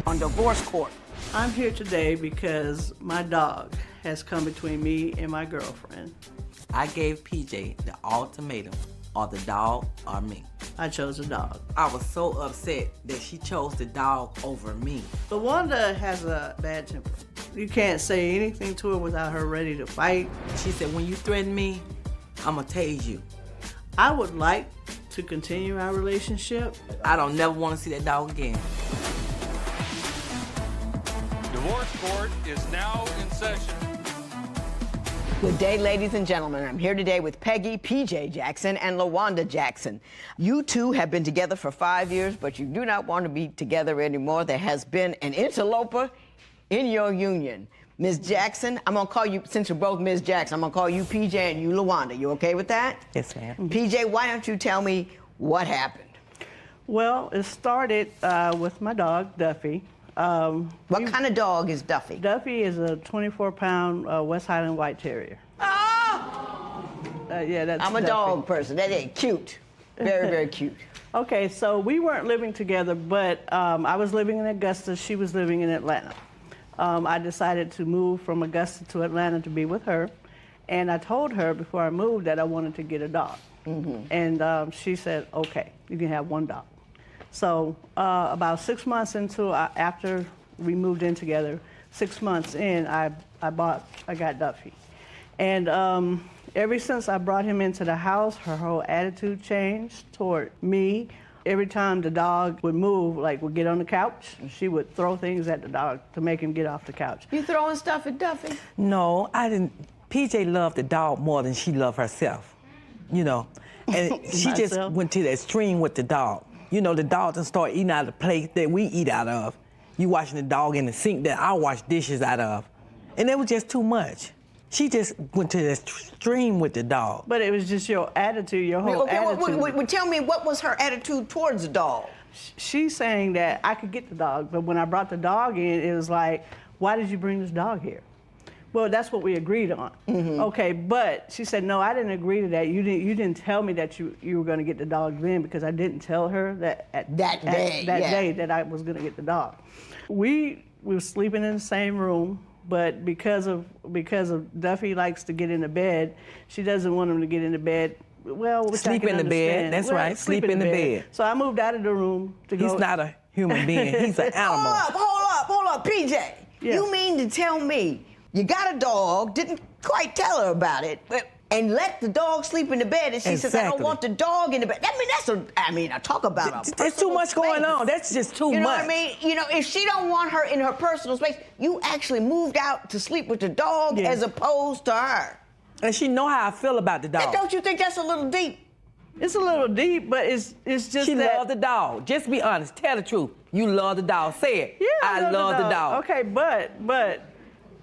on divorce court. I'm here today because my dog has come between me and my girlfriend. I gave PJ the ultimatum, or the dog or me. I chose a dog. I was so upset that she chose the dog over me. LaWanda has a bad temper. You can't say anything to her without her ready to fight. She said, when you threaten me, I'ma tase you. I would like to continue our relationship. I don't never want to see that dog again. Divorce court is now in session. Good day, ladies and gentlemen. I'm here today with Peggy P.J. Jackson and LaWanda Jackson. You two have been together for 5 years, but you do not want to be together anymore. There has been an interloper in your union. Ms. Jackson, I'm going to call you, since you're both Ms. Jackson, I'm going to call you P.J. and you LaWanda. You okay with that? Yes, ma'am. P.J., why don't you tell me what happened? Well, it started with my dog, Duffy. What kind of dog is Duffy? Duffy is a 24-pound West Highland White Terrier. Oh! Yeah, that's I'm a Duffy. dog person. That ain't cute. Very, very cute. Okay, so we weren't living together, but I was living in Augusta. She was living in Atlanta. I decided to move from Augusta to Atlanta to be with her. And I told her before I moved that I wanted to get a dog. Mm-hmm. And she said, okay, you can have one dog. So about 6 months into, after we moved in together, 6 months in, I got Duffy. And ever since I brought him into the house, her whole attitude changed toward me. Every time the dog would move, like would get on the couch, she would throw things at the dog to make him get off the couch. You throwing stuff at Duffy? No, I didn't. PJ loved the dog more than she loved herself, you know. And she just went to the extreme with the dog. You know, the dog done start eating out of the plate that we eat out of. You washing the dog in the sink that I wash dishes out of. And it was just too much. She just went to the extreme with the dog. But it was just your attitude, your whole attitude. Well, tell me, what was her attitude towards the dog? She's saying that I could get the dog, but when I brought the dog in, it was like, why did you bring this dog here? Well, that's what we agreed on. Mm-hmm. Okay, but she said, no, I didn't agree to that. You didn't tell me that you were going to get the dog then, because I didn't tell her that that day that I was going to get the dog. We were sleeping in the same room, but because of Duffy likes to get into bed, she doesn't want him to get into bed. Well, sleep in the bed. That's right. Sleep in the bed. So I moved out of the room to go. He's not a human being. He's an animal. Hold up, PJ. Yes. You mean to tell me you got a dog, didn't quite tell her about it, and let the dog sleep in the bed, and she says, I don't want the dog in the bed. I mean, I talk about there's too much going on. That's just too much. You know what I mean? You know, if she don't want her in her personal space, you actually moved out to sleep with the dog as opposed to her. And she know how I feel about the dog. And don't you think that's a little deep? It's a little deep, but it's just she loved the dog. Just be honest. Tell the truth. You love the dog. Say it. Yeah, I love the dog. Okay, but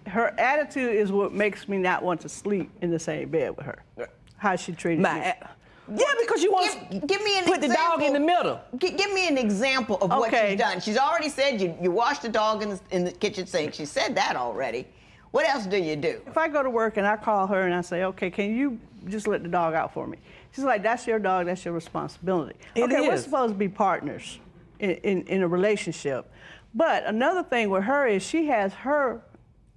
her attitude is what makes me not want to sleep in the same bed with her. How she treated me. Yeah, because you want to put the dog in the middle. Give me an example of what she's done. She's already said you wash the dog in the kitchen sink. She said that already. What else do you do? If I go to work and I call her and I say, okay, can you just let the dog out for me? She's like, that's your dog, that's your responsibility. We're supposed to be partners in a relationship. But another thing with her is she has her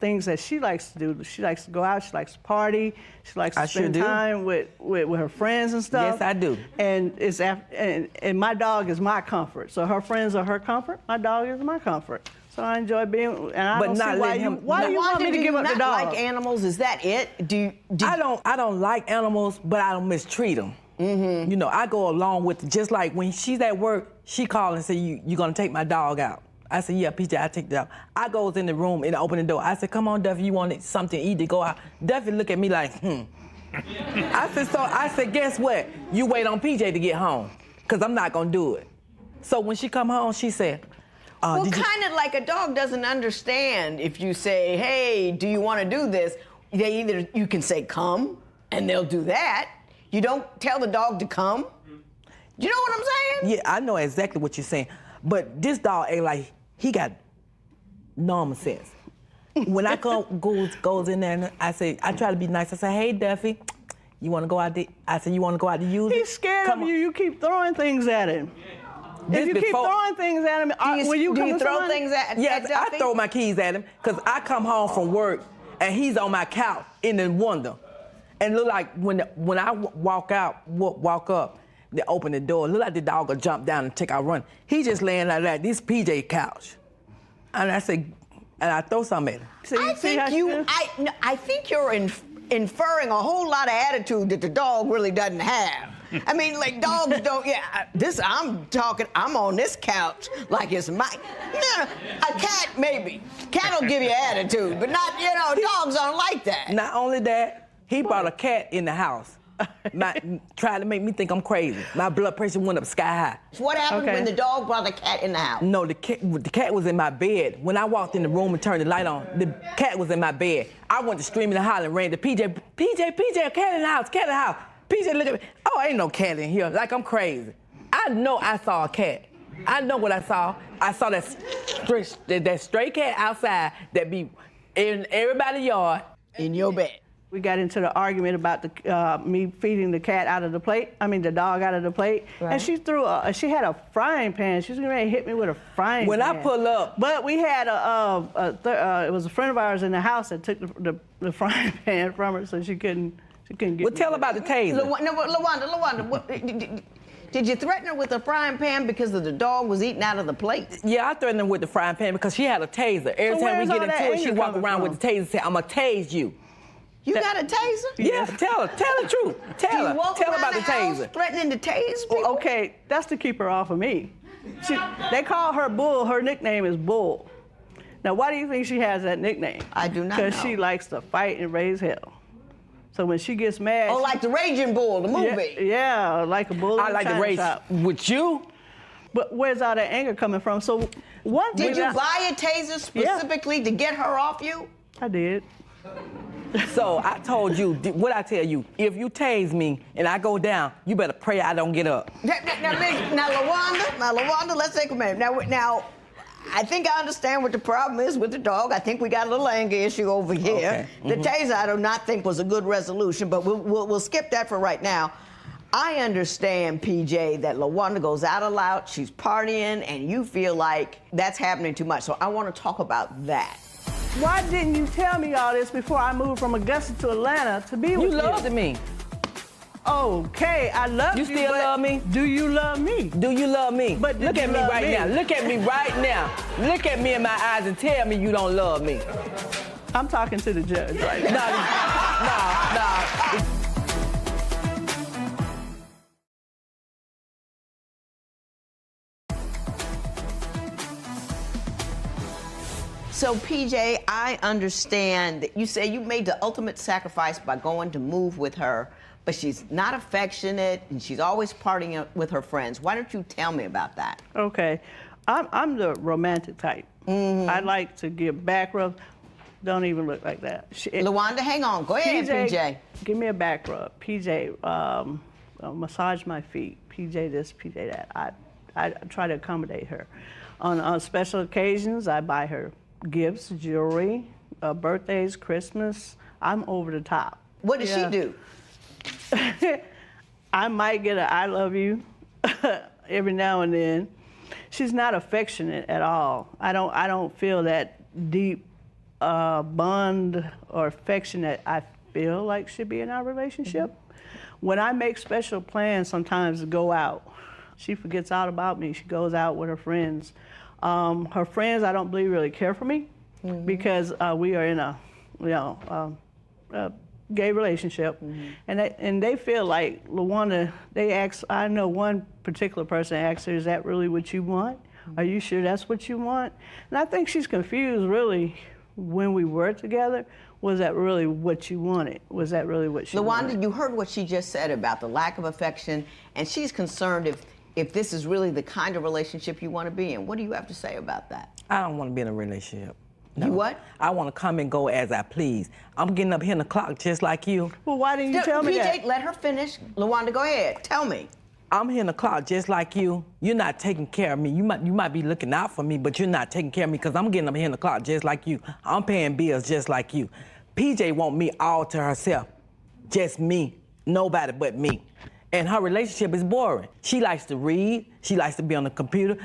things that she likes to do. She likes to go out, she likes to party, she likes to spend time with her friends and stuff. Yes, I do. And and my dog is my comfort. So her friends are her comfort, my dog is my comfort. So I enjoy being, and I don't see why do you want me to give up the dog? Like animals? Is that it? I don't like animals, but I don't mistreat them. Mm-hmm. You know, I go along with it. Just like when she's at work, she calls and say, "You gonna take my dog out?" I said, "Yeah, PJ, I take the dog." I goes in the room and open the door. I said, "Come on, Duffy, you want something to eat to go out?" Duffy look at me like, I said, "Guess what? You wait on PJ to get home, cause I'm not gonna do it." So when she come home, she said, well, kind of like a dog doesn't understand if you say, hey, do you want to do this? You can say, come, and they'll do that. You don't tell the dog to come. You know what I'm saying? Yeah, I know exactly what you're saying. But this dog ain't like, he got normal sense. When I goes in there, and I try to be nice. I say, hey, Duffy, you want to go out there? I said, you want to go out to use it? He's scared of you. You keep throwing things at him. If you keep throwing things at him, will you do you throw things at Yes, Duffy? I throw my keys at him because I come home from work and he's on my couch in the window. And look like when I walk up, they open the door, look like the dog will jump down and take out run. He just laying like that, this PJ couch. And I say, and I throw something at him. I think you're inferring a whole lot of attitude that the dog really doesn't have. I mean, like dogs don't. I'm on this couch like it's mine. No, a cat maybe. Cat will give you attitude, but not. Dogs aren't like that. Not only that, he brought a cat in the house. Tried to make me think I'm crazy. My blood pressure went up sky high. So what happened when the dog brought the cat in the house? No, the cat was in my bed. When I walked in the room and turned the light on, the cat was in my bed. I went to screaming and hollering, ran to PJ, a cat in the house, cat in the house. PJ looked at me, oh, ain't no cat in here, like I'm crazy. I know I saw a cat. I know what I saw. I saw that stray cat outside that be in everybody's yard. In your bed. We got into the argument about me feeding the cat out of the plate. I mean, the dog out of the plate. Right. And she she had a frying pan. She was going to hit me with a frying pan. When I pull up. But we had it was a friend of ours in the house that took the frying pan from her, so she couldn't get Well, tell about the taser. LaWanda, did you threaten her with a frying pan because the dog was eating out of the plate? Yeah, I threatened her with the frying pan because she had a taser. Every time we get into it, she walk around with the taser and say, I'm going to tase you. You got a taser? Yeah, tell her the truth. Tell her about the taser. Threatening to tase people? Well, okay, that's to keep her off of me. They call her Bull. Her nickname is Bull. Now, why do you think she has that nickname? I do not know. Because she likes to fight and raise hell. So when she gets mad... Oh, like the Raging Bull, the movie. Yeah, like a bull in I like to race with you. But where's all that anger coming from? So Did you buy a taser specifically to get her off you? I did. So I told you, what I tell you, if you tase me and I go down, you better pray I don't get up. Now, LaWanda, let's take a minute. Now, I think I understand what the problem is with the dog. I think we got a little anger issue over here. Okay. The taser, I do not think was a good resolution, but we'll skip that for right now. I understand, PJ, that LaWanda goes out a lot, she's partying, and you feel like that's happening too much. So I want to talk about that. Why didn't you tell me all this before I moved from Augusta to Atlanta to be with you? You loved me. Okay, I love you. You still love me? Do you love me? Do you love me? But look at me right now. Look at me right now. Look at me in my eyes and tell me you don't love me. I'm talking to the judge right now. No. So, PJ, I understand that you say you made the ultimate sacrifice by going to move with her, but she's not affectionate and she's always partying with her friends. Why don't you tell me about that? Okay. I'm the romantic type. Mm-hmm. I like to give back rubs. Don't even look like that. LaWanda, hang on. Go ahead, PJ. Give me a back rub. PJ, massage my feet. PJ this, PJ that. I try to accommodate her. On special occasions, I buy her gifts, jewelry, birthdays, Christmas. I'm over the top. What does she do? I might get an I love you every now and then. She's not affectionate at all. I don't feel that deep bond or affection that I feel like should be in our relationship. Mm-hmm. When I make special plans sometimes to go out, she forgets all about me. She goes out with her friends. Her friends, I don't believe, really care for me because we are in a, gay relationship, and they feel like LaWanda. They ask. I know one particular person asked her, "Is that really what you want? Are you sure that's what you want?" And I think she's confused. Really, when we were together, was that really what you wanted? Was that really what she wanted? LaWanda, you heard what she just said about the lack of affection, and she's concerned if this is really the kind of relationship you want to be in. What do you have to say about that? I don't want to be in a relationship. No. You what? I want to come and go as I please. I'm getting up here in the clock just like you. Well, why didn't you tell me that? PJ, let her finish. LaWanda, go ahead. Tell me. I'm here in the clock just like you. You're not taking care of me. You might be looking out for me, but you're not taking care of me because I'm getting up here in the clock just like you. I'm paying bills just like you. PJ want me all to herself. Just me. Nobody but me. And her relationship is boring. She likes to read. She likes to be on the computer,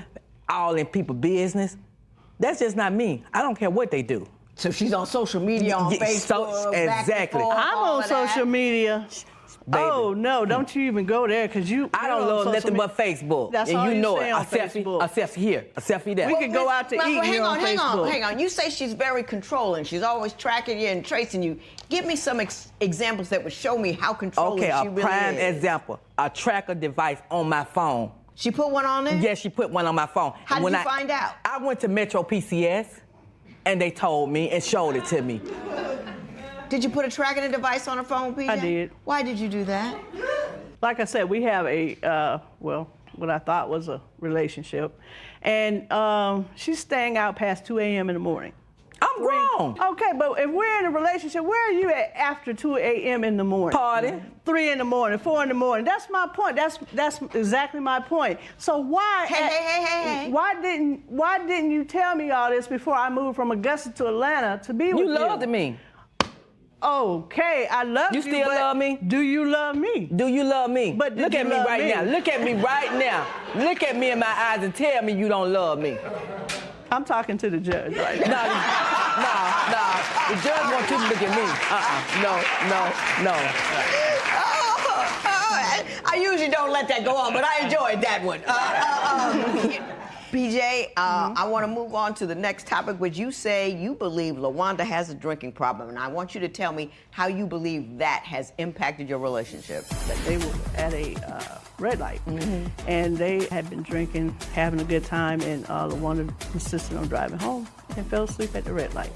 all in people's business. That's just not me. I don't care what they do. So she's on social media, on Facebook, exactly. I'm on social media. Baby. Oh no! Don't you even go there, because I don't love nothing but Facebook. That's and all you know say it. on A selfie here, a selfie there. We could go out to eat here on Facebook. Hang on. You say she's very controlling. She's always tracking you and tracing you. Give me some examples that would show me how controlling she really is. Okay, a prime example: a tracker device on my phone. She put one on there? Yes, she put one on my phone. How did you find out? I went to Metro PCS, and they told me and showed it to me. Did you put a tracking device on her phone, PJ? I did. Why did you do that? Like I said, we have what I thought was a relationship. And she's staying out past 2 a.m. in the morning. I'm grown. Okay, but if we're in a relationship, where are you at after 2 a.m. in the morning? Party. 3 in the morning, 4 in the morning. That's my point. That's exactly my point. So why? Hey. Why didn't you tell me all this before I moved from Augusta to Atlanta to be with you? You loved me. Okay, I love you. You still love me? Do you love me? Do you love me? But look at me right now. Look at me right now. Look at me in my eyes and tell me you don't love me. I'm talking to the judge right now. No. The judge wants you to look at me. No. I usually don't let that go on, but I enjoyed that one. PJ, I want to move on to the next topic, which you say you believe LaWanda has a drinking problem, and I want you to tell me how you believe that has impacted your relationship. They were at a red light, and they had been drinking, having a good time, and LaWanda insisted on driving home and fell asleep at the red light.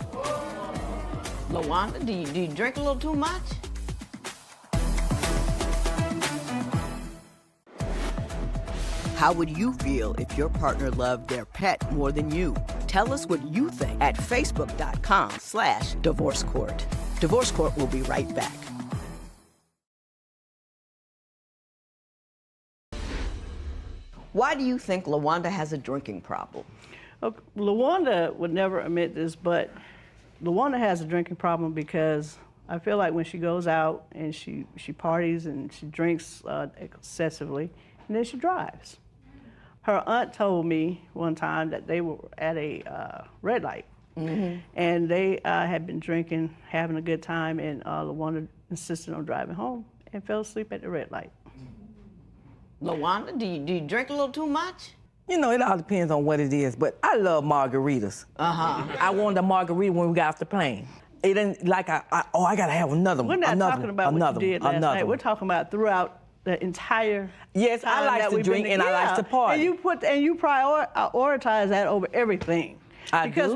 LaWanda, do you drink a little too much? How would you feel if your partner loved their pet more than you? Tell us what you think at facebook.com/Divorce Court. Divorce Court will be right back. Why do you think LaWanda has a drinking problem? Okay, LaWanda would never admit this, but LaWanda has a drinking problem because I feel like when she goes out and she parties and she drinks excessively, and then she drives. Her aunt told me one time that they were at a red light, and they had been drinking, having a good time, and LaWanda insisted on driving home and fell asleep at the red light. LaWanda, do you drink a little too much? You know, it all depends on what it is, but I love margaritas. I wanted a margarita when we got off the plane. It ain't like I gotta have another one. We're not talking about what you did last night. We're talking about throughout the entire. Yes, I like to drink and I like to party. And you prioritize that over everything. Because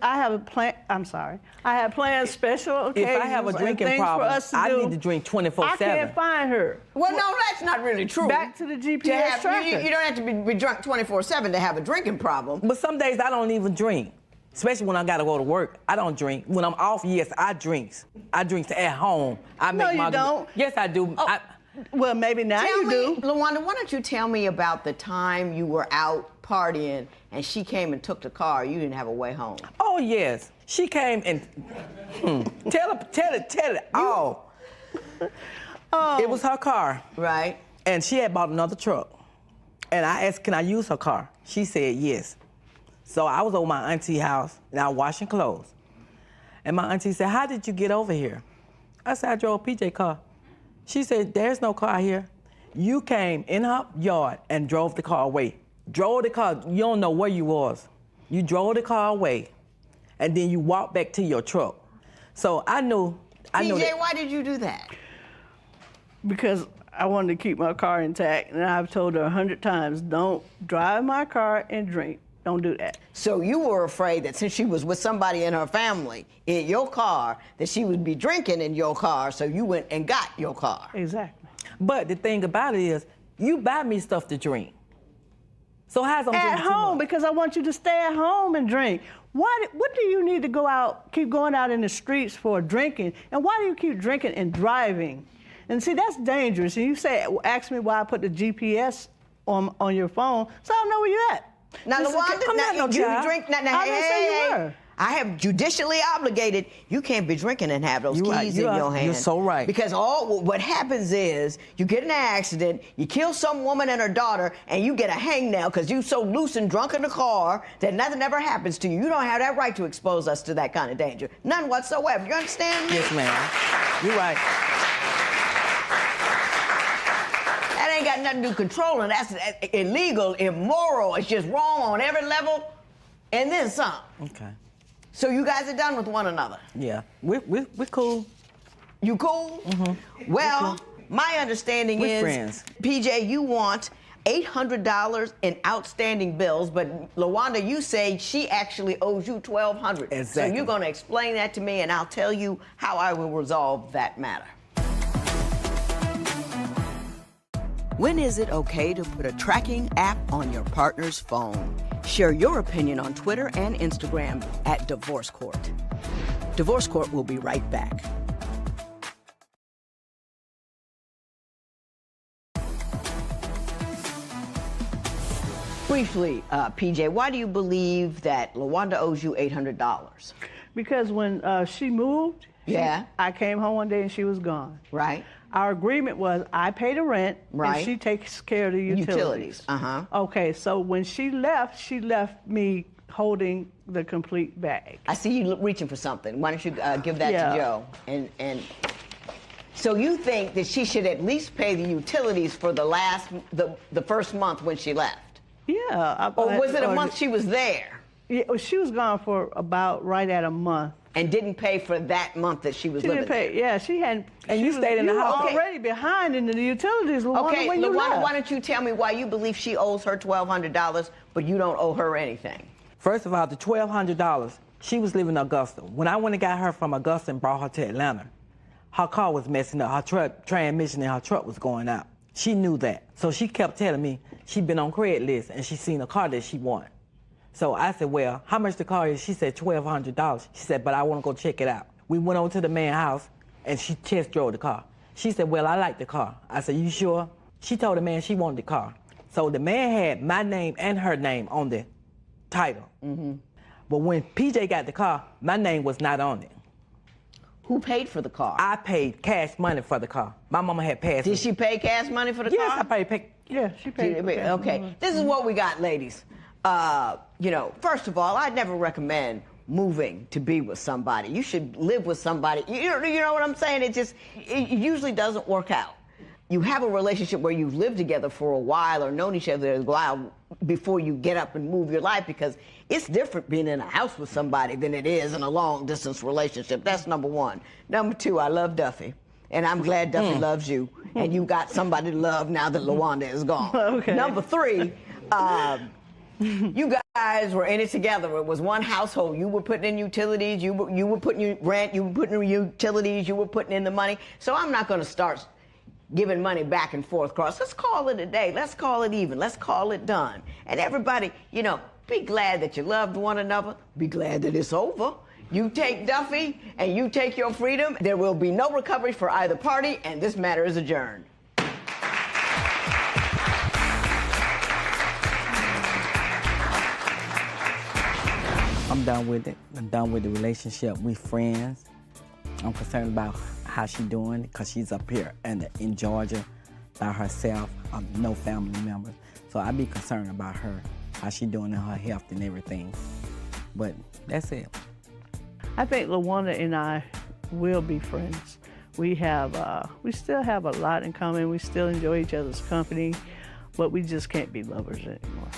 I have a plan. I'm sorry. I have planned special occasions. If I have a drinking problem, I need to drink 24/7. I can't find her. Well, no, that's not really true. Back to the GPS tracker. You don't have to be drunk 24/7 to have a drinking problem. But some days I don't even drink. Especially when I gotta go to work, I don't drink. When I'm off, yes, I drink. I drink at home. No, you don't. Yes, I do. Oh. Well, maybe now you do. LaWanda, why don't you tell me about the time you were out partying and she came and took the car, you didn't have a way home? Oh, yes. She came and tell it all. It was her car. Right. And she had bought another truck. And I asked, can I use her car? She said yes. So I was over my auntie's house and I was washing clothes. And my auntie said, how did you get over here? I said, I drove PJ car. She said, there's no car here. You came in her yard and drove the car away. Drove the car, you don't know where you was. You drove the car away, and then you walked back to your truck. So I knew PJ, why did you do that? Because I wanted to keep my car intact, and I've told her 100 times, don't drive my car and drink. Don't do that. So you were afraid that since she was with somebody in her family in your car, that she would be drinking in your car, so you went and got your car. Exactly. But the thing about it is, you buy me stuff to drink. So how's I'm at home? Because I want you to stay at home and drink. What do you need to go out, keep going out in the streets for drinking? And why do you keep drinking and driving? And see, that's dangerous. And you say, ask me why I put the GPS on your phone, so I don't know where you're at. Now, LaWanda, I'm not no child. Drink. Now, I didn't say you were. I have judicially obligated. You can't be drinking and have those keys in your hand. You're so right. Because what happens is you get in an accident, you kill some woman and her daughter, and you get a hangnail because you're so loose and drunk in the car that nothing ever happens to you. You don't have that right to expose us to that kind of danger. None whatsoever. You understand me? Yes, ma'am. You're right. That ain't got nothing to do with controlling. That's illegal, immoral. It's just wrong on every level, and then some. Okay. So you guys are done with one another? Yeah. We're cool. You cool? Mm-hmm. Well, my understanding is, friends. PJ, you want $800 in outstanding bills, but LaWanda, you say she actually owes you $1,200. Exactly. So you're going to explain that to me, and I'll tell you how I will resolve that matter. When is it okay to put a tracking app on your partner's phone? Share your opinion on Twitter and Instagram at Divorce Court. Divorce Court will be right back. Briefly, PJ, why do you believe that LaWanda owes you $800? Because when she moved, Yeah. I came home one day and she was gone. Right. Our agreement was I pay the rent Right. and she takes care of the utilities. Uh-huh. Okay, so when she left me holding the complete bag. I see you reaching for something. Why don't you give that Yeah. to Joe? And so you think that she should at least pay the utilities for the first month when she left? Yeah. Or was it a month she was there? Yeah, well, she was gone for about right at a month. And didn't pay for that month that she was She living didn't pay. Yeah, she hadn't. And she you stayed in the house? You were Okay. already behind in the utilities. Okay, when you LaWanda, left. why don't you tell me why you believe she owes her $1,200, but you don't owe her anything? First of all, the $1,200, she was living in Augusta. When I went and got her from Augusta and brought her to Atlanta, her car was messing up. Her transmission in her truck was going out. She knew that. So she kept telling me she'd been on Craigslist and she seen a car that she wanted. So I said, well, how much the car is? She said $1,200. She said, but I want to go check it out. We went over to the man's house and she test drove the car. She said, well, I like the car. I said, you sure? She told the man she wanted the car. So the man had my name and her name on the title. Mm-hmm. But when PJ got the car, my name was not on it. Who paid for the car? I paid cash money for the car. My mama had passed me. Did she pay cash money for the Yes, car? I paid. Yeah, she paid. Okay, this is what we got, ladies. First of all, I'd never recommend moving to be with somebody. You should live with somebody. You know what I'm saying? It usually doesn't work out. You have a relationship where you've lived together for a while or known each other a while before you get up and move your life, because it's different being in a house with somebody than it is in a long-distance relationship. That's number one. Number two, I love Duffy. And I'm glad Duffy loves you. And you got somebody to love now that LaWanda is gone. Okay. Number three, you guys were in it together. It was one household. You were putting in utilities. You were putting in rent. You were putting in utilities. You were putting in the money. So I'm not going to start giving money back and forth across. Let's call it a day. Let's call it even. Let's call it done. And everybody, be glad that you loved one another. Be glad that it's over. You take Duffy and you take your freedom. There will be no recovery for either party, and this matter is adjourned. I'm done with it. I'm done with the relationship. We friends. I'm concerned about how she doing because she's up here in Georgia by herself, no family members. So I be concerned about her, how she doing in her health and everything. But that's it. I think LaWanda and I will be friends. We still have a lot in common. We still enjoy each other's company, but we just can't be lovers anymore.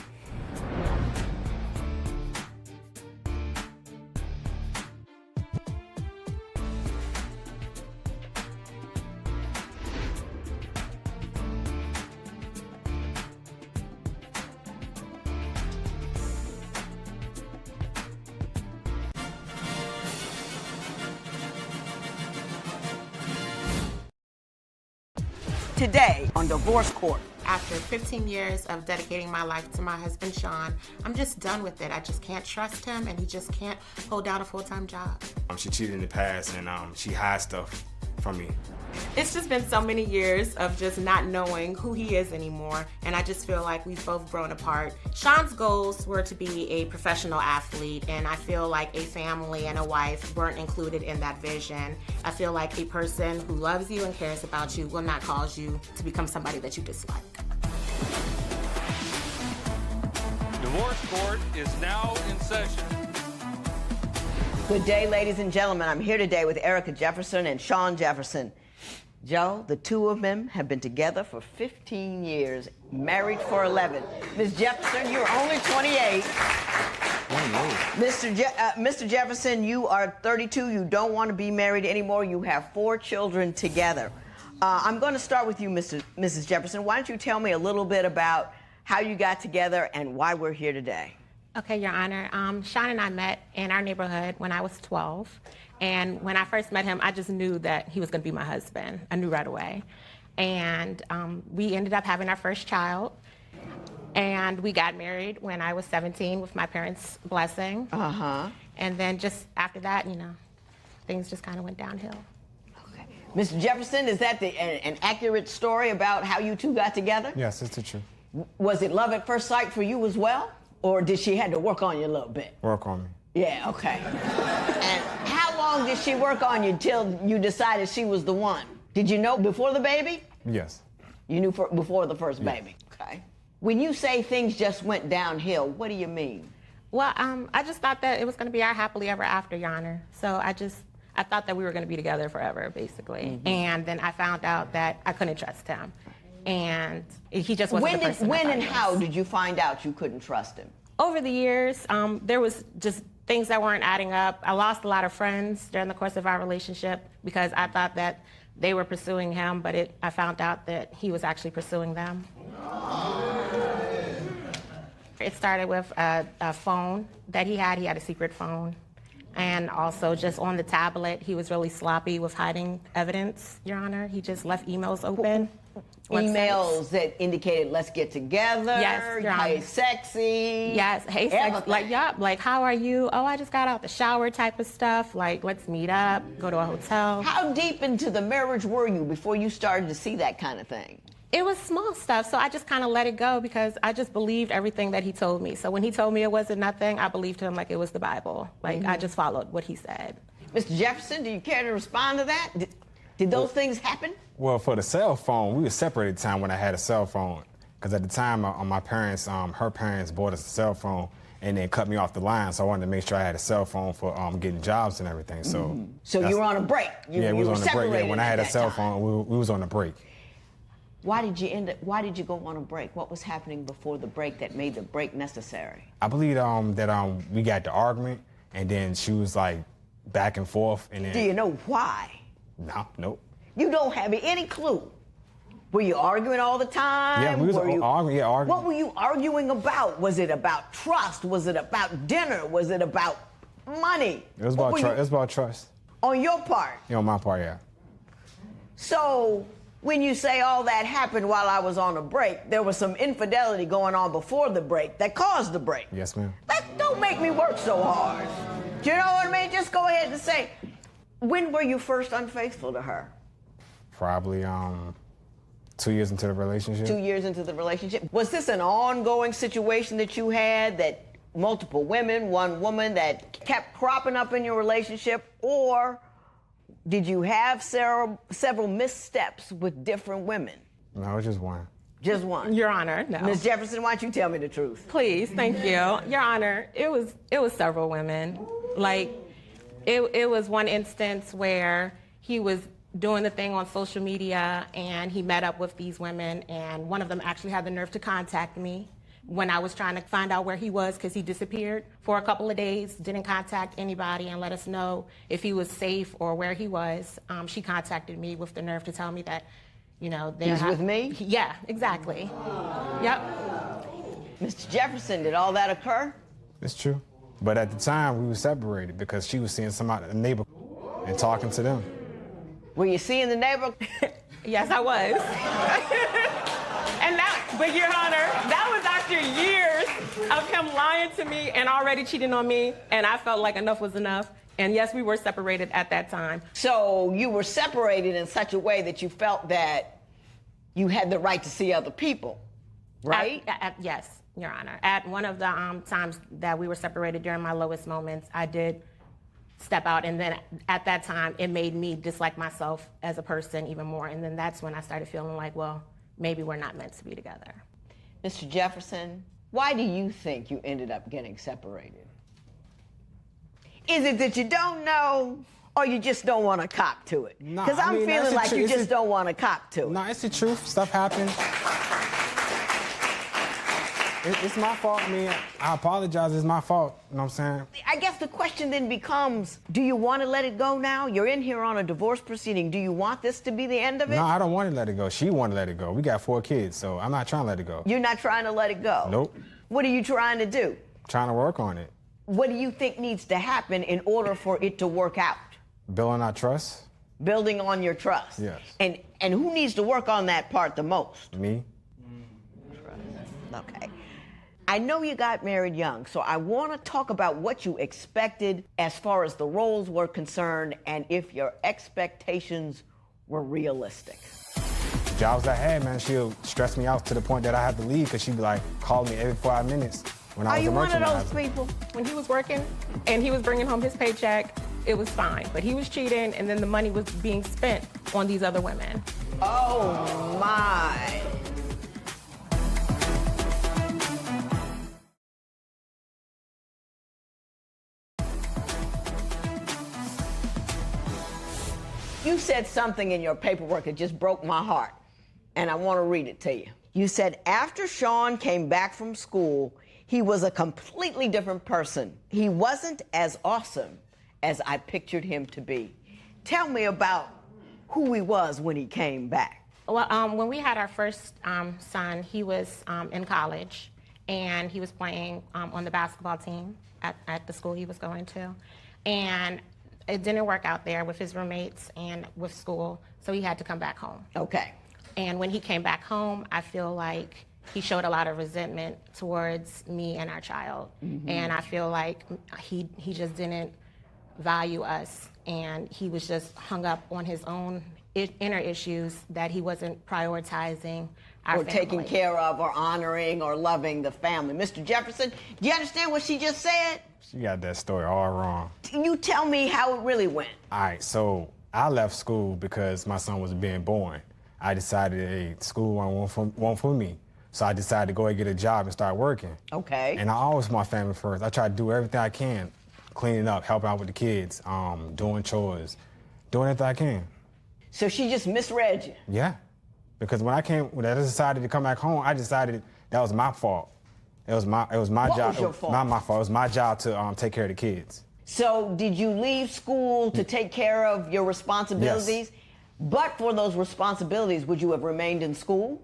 Today on Divorce Court. After 15 years of dedicating my life to my husband, Sean, I'm just done with it. I just can't trust him, and he just can't hold down a full-time job. She cheated in the past, and she hides stuff from me? It's just been so many years of just not knowing who he is anymore, and I just feel like we've both grown apart. Sean's goals were to be a professional athlete, and I feel like a family and a wife weren't included in that vision. I feel like a person who loves you and cares about you will not cause you to become somebody that you dislike. Divorce court is now in session. Good day, ladies and gentlemen. I'm here today with Erica Jefferson and Sean Jefferson. Joe, the two of them have been together for 15 years, married for 11. Ms. Jefferson, you're only 28. Mr. Jefferson, you are 32. You don't want to be married anymore. You have 4 children together. I'm going to start with you, Mrs. Jefferson. Why don't you tell me a little bit about how you got together and why we're here today? Okay, Your Honor. Sean and I met in our neighborhood when I was 12. And when I first met him, I just knew that he was going to be my husband. I knew right away. And we ended up having our first child. And we got married when I was 17 with my parents' blessing. Uh-huh. And then just after that, you know, things just kind of went downhill. Okay. Mr. Jefferson, is that an accurate story about how you two got together? Yes, it's the truth. Was it love at first sight for you as well? Or did she have to work on you a little bit? Work on me. Yeah, okay. And how long did she work on you till you decided she was the one? Did you know before the baby? Yes. You knew before the first baby? Okay. When you say things just went downhill, what do you mean? Well, I just thought that it was going to be our happily ever after, Your Honor. So I thought that we were going to be together forever, basically. Mm-hmm. And then I found out that I couldn't trust him. And he just wasn't the person. When and how did you find out you couldn't trust him? Over the years, there was just things that weren't adding up. I lost a lot of friends during the course of our relationship because I thought that they were pursuing him, but I found out that he was actually pursuing them. It started with a phone that he had. He had a secret phone. And also just on the tablet, he was really sloppy with hiding evidence, Your Honor. He just left emails open. Emails that indicated, let's get together. Yes, Your Honor. Hey, sexy. Yes, hey, sexy. Like, yup, like, how are you? Oh, I just got out the shower type of stuff. Like, let's meet up, go to a hotel. How deep into the marriage were you before you started to see that kind of thing? It was small stuff, so I just kind of let it go because I just believed everything that he told me. So when he told me it wasn't nothing, I believed him like it was the Bible. Like, I just followed what he said. Mr. Jefferson, do you care to respond to that? Did those things happen? Well, for the cell phone, we were separated at the time when I had a cell phone. Because at the time, my parents, her parents bought us a cell phone and then cut me off the line. So I wanted to make sure I had a cell phone for getting jobs and everything. So, so you were on a break? Yeah, we was on a break. Yeah, when I had a cell phone, we was on a break. Why did you go on a break? What was happening before the break that made the break necessary? I believe that we got the argument, and then she was like back and forth. And then, do you know why? No, nope. You don't have any clue. Were you arguing all the time? Yeah, we was arguing. Yeah, arguing. What were you arguing about? Was it about trust? Was it about dinner? Was it about money? It was about trust. It was about trust. On your part? Yeah, on my part, yeah. So when you say all that happened while I was on a break, there was some infidelity going on before the break that caused the break. Yes, ma'am. Don't make me work so hard. Do you know what I mean? Just go ahead and say, when were you first unfaithful to her? Probably 2 years into the relationship. 2 years into the relationship. Was this an ongoing situation that you had, that multiple women, one woman that kept cropping up in your relationship, or did you have several missteps with different women? No, just one. Just one? Your Honor, no. Ms. Jefferson, why don't you tell me the truth? Please, thank you. Your Honor, it was several women. Like, it was one instance where he was doing the thing on social media and he met up with these women, and one of them actually had the nerve to contact me when I was trying to find out where he was, because he disappeared for a couple of days, didn't contact anybody and let us know if he was safe or where he was. She contacted me with the nerve to tell me that, you know, he's with me? Yeah, exactly. Yep. Mr. Jefferson, did all that occur? It's true. But at the time, we were separated because she was seeing somebody, a neighbor, and talking to them. Were you seeing the neighbor? Yes, I was. And but Your Honor, that was after years of him lying to me and already cheating on me, and I felt like enough was enough. And yes, we were separated at that time. So you were separated in such a way that you felt that you had the right to see other people, right? Yes, Your Honor. At one of the times that we were separated during my lowest moments, I did step out, and then at that time, it made me dislike myself as a person even more. And then that's when I started feeling like, well, maybe we're not meant to be together. Mr. Jefferson, why do you think you ended up getting separated? Is it that you don't know, or you just don't want to cop to it? Nah, Because I'm feeling like you just don't want to cop to it. No, it's the truth. Stuff happens. It's my fault. I mean, I apologize. It's my fault. You know what I'm saying? I guess the question then becomes, do you want to let it go now? You're in here on a divorce proceeding. Do you want this to be the end of it? No, I don't want to let it go. She wanted to let it go. We got 4 kids, so I'm not trying to let it go. You're not trying to let it go? Nope. What are you trying to do? Trying to work on it. What do you think needs to happen in order for it to work out? Building our trust. Building on your trust. Yes. And who needs to work on that part the most? Me. Okay. I know you got married young, so I want to talk about what you expected as far as the roles were concerned and if your expectations were realistic. The jobs I had, man, she'll stress me out to the point that I have to leave because she'd be like, call me every 5 minutes when I was a merchandiser. Are you one of those people? When he was working and he was bringing home his paycheck, it was fine. But he was cheating, and then the money was being spent on these other women. Oh, my. You said something in your paperwork that just broke my heart, and I want to read it to you. You said, after Sean came back from school, he was a completely different person. He wasn't as awesome as I pictured him to be. Tell me about who he was when he came back. Well, when we had our first son, he was in college, and he was playing on the basketball team at the school he was going to. And it didn't work out there with his roommates and with school, so he had to come back home. Okay. And when he came back home, I feel like he showed a lot of resentment towards me and our child. Mm-hmm. And I feel like he just didn't value us, and he was just hung up on his own inner issues that he wasn't prioritizing our family. Taking care of or honoring or loving the family. Mr. Jefferson, do you understand what she just said? She got that story all wrong. You tell me how it really went. All right, so I left school because my son was being born. I decided, hey, school wasn't for me. So I decided to go and get a job and start working. Okay. And I always put my family first. I try to do everything I can, cleaning up, helping out with the kids, doing chores, doing everything I can. So she just misread you? Yeah, because when I decided to come back home, I decided that was my fault. It was my job. What was your fault? Not my fault. It was my job to take care of the kids. So did you leave school to take care of your responsibilities? Yes. But for those responsibilities, would you have remained in school?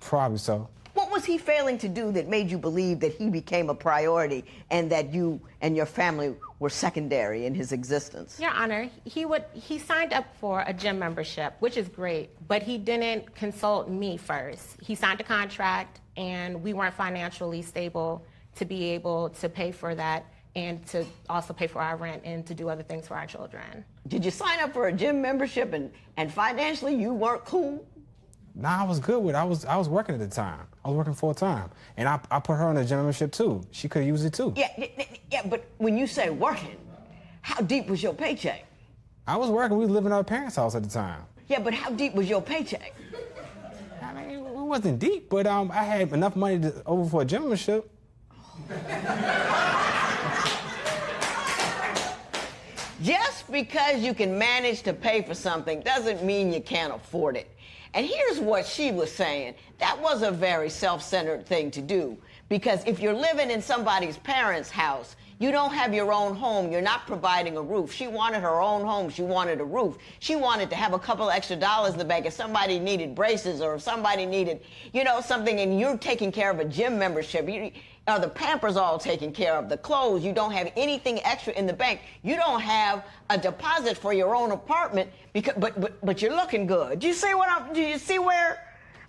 Probably so. What was he failing to do that made you believe that he became a priority and that you and your family were secondary in his existence? Your Honor, he signed up for a gym membership, which is great, but he didn't consult me first. He signed a contract, and we weren't financially stable to be able to pay for that and to also pay for our rent and to do other things for our children. Did you sign up for a gym membership and financially you weren't cool? Nah, I was good with it. I was working at the time. I was working full time. And I put her on a gym membership too. She could use it too. Yeah, but when you say working, how deep was your paycheck? I was working. We was living at our parents' house at the time. Yeah, but how deep was your paycheck? I mean, it wasn't deep, but I had enough money over for a gym membership. Just because you can manage to pay for something doesn't mean you can't afford it. And here's what she was saying. That was a very self-centered thing to do, because if you're living in somebody's parents' house, you don't have your own home. You're not providing a roof. She wanted her own home. She wanted a roof. She wanted to have a couple extra dollars in the bank if somebody needed braces or if somebody needed, something, and you're taking care of a gym membership. The Pampers all taken care of, the clothes. You don't have anything extra in the bank. You don't have a deposit for your own apartment, but you're looking good. Do you see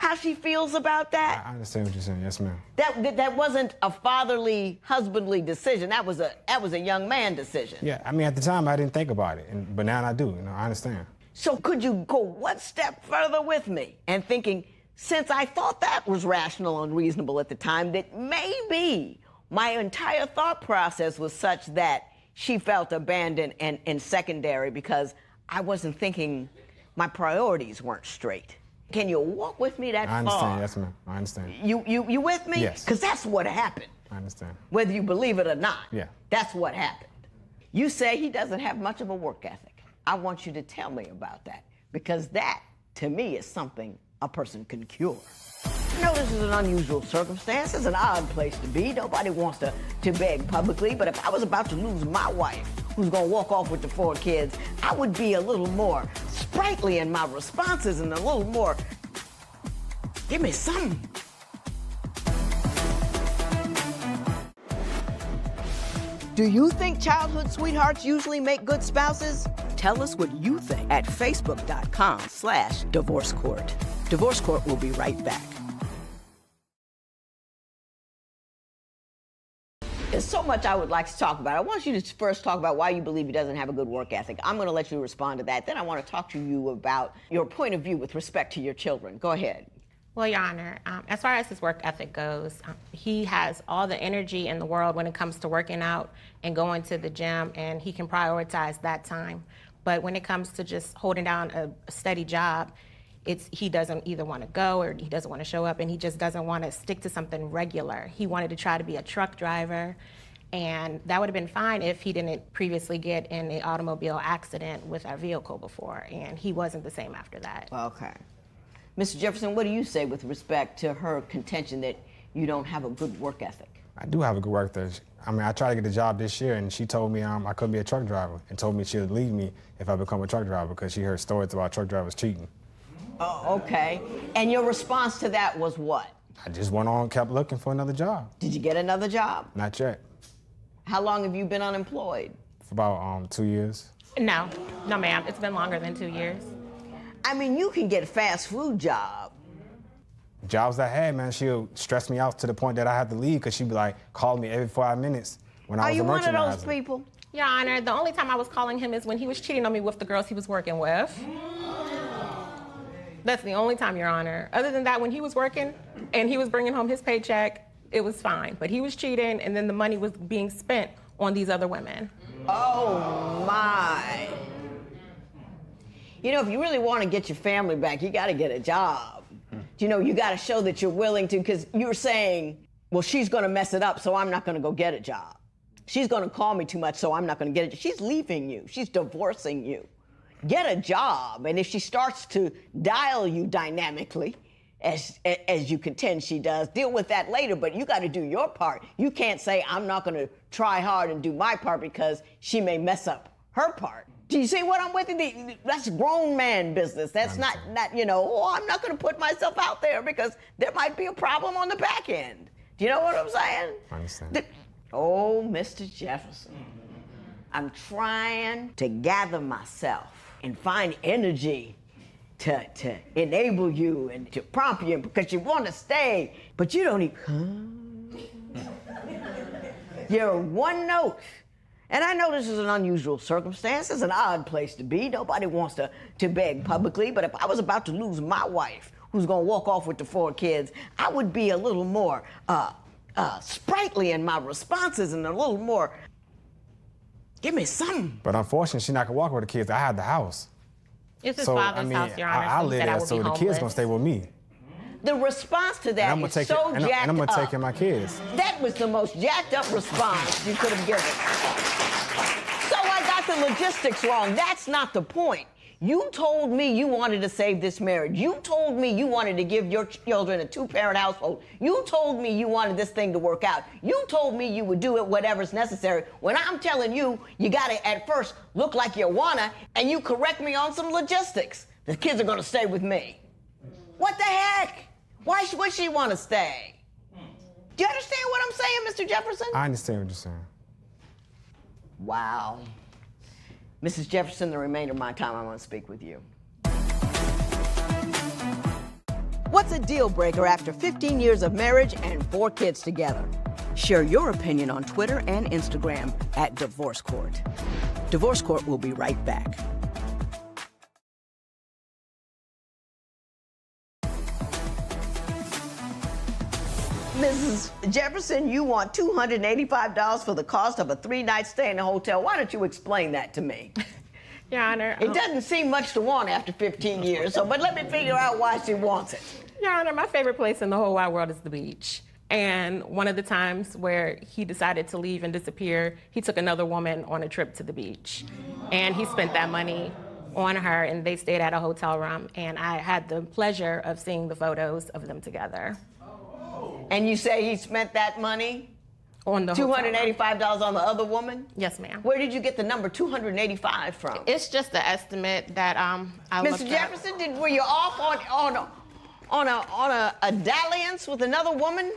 how she feels about that? I understand what you're saying. Yes, ma'am. That wasn't a fatherly, husbandly decision. That was a young man decision. Yeah, I mean, at the time, I didn't think about it, but now I do. You know, I understand. So could you go one step further with me and thinking, since I thought that was rational and reasonable at the time, that maybe my entire thought process was such that she felt abandoned and secondary because I wasn't thinking my priorities weren't straight. Can you walk with me that far? I understand, yes, ma'am. I understand. You with me? Yes. Because that's what happened. I understand. Whether you believe it or not. Yeah. That's what happened. You say he doesn't have much of a work ethic. I want you to tell me about that, because that, to me, is something a person can cure. I know this is an unusual circumstance. It's an odd place to be. Nobody wants to beg publicly, but if I was about to lose my wife, who's gonna walk off with the 4 kids, I would be a little more sprightly in my responses and a little more, give me something. Do you think childhood sweethearts usually make good spouses? Tell us what you think at facebook.com/divorce court. Divorce Court will be right back. There's so much I would like to talk about. I want you to first talk about why you believe he doesn't have a good work ethic. I'm going to let you respond to that. Then I want to talk to you about your point of view with respect to your children. Go ahead. Well, Your Honor, as far as his work ethic goes, he has all the energy in the world when it comes to working out and going to the gym, and he can prioritize that time. But when it comes to just holding down a steady job, he doesn't either want to go or he doesn't want to show up, and he just doesn't want to stick to something regular. He wanted to try to be a truck driver, and that would have been fine if he didn't previously get in an automobile accident with our vehicle before, and he wasn't the same after that. Okay. Mr. Jefferson, what do you say with respect to her contention that you don't have a good work ethic? I do have a good work ethic. I mean, I tried to get a job this year, and she told me I couldn't be a truck driver, and told me she would leave me if I become a truck driver because she heard stories about truck drivers cheating. Oh, okay. And your response to that was what? I just went on, kept looking for another job. Did you get another job? Not yet. How long have you been unemployed? For about 2 years. No, ma'am, it's been longer than 2 years. I mean, you can get a fast food job. Jobs I had, man, she'll stress me out to the point that I had to leave because she'd be like, call me every 5 minutes when I was a merchandiser. Are you one of those people? Your Honor, the only time I was calling him is when he was cheating on me with the girls he was working with. That's the only time, Your Honor. Other than that, when he was working and he was bringing home his paycheck, it was fine. But he was cheating, and then the money was being spent on these other women. Oh, my. You know, if you really want to get your family back, you got to get a job. You know, you got to show that you're willing to, because you're saying, well, she's going to mess it up, so I'm not going to go get a job. She's going to call me too much, so I'm not going to get it. She's leaving you. She's divorcing you. Get a job, and if she starts to dial you dynamically, as you contend she does, deal with that later, but you got to do your part. You can't say, I'm not going to try hard and do my part because she may mess up her part. Do you see what I'm with? That's grown man business. That's not, you know, oh, I'm not going to put myself out there because there might be a problem on the back end. Do you know what I'm saying? I understand. Oh, Mr. Jefferson, I'm trying to gather myself and find energy to enable you and to prompt you because you want to stay, but you don't even. You're one note. And I know this is an unusual circumstance. It's an odd place to be. Nobody wants to beg publicly, but if I was about to lose my wife, who's going to walk off with the 4 kids, I would be a little more sprightly in my responses and a little more, give me something. But unfortunately, she's not going to walk with the kids. I had the house. It's his father's house, Your Honor. I live there, so the kids going to stay with me. The response to that is so jacked up. And I'm going to take care of my kids. That was the most jacked up response you could have given. So I got the logistics wrong. That's not the point. You told me you wanted to save this marriage. You told me you wanted to give your children a 2-parent household. You told me you wanted this thing to work out. You told me you would do it whatever's necessary. When I'm telling you, you got to at first look like you wanna, and you correct me on some logistics. The kids are gonna stay with me. What the heck? Why would she want to stay? Do you understand what I'm saying, Mr. Jefferson? I understand what you're saying. Wow. Mrs. Jefferson, the remainder of my time, I want to speak with you. What's a deal breaker after 15 years of marriage and 4 kids together? Share your opinion on Twitter and Instagram at Divorce Court. Divorce Court will be right back. Mrs. Jefferson, you want $285 for the cost of a 3-night stay in a hotel. Why don't you explain that to me? Your Honor. It doesn't seem much to want after 15 years, but let me figure out why she wants it. Your Honor, my favorite place in the whole wide world is the beach. And one of the times where he decided to leave and disappear, he took another woman on a trip to the beach. And he spent that money on her, and they stayed at a hotel room. And I had the pleasure of seeing the photos of them together. And you say he spent that money? On the $285 on the other woman? Yes, ma'am. Where did you get the number 285 from? It's just the estimate that I looked Mr. up. Jefferson, were you off on a dalliance with another woman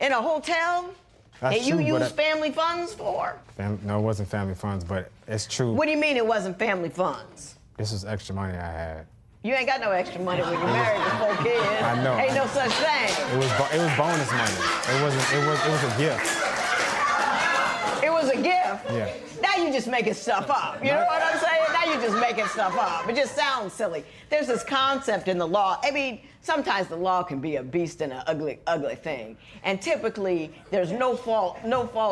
in a hotel That's that you true, but used family funds for? No, it wasn't family funds, but it's true. What do you mean it wasn't family funds? This was extra money I had. You ain't got no extra money when you're married with 4 kids. I know. Ain't no such thing. It was bonus money. It was a gift. It was a gift. Yeah. Now you just making stuff up. You know what I'm saying? Now you're just making stuff up. It just sounds silly. There's this concept in the law. I mean, sometimes the law can be a beast and an ugly thing. And typically, there's no fault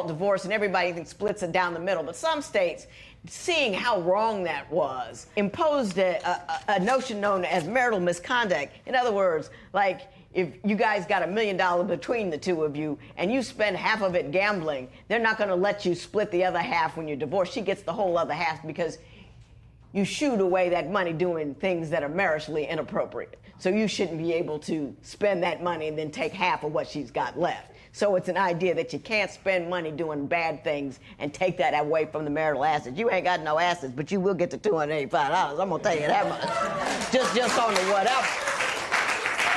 divorce, and everybody splits it down the middle. But some states, seeing how wrong that was, imposed a notion known as marital misconduct. In other words, like, if you guys got $1 million between the two of you and you spend half of it gambling, they're not going to let you split the other half when you're divorced. She gets the whole other half because you shoot away that money doing things that are maritally inappropriate. So you shouldn't be able to spend that money and then take half of what she's got left. So it's an idea that you can't spend money doing bad things and take that away from the marital assets. You ain't got no assets, but you will get the $285. I'm gonna tell you that much. just on the whatever.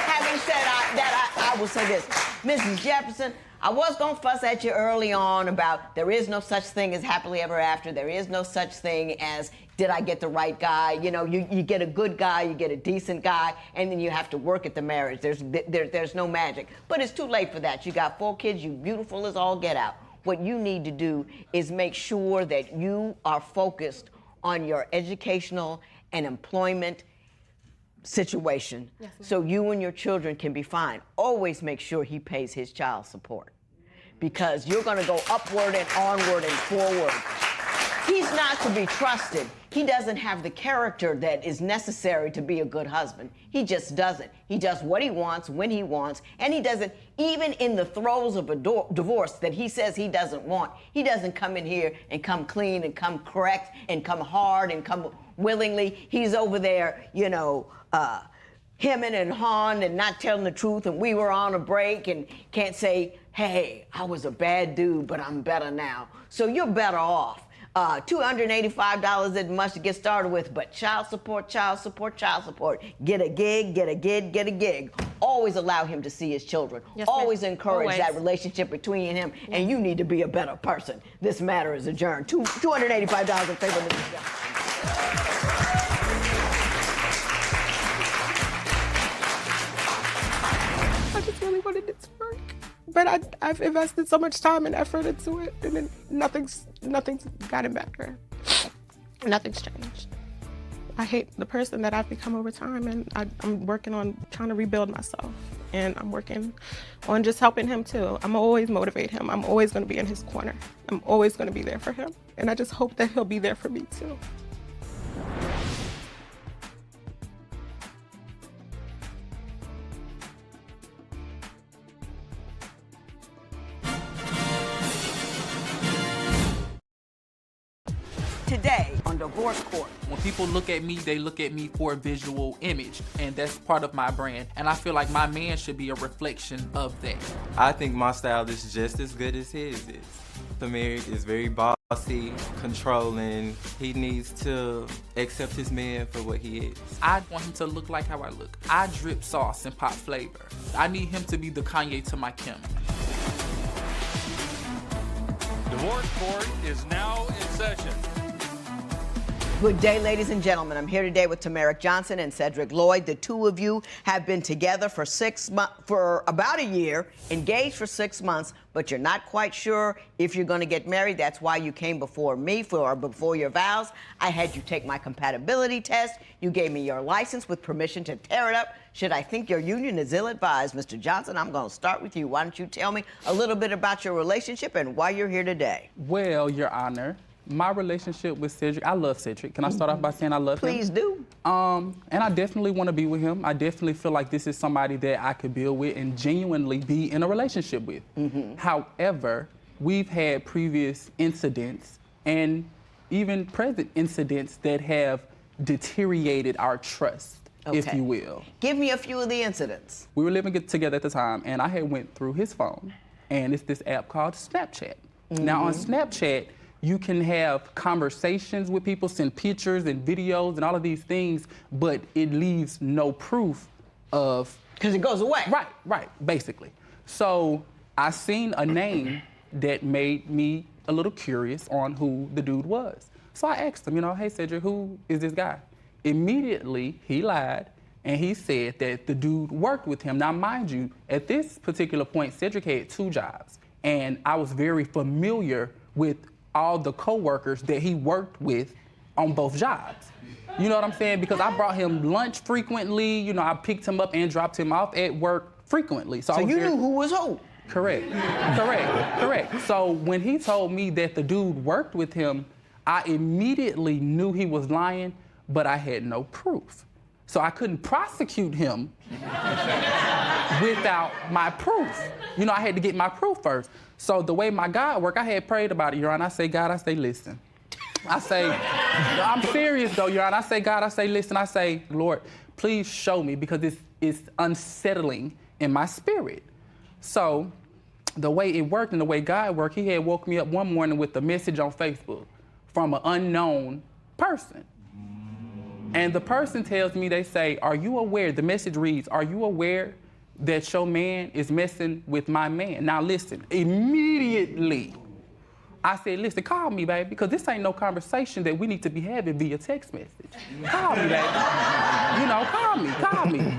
Having said that, I will say this. Mrs. Jefferson, I was going to fuss at you early on about there is no such thing as happily ever after. There is no such thing as did I get the right guy. You know, you get a good guy, you get a decent guy, and then you have to work at the marriage. There's no magic. But it's too late for that. You got 4 kids, you beautiful as all get out. What you need to do is make sure that you are focused on your educational and employment situation, yes, so you and your children can be fine. Always make sure he pays his child support, because you're going to go upward and onward and forward. He's not to be trusted. He doesn't have the character that is necessary to be a good husband. He just doesn't. He does what he wants, when he wants, and he doesn't, even in the throes of a divorce that he says he doesn't want, he doesn't come in here and come clean and come correct and come hard and come willingly. He's over there, you know, hemming and hawing and not telling the truth, and we were on a break and can't say, hey, I was a bad dude, but I'm better now. So you're better off. $285 isn't much to get started with, but child support, child support, child support. Get a gig, get a gig, get a gig. Always allow him to see his children. Yes, always encourage that relationship between him, and you need to be a better person. This matter is adjourned. $285 in favor of Mrs. Johnson. I just really wanted it to work. But I've invested so much time and effort into it, and then nothing's gotten better. Nothing's changed. I hate the person that I've become over time, and I'm working on trying to rebuild myself. And I'm working on just helping him too. I'm always motivate him. I'm always gonna be in his corner. I'm always gonna be there for him. And I just hope that he'll be there for me too. Today on Divorce Court. When people look at me, they look at me for a visual image, and that's part of my brand. And I feel like my man should be a reflection of that. I think my style is just as good as his is. Samir is very bossy, controlling. He needs to accept his man for what he is. I want him to look like how I look. I drip sauce and pop flavor. I need him to be the Kanye to my Kim. Divorce Court is now in session. Good day, ladies and gentlemen. I'm here today with Tamarick Johnson and Cedric Lloyd. The two of you have been together for about a year, engaged for 6 months, but you're not quite sure if you're going to get married. That's why you came before me before your vows. I had you take my compatibility test. You gave me your license with permission to tear it up. Should I think your union is ill-advised? Mr. Johnson, I'm going to start with you. Why don't you tell me a little bit about your relationship and why you're here today? Well, Your Honor, my relationship with Cedric, I love Cedric. Can I start off by saying I love him? Please do. And I definitely want to be with him. I definitely feel like this is somebody that I could build with and genuinely be in a relationship with. However, we've had previous incidents and even present incidents that have deteriorated our trust, if you will. Give me a few of the incidents. We were living together at the time, and I had went through his phone, and it's this app called Snapchat. Now, on Snapchat, you can have conversations with people, send pictures and videos and all of these things, but it leaves no proof of... Because it goes away. Right, basically. So I seen a name that made me a little curious on who the dude was. So I asked him, hey, Cedric, who is this guy? Immediately, he lied, and he said that the dude worked with him. Now, mind you, at this particular point, Cedric had 2 jobs, and I was very familiar with all the co-workers that he worked with on both jobs. You know what I'm saying? Because I brought him lunch frequently, I picked him up and dropped him off at work frequently. So you knew who was who? Correct. So when he told me that the dude worked with him, I immediately knew he was lying, but I had no proof. So I couldn't prosecute him without my proof. I had to get my proof first. So the way my God worked, I had prayed about it, Your Honor. I say, God, listen. I say, I'm serious though, Your Honor. I say, God, listen. I say, Lord, please show me because it's unsettling in my spirit. So the way it worked and the way God worked, he had woke me up one morning with a message on Facebook from an unknown person. And the person tells me, they say, are you aware, the message reads, are you aware that your man is messing with my man? Now listen, immediately, I said, listen, call me, baby, because this ain't no conversation that we need to be having via text message. Call me, baby. Call me.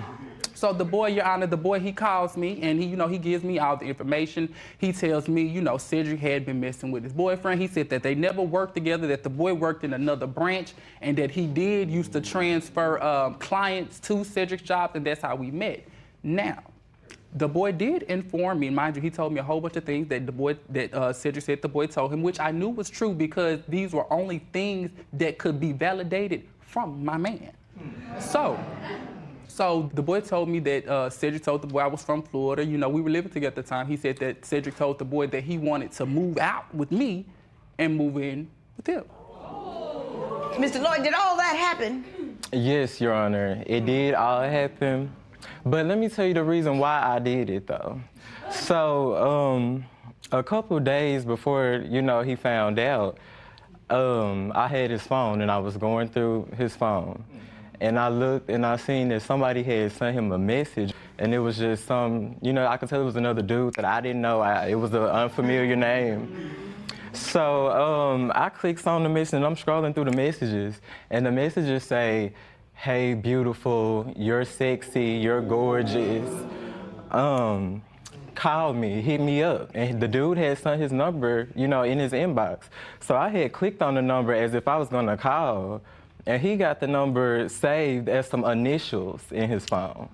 So the boy, Your Honor, he calls me and he gives me all the information. He tells me, Cedric had been messing with his boyfriend. He said that they never worked together, that the boy worked in another branch, and that he used to transfer clients to Cedric's job, and that's how we met. Now, the boy did inform me, mind you, he told me a whole bunch of things that Cedric said the boy told him, which I knew was true because these were only things that could be validated from my man. So the boy told me that Cedric told the boy I was from Florida. We were living together at the time. He said that Cedric told the boy that he wanted to move out with me and move in with him. Mr. Lloyd, did all that happen? Yes, Your Honor. It did all happen. But let me tell you the reason why I did it, though. So a couple of days before, he found out, I had his phone and I was going through his phone. And I looked and I seen that somebody had sent him a message, and it was just I could tell it was another dude that I didn't know. It was an unfamiliar name. So I clicked on the message and I'm scrolling through the messages, and the messages say, hey, beautiful, you're sexy, you're gorgeous. Call me, hit me up. And the dude had sent his number, in his inbox. So I had clicked on the number as if I was gonna call, and he got the number saved as some initials in his phone.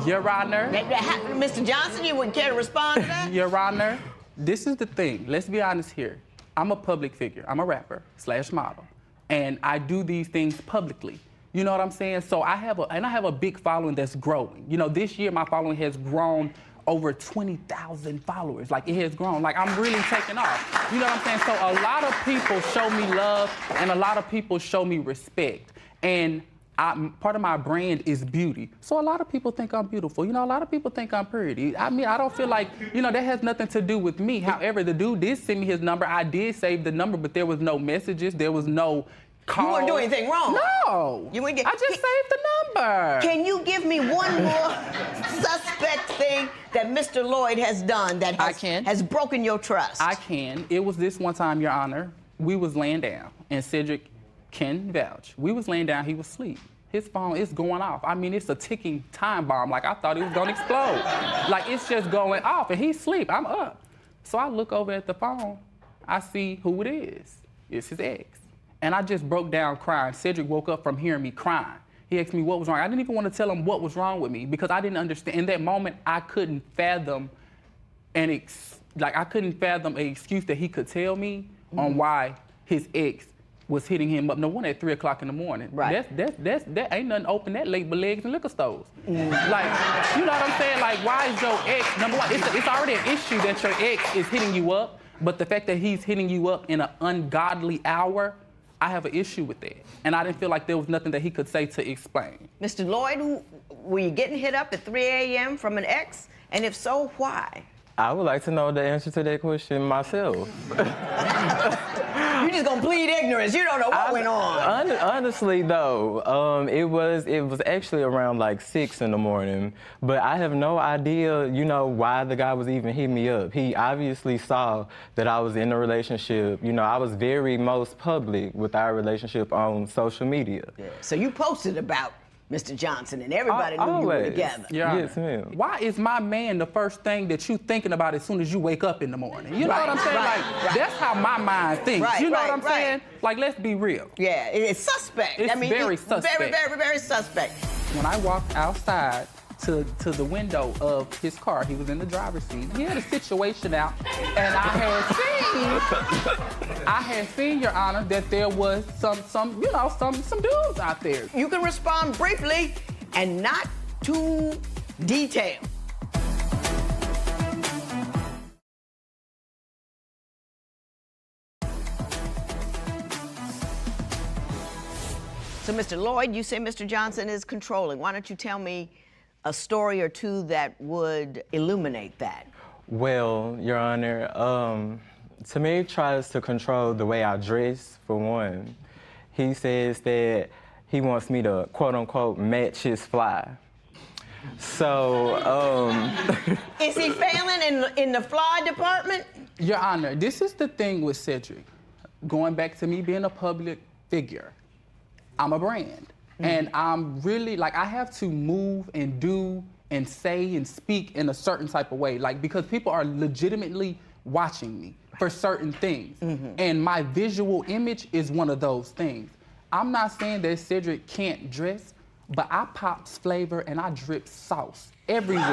Your Honor. Mr. Johnson, you wouldn't care to respond to that? Your Honor, this is the thing. Let's be honest here. I'm a public figure. I'm a rapper / model. And I do these things publicly. You know what I'm saying? So I have a big following that's growing. This year my following has grown over 20,000 followers. Like, it has grown. Like, I'm really taking off. You know what I'm saying? So a lot of people show me love and a lot of people show me respect. And part of my brand is beauty. So a lot of people think I'm beautiful. A lot of people think I'm pretty. I mean, I don't feel like, that has nothing to do with me. However, the dude did send me his number. I did save the number, but there was no messages. There was no call. You weren't doing anything wrong. No. I just saved the number. Can you give me one more suspect thing that Mr. Lloyd has done that has broken your trust? I can. It was this one time, Your Honor. We was laying down, and Cedric can vouch. We was laying down, he was asleep. His phone is going off. I mean, it's a ticking time bomb. Like, I thought it was gonna explode. Like, it's just going off, and he's asleep, I'm up. So I look over at the phone, I see who it is. It's his ex. And I just broke down crying. Cedric woke up from hearing me crying. He asked me what was wrong. I didn't even want to tell him what was wrong with me because I didn't understand. In that moment, I couldn't fathom I couldn't fathom an excuse that he could tell me on why his ex was hitting him up. No one at 3 o'clock in the morning. Right. That ain't nothing open that late but legs and liquor stores. Like, you know what I'm saying? Like, why is your ex, number one, it's already an issue that your ex is hitting you up, but the fact that he's hitting you up in an ungodly hour, I have an issue with that. And I didn't feel like there was nothing that he could say to explain. Mr. Lloyd, were you getting hit up at 3 a.m. from an ex? And if so, why? I would like to know the answer to that question myself. You're just gonna plead ignorance. You don't know what went on. Honestly, though, it was actually around like 6 in the morning, but I have no idea, you know, why the guy was even hitting me up. He obviously saw that I was in a relationship. You know, I was very most public with our relationship on social media. Yeah. So you posted about Mr. Johnson, and everybody knew you were together. Yeah. Yes, ma'am. Why is my man the first thing that you thinking about as soon as you wake up in the morning? You know what I'm saying? That's how my mind thinks. You know what I'm saying? Like, let's be real. Yeah, it's suspect. It's very suspect. Very, very, very suspect. When I walked outside to the window of his car, he was in the driver's seat. He had a situation out, and I had seen, Your Honor, that there was some dudes out there. You can respond briefly and not too detailed. So, Mr. Lloyd, you say Mr. Johnson is controlling. Why don't you tell me a story or two that would illuminate that? Well, Your Honor, to me, he tries to control the way I dress, for one. He says that he wants me to, quote unquote, match his fly. So, Is he failing in the fly department? Your Honor, this is the thing with Cedric. Going back to me being a public figure, I'm a brand. And I'm really, like, I have to move and do and say and speak in a certain type of way, like, because people are legitimately watching me for certain things. And my visual image is one of those things. I'm not saying that Cedric can't dress, but I pops flavor and I drip sauce everywhere.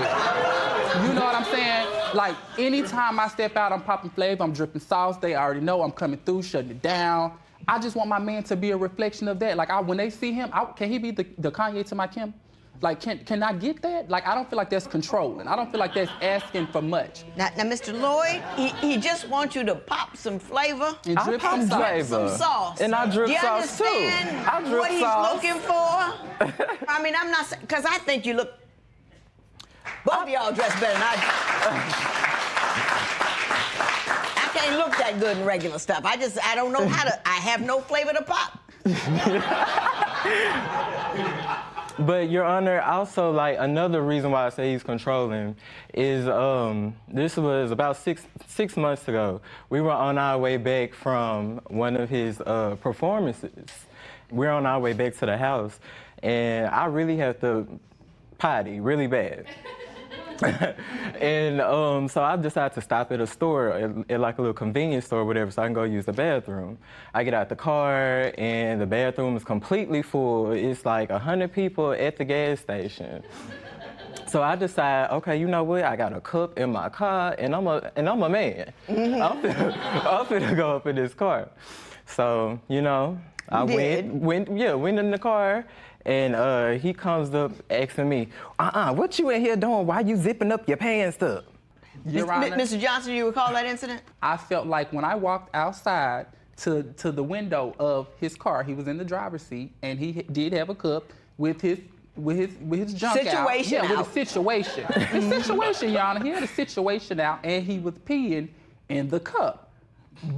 You know what I'm saying? Like, anytime I step out, I'm popping flavor, I'm dripping sauce. They already know I'm coming through, shutting it down. I just want my man to be a reflection of that. Like, when they see him, can he be the Kanye to my Kim? Like, can I get that? Like, I don't feel like that's controlling. I don't feel like that's asking for much. Now Mr. Lloyd, he just wants you to pop some flavor. And drip some Some sauce. And I drip sauce, too. Do you understand what he's looking for? I mean, I'm not, because I think you look, both of y'all dress better than I do. I can't look that good in regular stuff. I don't know how to, I have no flavor to pop. But Your Honor, also, like, another reason why I say he's controlling is this was about six months ago. We were on our way back from one of his performances. We're on our way back to the house, and I really had to potty really bad. And so I decided to stop at a store, at like a little convenience store or whatever, so I can go use the bathroom. I get out the car, and the bathroom is completely full. It's like 100 people at the gas station. So I decide, okay, you know what? I got a cup in my car, and I'm a man. I'm finna go up in this car. So, you know, I went in the car. And he comes up asking me, what you in here doing? Why you zipping up your pants up? Your Honor, Mr. Johnson, you recall that incident? I felt like when I walked outside to the window of his car, he was in the driver's seat, and he did have a cup with his junk situation out. Yeah, out. with a situation. His situation, Your Honor, he had a situation out, and he was peeing in the cup.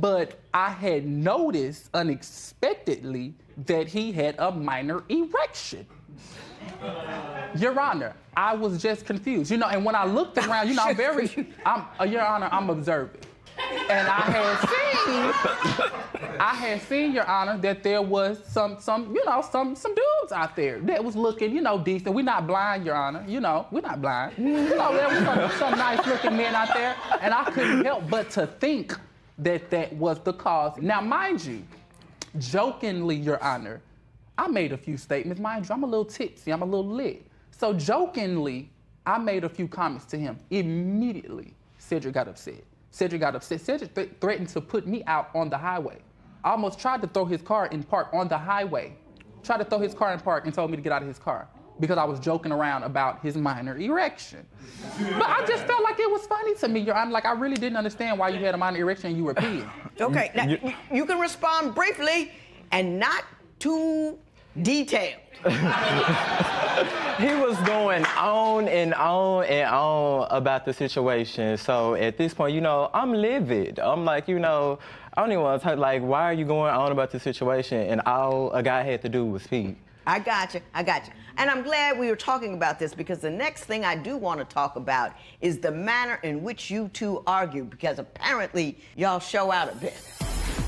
But I had noticed unexpectedly that he had a minor erection. Your Honor, I was just confused. You know, and when I looked around, you know, Your Honor, I'm observant. And I had seen, Your Honor, that there was some dudes out there that was looking, decent. We're not blind, Your Honor. We're not blind. There was some nice looking men out there, and I couldn't help but to think that was the cause. Now, mind you, jokingly, Your Honor, I made a few statements. Mind you, I'm a little tipsy, I'm a little lit. So jokingly, I made a few comments to him. Immediately, Cedric got upset. Cedric threatened to put me out on the highway. I almost tried to throw his car in park on the highway. Tried to throw his car in park and told me to get out of his car because I was joking around about his minor erection. But I just felt like it was funny to me, Your Honor. Like, I really didn't understand why you had a minor erection and you were peeing. Okay, now, you can respond briefly and not too detailed. He was going on and on and on about the situation. So at this point, I'm livid. I'm like, I don't even want to talk. Like, why are you going on about the situation? And all a guy had to do was pee. I got you. And I'm glad we were talking about this because the next thing I do want to talk about is the manner in which you two argue, because apparently y'all show out a bit.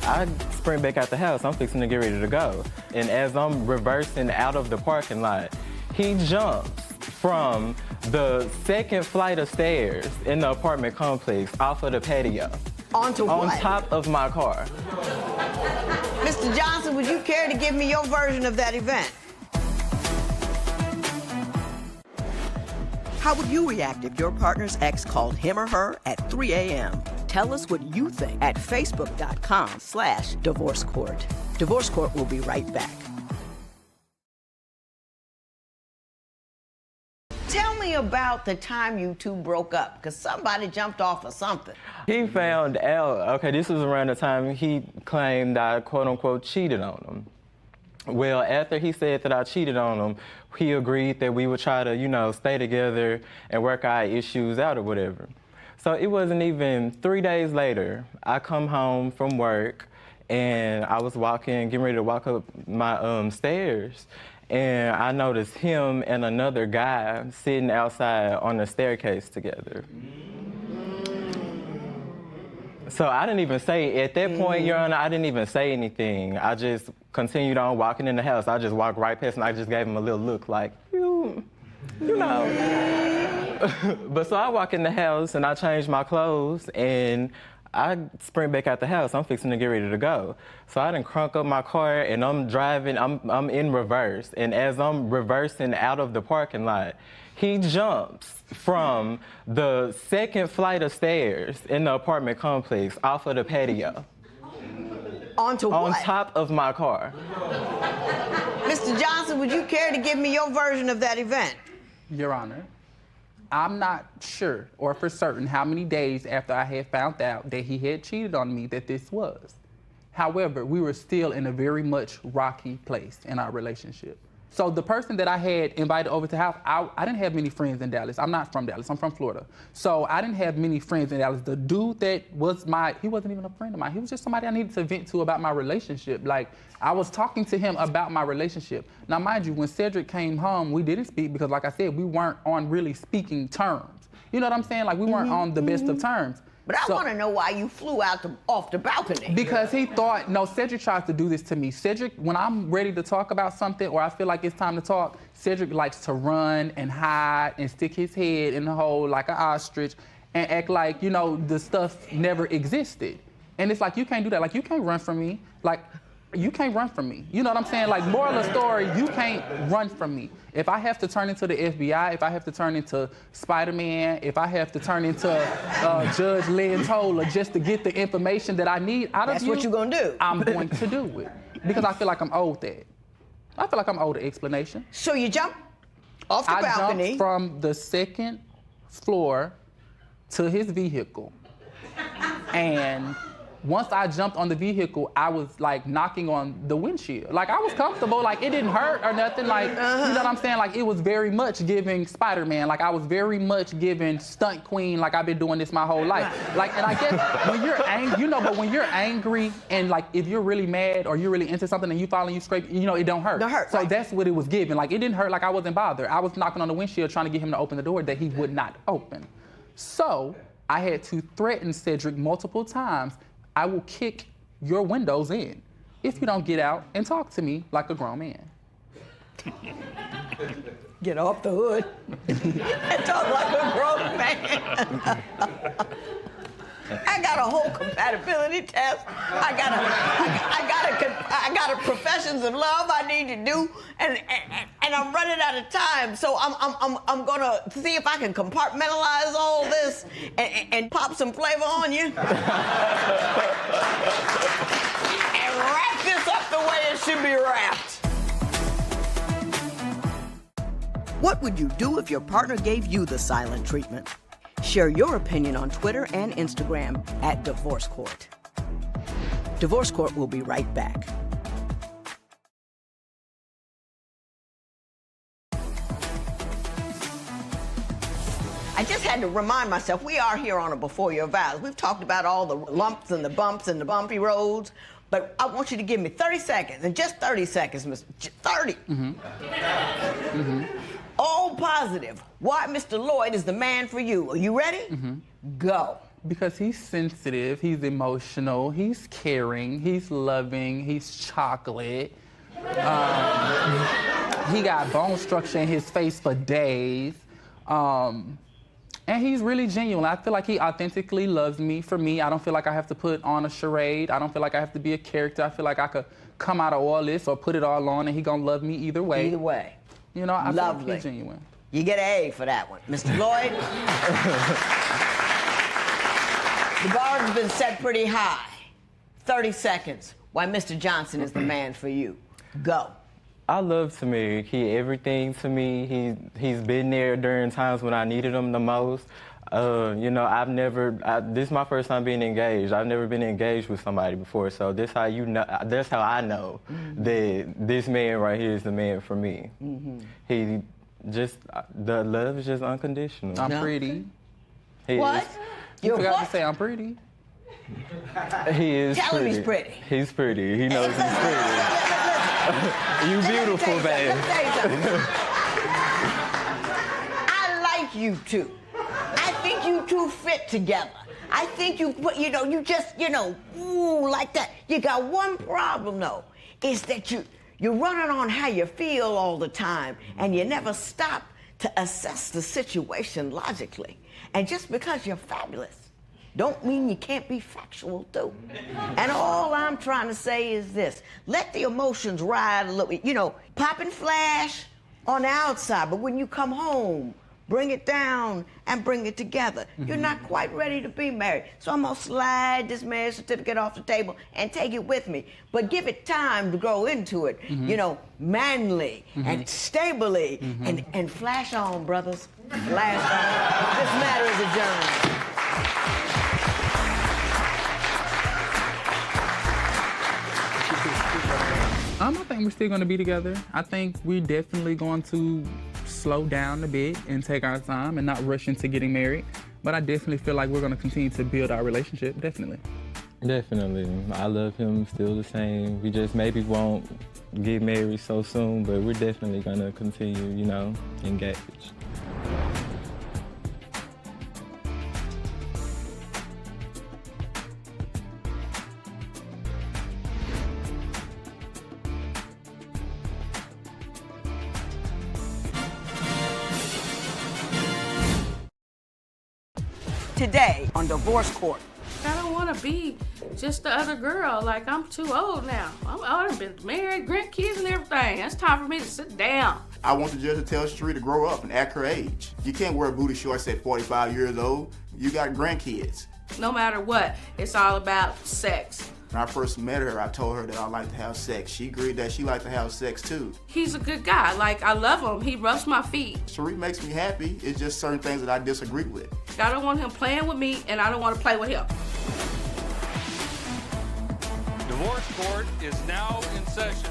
I sprint back out the house. I'm fixing to get ready to go. And as I'm reversing out of the parking lot, he jumps from the second flight of stairs in the apartment complex off of the patio. Onto what? On top of my car. Mr. Johnson, would you care to give me your version of that event? How would you react if your partner's ex called him or her at 3 a.m.? Tell us what you think at facebook.com/Divorce Court. Divorce Court will be right back. Tell me about the time you two broke up, because somebody jumped off of something. He found out, this was around the time he claimed I, quote unquote, cheated on him. Well, after he said that I cheated on him, he agreed that we would try to, stay together and work our issues out or whatever. So it wasn't even 3 days later, I come home from work and I was getting ready to walk up my stairs, and I noticed him and another guy sitting outside on the staircase together. So I didn't even say, at that point, Your Honor, I didn't even say anything. I just continued on walking in the house. I just walked right past him. I just gave him a little look like, you know. But so I walk in the house and I change my clothes and I sprint back out the house. I'm fixing to get ready to go. So I done crunk up my car and I'm driving, I'm in reverse. And as I'm reversing out of the parking lot, he jumps from the second flight of stairs in the apartment complex off of the patio. Onto what? On top of my car. Mr. Johnson, would you care to give me your version of that event? Your Honor, I'm not sure or for certain how many days after I had found out that he had cheated on me that this was. However, we were still in a very much rocky place in our relationship. So the person that I had invited over to the house, I didn't have many friends in Dallas. I'm not from Dallas, I'm from Florida. So I didn't have many friends in Dallas. The dude that was he wasn't even a friend of mine. He was just somebody I needed to vent to about my relationship. Like, I was talking to him about my relationship. Now, mind you, when Cedric came home, we didn't speak because, like I said, we weren't on really speaking terms. You know what I'm saying? Like, we weren't on the best of terms. But I want to know why you flew out off the balcony. Because he thought, no, Cedric tries to do this to me. Cedric, when I'm ready to talk about something or I feel like it's time to talk, Cedric likes to run and hide and stick his head in the hole like an ostrich and act like, the stuff never existed. And it's like, you can't do that. Like, you can't run from me. Like, you can't run from me. You know what I'm saying? Like, moral of the story, you can't run from me. If I have to turn into the FBI, if I have to turn into Spider-Man, if I have to turn into Judge Lynn Toler just to get the information that I need out of you. That's what you're going to do. I'm going to do it. Because I feel like I'm owed that. I feel like I'm owed an explanation. So you jump off the balcony. I jumped from the second floor to his vehicle. And once I jumped on the vehicle, I was like knocking on the windshield. Like, I was comfortable, like it didn't hurt or nothing. Like, you know what I'm saying? Like, it was very much giving Spider-Man. Like, I was very much giving stunt queen, like I've been doing this my whole life. Like, and I guess when you're angry, but when you're angry and like if you're really mad or you're really into something and you fall and you scrape, it don't hurt. Don't hurt, so right. That's what it was giving. Like, it didn't hurt, like I wasn't bothered. I was knocking on the windshield trying to get him to open the door that he would not open. So I had to threaten Cedric multiple times. I will kick your windows in if you don't get out and talk to me like a grown man. Get off the hood and talk like a grown man. I got a whole compatibility test. I got a professions of love I need to do, and I'm running out of time. So I'm gonna see if I can compartmentalize all this and pop some flavor on you and wrap this up the way it should be wrapped. What would you do if your partner gave you the silent treatment? Share your opinion on Twitter and Instagram @Divorce Court. Divorce Court will be right back. I just had to remind myself, we are here on a Before Your Vows. We've talked about all the lumps and the bumps and the bumpy roads, but I want you to give me 30 seconds, and just 30 seconds, Mr. 30. All positive. Why Mr. Lloyd is the man for you. Are you ready? Go. Because he's sensitive, he's emotional, he's caring, he's loving, he's chocolate. He got bone structure in his face for days. And he's really genuine. I feel like he authentically loves me. For me, I don't feel like I have to put on a charade. I don't feel like I have to be a character. I feel like I could come out of all this or put it all on and he gonna love me either way. Either way. You know, I feel Lovely. like he's genuine. You get an A for that one. Mr. Lloyd? The bar has been set pretty high. 30 seconds. Why Mr. Johnson is the man for you. Go. I love Samir. He everything to me. He's been there during times when I needed him the most. You know, this is my first time being engaged. I've never been engaged with somebody before, so that's how I know that this man right here is the man for me. He just, the love is just unconditional. I'm pretty. What? You forgot to say I'm pretty. He is Tell pretty. him he's pretty. He's pretty. He knows he's pretty. You beautiful, babe. I like you two. I think you two fit together. I think you just, ooh, like that. You got one problem, though, is that you're running on how you feel all the time, and you never stop to assess the situation logically. And just because you're fabulous don't mean you can't be factual, too. And all I'm trying to say is this. Let the emotions ride a little, pop and flash on the outside, but when you come home, bring it down and bring it together. You're not quite ready to be married. So I'm gonna slide this marriage certificate off the table and take it with me. But give it time to grow into it, manly and stably. And flash on, brothers. Flash on. This matter is adjourned. I think we're still going to be together. I think we're definitely going to slow down a bit and take our time and not rush into getting married. But I definitely feel like we're going to continue to build our relationship, definitely. Definitely. I love him still the same. We just maybe won't get married so soon, but we're definitely going to continue, engaged. Today on Divorce Court. I don't want to be just the other girl. Like, I'm too old now. I've been married, grandkids and everything. It's time for me to sit down. I want the judge to tell Sheree to grow up and act her age. You can't wear booty shorts at 45 years old. You got grandkids. No matter what, it's all about sex. When I first met her, I told her that I like to have sex. She agreed that she liked to have sex too. He's a good guy. Like, I love him. He rubs my feet. Sheree makes me happy. It's just certain things that I disagree with. I don't want him playing with me, and I don't want to play with him. Divorce Court is now in session.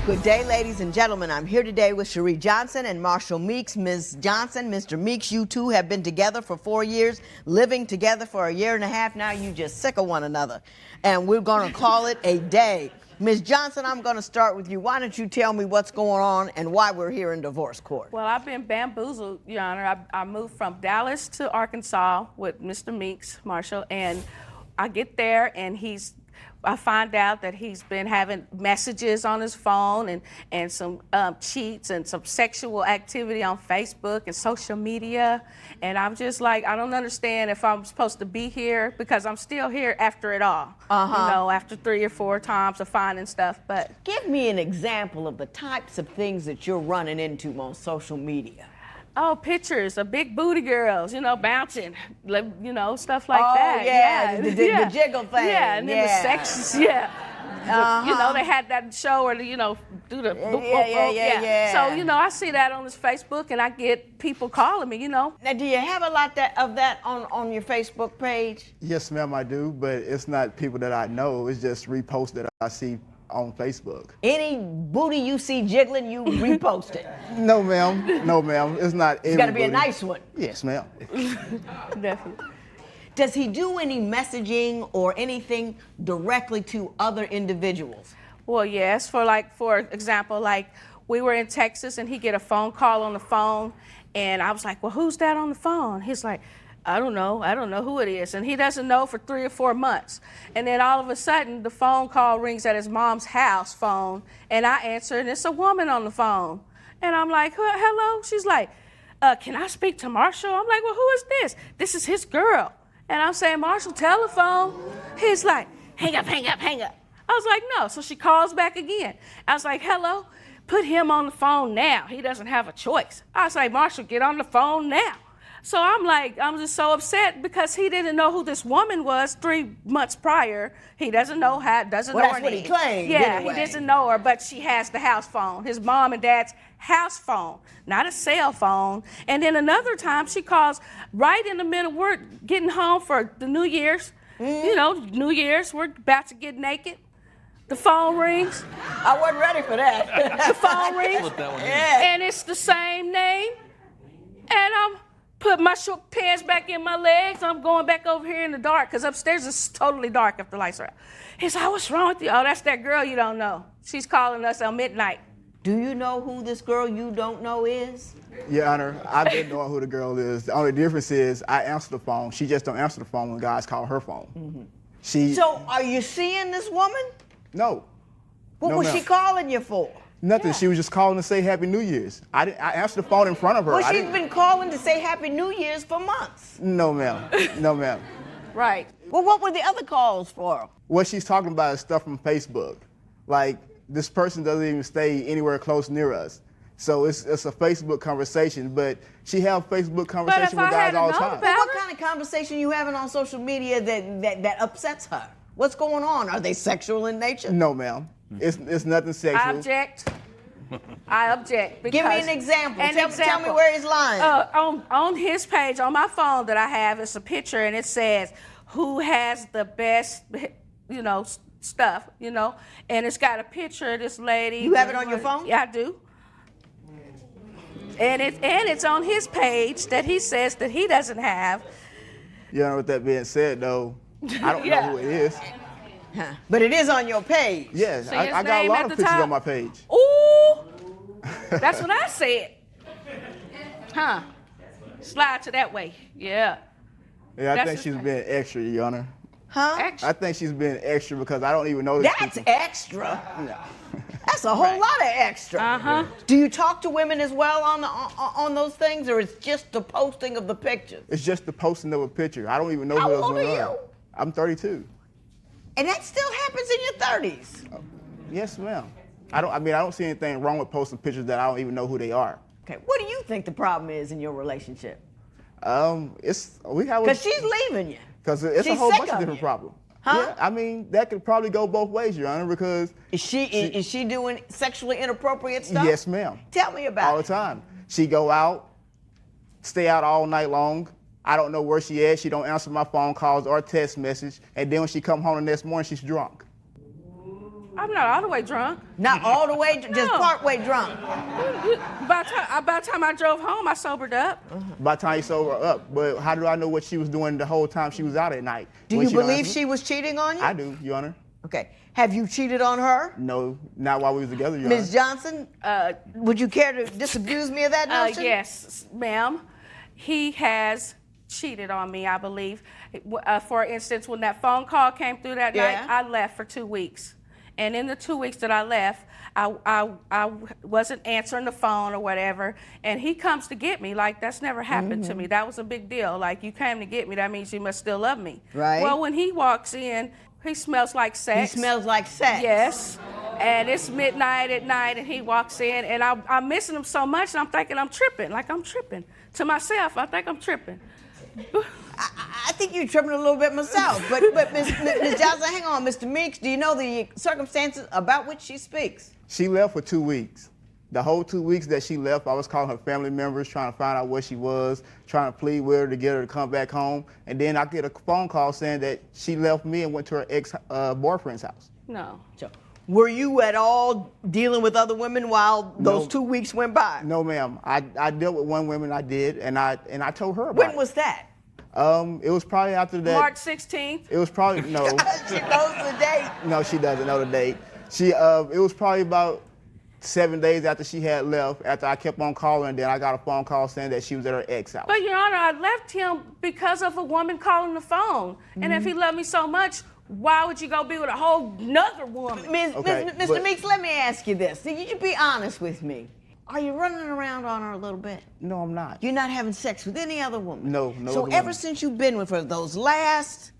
Good day, ladies and gentlemen. I'm here today with Sheree Johnson and Marshall Meeks. Ms. Johnson, Mr. Meeks, you two have been together for 4 years, living together for a year and a half now. You just sick of one another. And we're going to call it a day. Ms. Johnson, I'm going to start with you. Why don't you tell me what's going on and why we're here in divorce court? Well, I've been bamboozled, Your Honor. I moved from Dallas to Arkansas with Mr. Meeks, Marshall, and I get there and I find out that he's been having messages on his phone and some cheats and some sexual activity on Facebook and social media. And I'm just like, I don't understand if I'm supposed to be here because I'm still here after it all. You know, after 3 or 4 times of finding stuff. But give me an example of the types of things that you're running into on social media. Oh, pictures of big booty girls, you know, bouncing, you know, stuff like that. Yeah, the jiggle thing. Yeah, and then the sex, yeah. You know, they had that show where, you know, do the boop, boop, boop. Yeah. So, you know, I see that on his Facebook and I get people calling me, you know. Now, do you have a lot of that on your Facebook page? Yes, ma'am, I do, but it's not people that I know. It's just reposts that I see on Facebook. Any booty you see jiggling, you repost it. No, ma'am. No, ma'am. It's not every It's got to be a booty. nice one. Yes, ma'am. Definitely. Does he do any messaging or anything directly to other individuals? Well, yes. For example, like we were in Texas and he get a phone call on the phone, and I was like, well, who's that on the phone? He's like, I don't know who it is. And he doesn't know for 3 or 4 months. And then all of a sudden, the phone call rings at his mom's house phone, and I answer, and it's a woman on the phone. And I'm like, hello? She's like, can I speak to Marshall? I'm like, well, who is this? This is his girl. And I'm saying, Marshall, telephone. He's like, hang up, hang up, hang up. I was like, no. So she calls back again. I was like, hello? Put him on the phone now. He doesn't have a choice. I was like, Marshall, get on the phone now. So I'm just so upset because he didn't know who this woman was 3 months prior. He doesn't know her. That's what he claimed. Yeah, anyway. He doesn't know her, but she has the house phone, his mom and dad's house phone, not a cell phone. And then another time she calls right in the middle, we're getting home for the New Year's. You know, New Year's, we're about to get naked. The phone rings. I wasn't ready for that. The phone rings, and it's the same name. And I'm put my short pants back in my legs. I'm going back over here in the dark because upstairs it's totally dark if the lights are out. He's like, what's wrong with you? Oh, that's that girl you don't know. She's calling us at midnight. Do you know who this girl you don't know is? Your Honor, I've been knowing who the girl is. The only difference is I answer the phone. She just don't answer the phone when guys call her phone. So are you seeing this woman? No. What No, was ma'am. she calling you for? Nothing. She was just calling to say Happy New Year's. I answered the phone in front of her. Well, I she's didn't- been calling to say Happy New Year's for months. No, ma'am. No, ma'am. Right. Well, what were the other calls for? What she's talking about is stuff from Facebook. Like, this person doesn't even stay anywhere close near us. So it's a Facebook conversation, but she have Facebook conversation with guys all the time. What kind of conversation you having on social media that upsets her? What's going on? Are they sexual in nature? No, ma'am. It's nothing sexual. I object. I object. Give me an example. Tell me where he's lying. On his page, on my phone that I have, it's a picture and it says, who has the best, you know, stuff, you know? And it's got a picture of this lady. You have it on your phone? Yeah, I do. And it's on his page that he says that he doesn't have. You know, with that being said, though, I don't know who it is. But it is on your page. Yes, See I his got a name lot at of the pictures top? on my page. Ooh, that's what I said. Huh? Slide to that way. Yeah. Yeah, I That's think his she's page. being extra, Your Honor. Huh? Extra. I think she's being extra because I don't even notice That's people. extra. That's a whole lot of extra. Uh-huh. Do you talk to women as well on those things, or it's just the posting of the pictures? It's just the posting of a picture. I don't even know How who else old are going on. you? I'm 32. And that still happens in your 30s. Yes, ma'am. I don't see anything wrong with posting pictures that I don't even know who they are. Okay, what do you think the problem is in your relationship? We have Because she's leaving you. Because it's a She's whole sick bunch of of different you. problems. Huh? Yeah, I mean, that could probably go both ways, Your Honor, because Is she doing sexually inappropriate stuff? yes, ma'am. Tell me about All it. the time. She go out, stay out all night long. I don't know where she is. She don't answer my phone calls or text message. And then when she come home the next morning, she's drunk. I'm not all the way drunk. Not all the way, just No. part way drunk. By the time I drove home, I sobered up. By the time you sober up, but how do I know what she was doing the whole time she was out at night? Do when you she don't believe answer me? she was cheating on you? I do, Your Honor. Okay. Have you cheated on her? No, not while we was together, Your Honor. Ms. Johnson, would you care to disabuse me of that notion? Yes, ma'am. He has cheated on me, I believe. For instance, when that phone call came through that night, I left for 2 weeks. And in the 2 weeks that I left, I wasn't answering the phone or whatever, and he comes to get me. Like, that's never happened to me. That was a big deal. Like, you came to get me, that means you must still love me. Right. Well, when he walks in, he smells like sex. He smells like sex. Yes. And it's midnight at night, and he walks in, and I'm missing him so much, and I'm thinking I'm tripping. Like, I'm tripping. To myself, I think I'm tripping. I think you're tripping a little bit myself. But Ms. Johnson, hang on. Mr. Meeks, do you know the circumstances about which she speaks? She left for 2 weeks. The whole 2 weeks that she left, I was calling her family members, trying to find out where she was, trying to plead with her to get her to come back home. And then I get a phone call saying that she left me and went to her ex-boyfriend's house. No. So, were you at all dealing with other women while those 2 weeks went by? No, ma'am. I dealt with one woman, I did, and I told her about it. When was that? It was probably after that. March 16th. It was probably, no. She knows the date. No, she doesn't know the date. It was probably about 7 days after she had left, after I kept on calling, and then I got a phone call saying that she was at her ex house. But, Your Honor, I left him because of a woman calling the phone. And if he loved me so much, why would you go be with a whole nother woman? Mr. Meeks, let me ask you this. You be honest with me. Are you running around on her a little bit? No, I'm not. You're not having sex with any other woman? No So other ever woman. since you've been with her, those last,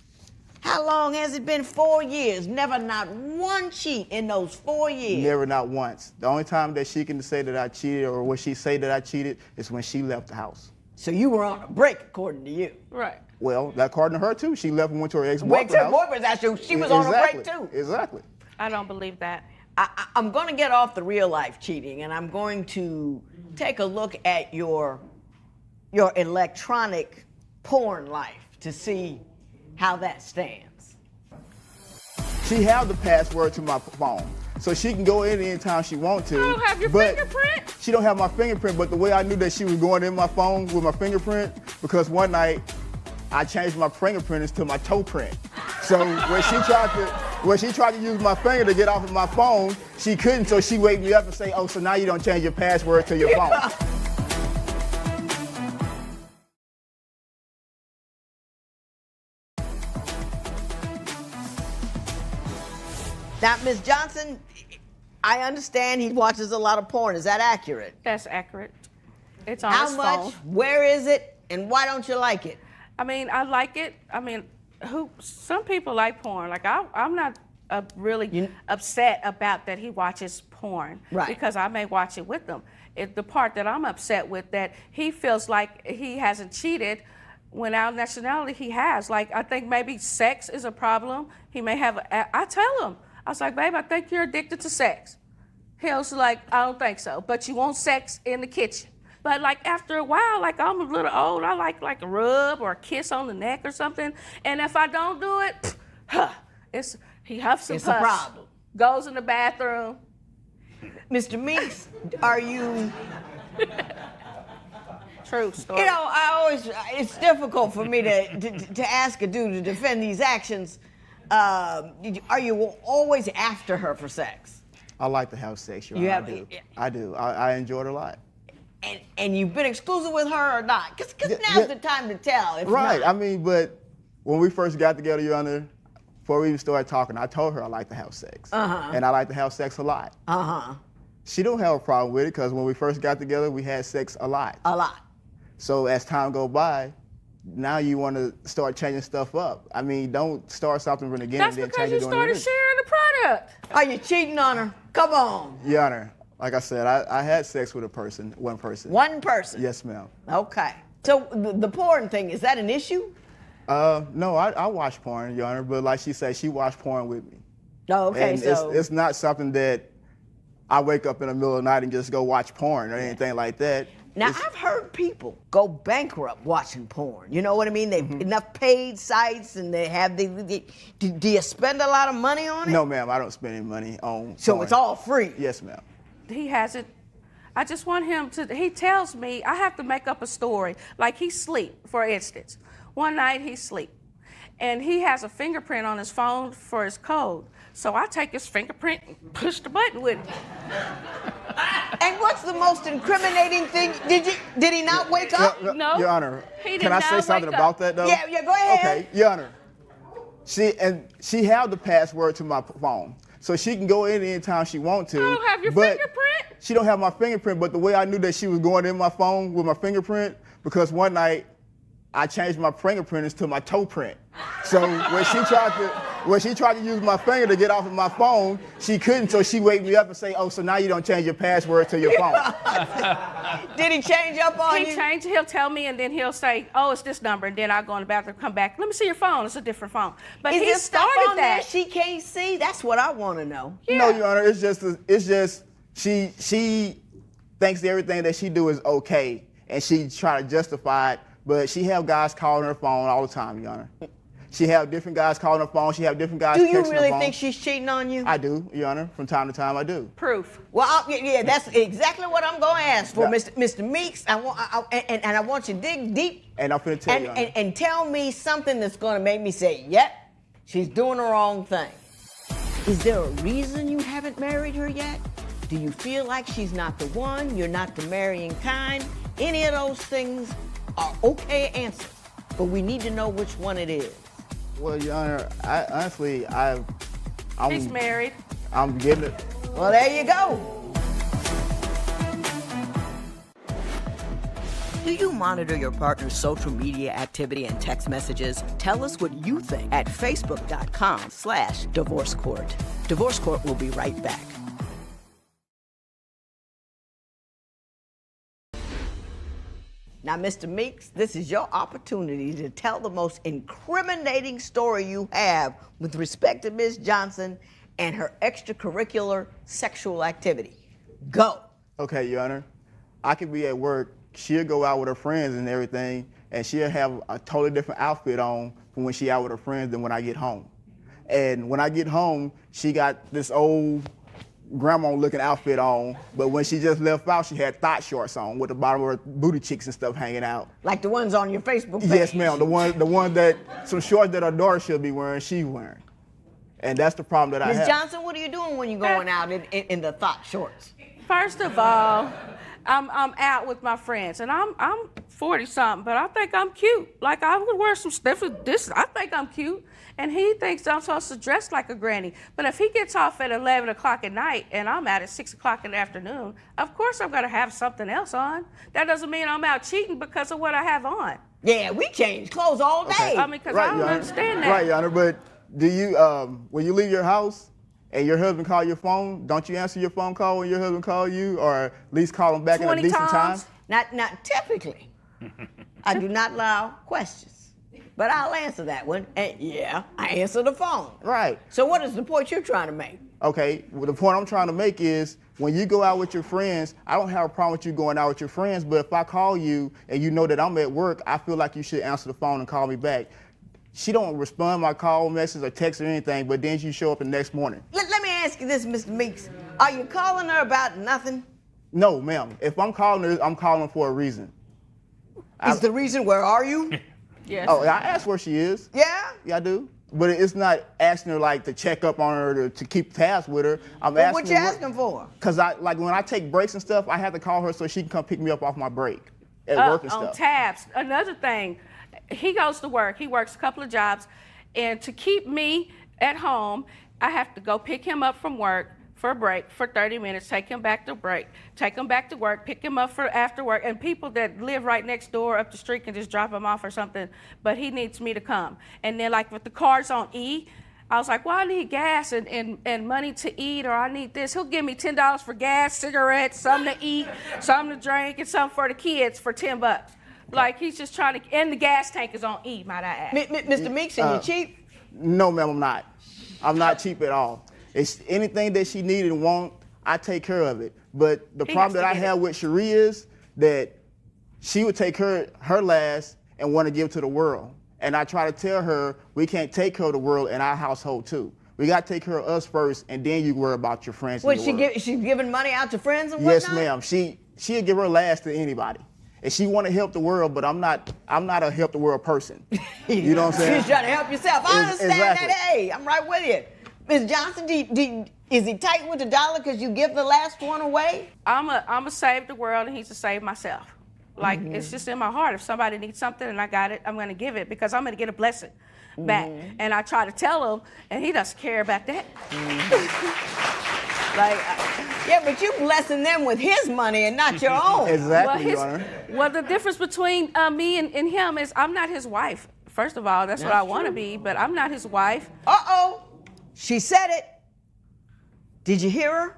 how long has it been? 4 years. Never not one cheat in those 4 years. Never, not once. The only time that she can say that I cheated, or when she say that I cheated, is when she left the house. So you were on a break, according to you. Right. Well, that according to her too. She left and went to her ex-boyfriend's house. Ex-boyfriend's house. She was on a break too. Exactly. I don't believe that. I'm going to get off the real life cheating, and I'm going to take a look at your electronic porn life to see how that stands. She have the password to my phone, so she can go in anytime she wants to. You don't have your but fingerprint? She don't have my fingerprint, but the way I knew that she was going in my phone with my fingerprint, because one night I changed my fingerprint to my toe print. So when she tried to use my finger to get off of my phone, she couldn't, so she waked me up and say, oh, so now you don't change your password to your phone. Now, Ms. Johnson, I understand he watches a lot of porn. Is that accurate? That's accurate. It's on How his much? phone. Where is it? And why don't you like it? I mean, I like it. I mean, some people like porn. Like, I'm not really upset about that he watches porn. Right. Because I may watch it with them. The part that I'm upset with, that he feels like he hasn't cheated when our nationality he has. Like, I think maybe sex is a problem. He may have, I tell him, I was like, babe, I think you're addicted to sex. He was like, I don't think so, but you want sex in the kitchen. But like after a while, like I'm a little old, I like a rub or a kiss on the neck or something. And if I don't do it, he huffs and puffs. It's a problem. Goes in the bathroom. Mr. Meeks, are you... True story. You know, it's difficult for me to ask a dude to defend these actions. Are you always after her for sex? I like to have sex, Your Honor. I do. I enjoy it a lot. And you've been exclusive with her or not? Because now's the time to tell. If Right. not. I mean, but when we first got together, Your Honor, before we even started talking, I told her I like to have sex. And I like to have sex a lot. She don't have a problem with it because when we first got together, we had sex a lot. A lot. So as time go by, now you want to start changing stuff up. I mean, don't start something from the beginning and then change it. That's because you started sharing the product. Are you cheating on her? Come on. Your Honor, like I said, I had sex with one person. One person? Yes, ma'am. Okay. So the porn thing, is that an issue? No, I watch porn, Your Honor, but like she said, she watched porn with me. Oh, okay, and so... It's not something that I wake up in the middle of the night and just go watch porn or anything like that. Now, I've heard people go bankrupt watching porn. You know what I mean? They've enough paid sites and they have do you spend a lot of money on it? No, ma'am, I don't spend any money on So porn. it's all free? Yes, ma'am. He has it. I just want him to, he tells me, I have to make up a story. Like he sleep, for instance. One night he sleep. and he has a fingerprint on his phone for his code. So I take his fingerprint and push the button with it. And what's the most incriminating thing? Did he not wake up? No. Your Honor, He did can I say not something wake about up. that though? Yeah, go ahead. Okay, Your Honor. She had the password to my phone, so she can go in anytime she wants to. I don't have your but fingerprint. She don't have my fingerprint, but the way I knew that she was going in my phone with my fingerprint, because one night I changed my fingerprint to my toe print. So when she tried to use my finger to get off of my phone, she couldn't, so she wake me up and say, oh, so now you don't change your password to your phone. Did he change up on you? He changed, he'll tell me, and then he'll say, oh, it's this number, and then I'll go in the bathroom, come back, let me see your phone, it's a different phone. But Is he there stuff started on there that. she can't see? That's what I want to know. Yeah. No, Your Honor, it's just she thinks everything that she do is okay, and she try to justify it, but she have guys calling her phone all the time, Your Honor. She have different guys calling her phone. She have different guys texting her phone. Do you really think she's cheating on you? I do, Your Honor. From time to time, I do. Proof. Well, yeah, that's exactly what I'm going to ask for, Yeah. Mr. Meeks. I want you to dig deep And I'm finna tell you, Your Honor. and tell me something that's going to make me say, yep, she's doing the wrong thing. Is there a reason you haven't married her yet? Do you feel like she's not the one? You're not the marrying kind? Any of those things are okay answers, but we need to know which one it is. Well, Your Honor, honestly, He's married. I'm getting it. Well, there you go. Do you monitor your partner's social media activity and text messages? Tell us what you think at facebook.com/Divorce Court. Divorce Court will be right back. Now, Mr. Meeks, this is your opportunity to tell the most incriminating story you have with respect to Ms. Johnson and her extracurricular sexual activity. Go. Okay, Your Honor. I could be at work. She'll go out with her friends and everything, and she'll have a totally different outfit on from when she out with her friends than when I get home. And when I get home, she got this old grandma-looking outfit on, but when she just left out, she had thought shorts on with the bottom of her booty cheeks and stuff hanging out. Like the ones on your Facebook page? Yes, ma'am. The one that, some shorts that her daughter should be wearing, she's wearing. And that's the problem that I have. Ms. Johnson, what are you doing when you're going out in the thought shorts? First of all, I'm out with my friends, and I'm 40-something, but I think I'm cute. Like, I would wear some stuff with this. I think I'm cute. And he thinks I'm supposed to dress like a granny. But if he gets off at 11 o'clock at night and I'm out at 6 o'clock in the afternoon, of course I'm going to have something else on. That doesn't mean I'm out cheating because of what I have on. Yeah, we change clothes all day. Okay. I mean, because I don't understand that. Right, Your Honor, but do you, when you leave your house and your husband call your phone, don't you answer your phone call when your husband call you, or at least call him back in a decent time? Not typically. I do not allow questions. But I'll answer that one. And yeah, I answer the phone. Right. So what is the point you're trying to make? Okay, well, the point I'm trying to make is when you go out with your friends, I don't have a problem with you going out with your friends, but if I call you and you know that I'm at work, I feel like you should answer the phone and call me back. She don't respond to my call, message, or text or anything, but then you show up the next morning. Let me ask you this, Mr. Meeks. Are you calling her about nothing? No, ma'am. If I'm calling her, I'm calling for a reason. Is the reason, where are you? Yes. Oh, I ask where she is. Yeah? Yeah, I do. But it's not asking her like to check up on her to keep tabs with her. I'm asking What you asking for? Because like when I take breaks and stuff, I have to call her so she can come pick me up off my break at work and On stuff. tabs. Another thing, he goes to work. He works a couple of jobs. And to keep me at home, I have to go pick him up from work for a break for 30 minutes, take him back to break, take him back to work, pick him up for after work, and people that live right next door up the street can just drop him off or something, but he needs me to come. And then like with the cards on E, I was like, well, I need gas and money to eat, or I need this. He'll give me $10 for gas, cigarettes, something to eat, something to drink, and something for the kids for $10. Like he's just trying to, and the gas tank is on E, might I add. Mr. Meeks, are you cheap? No, ma'am, I'm not. I'm not cheap at all. It's anything that she needed and want, I take care of it. But the problem that I have with Cherie is that she would take her last and want to give to the world. And I try to tell her we can't take care of the world in our household too. We got to take care of us first, and then you worry about your friends. What, she's giving money out to friends and Yes, whatnot? ma'am. She'll give her last to anybody. And she want to help the world, but I'm not a help the world person. You know what I'm saying? She's trying to help yourself. I understand Exactly. that. Hey, I'm right with you. Ms. Johnson, is he tight with the dollar because you give the last one away? I'm a save the world and he's to save myself. Like, it's just in my heart. If somebody needs something and I got it, I'm going to give it because I'm going to get a blessing back. And I try to tell him, and he doesn't care about that. Yeah, but you blessing them with his money and not your own. Exactly, Your Honor. Well, the difference between me and him is I'm not his wife. First of all, that's what I want to be, but I'm not his wife. Uh-oh. She said it. Did you hear her?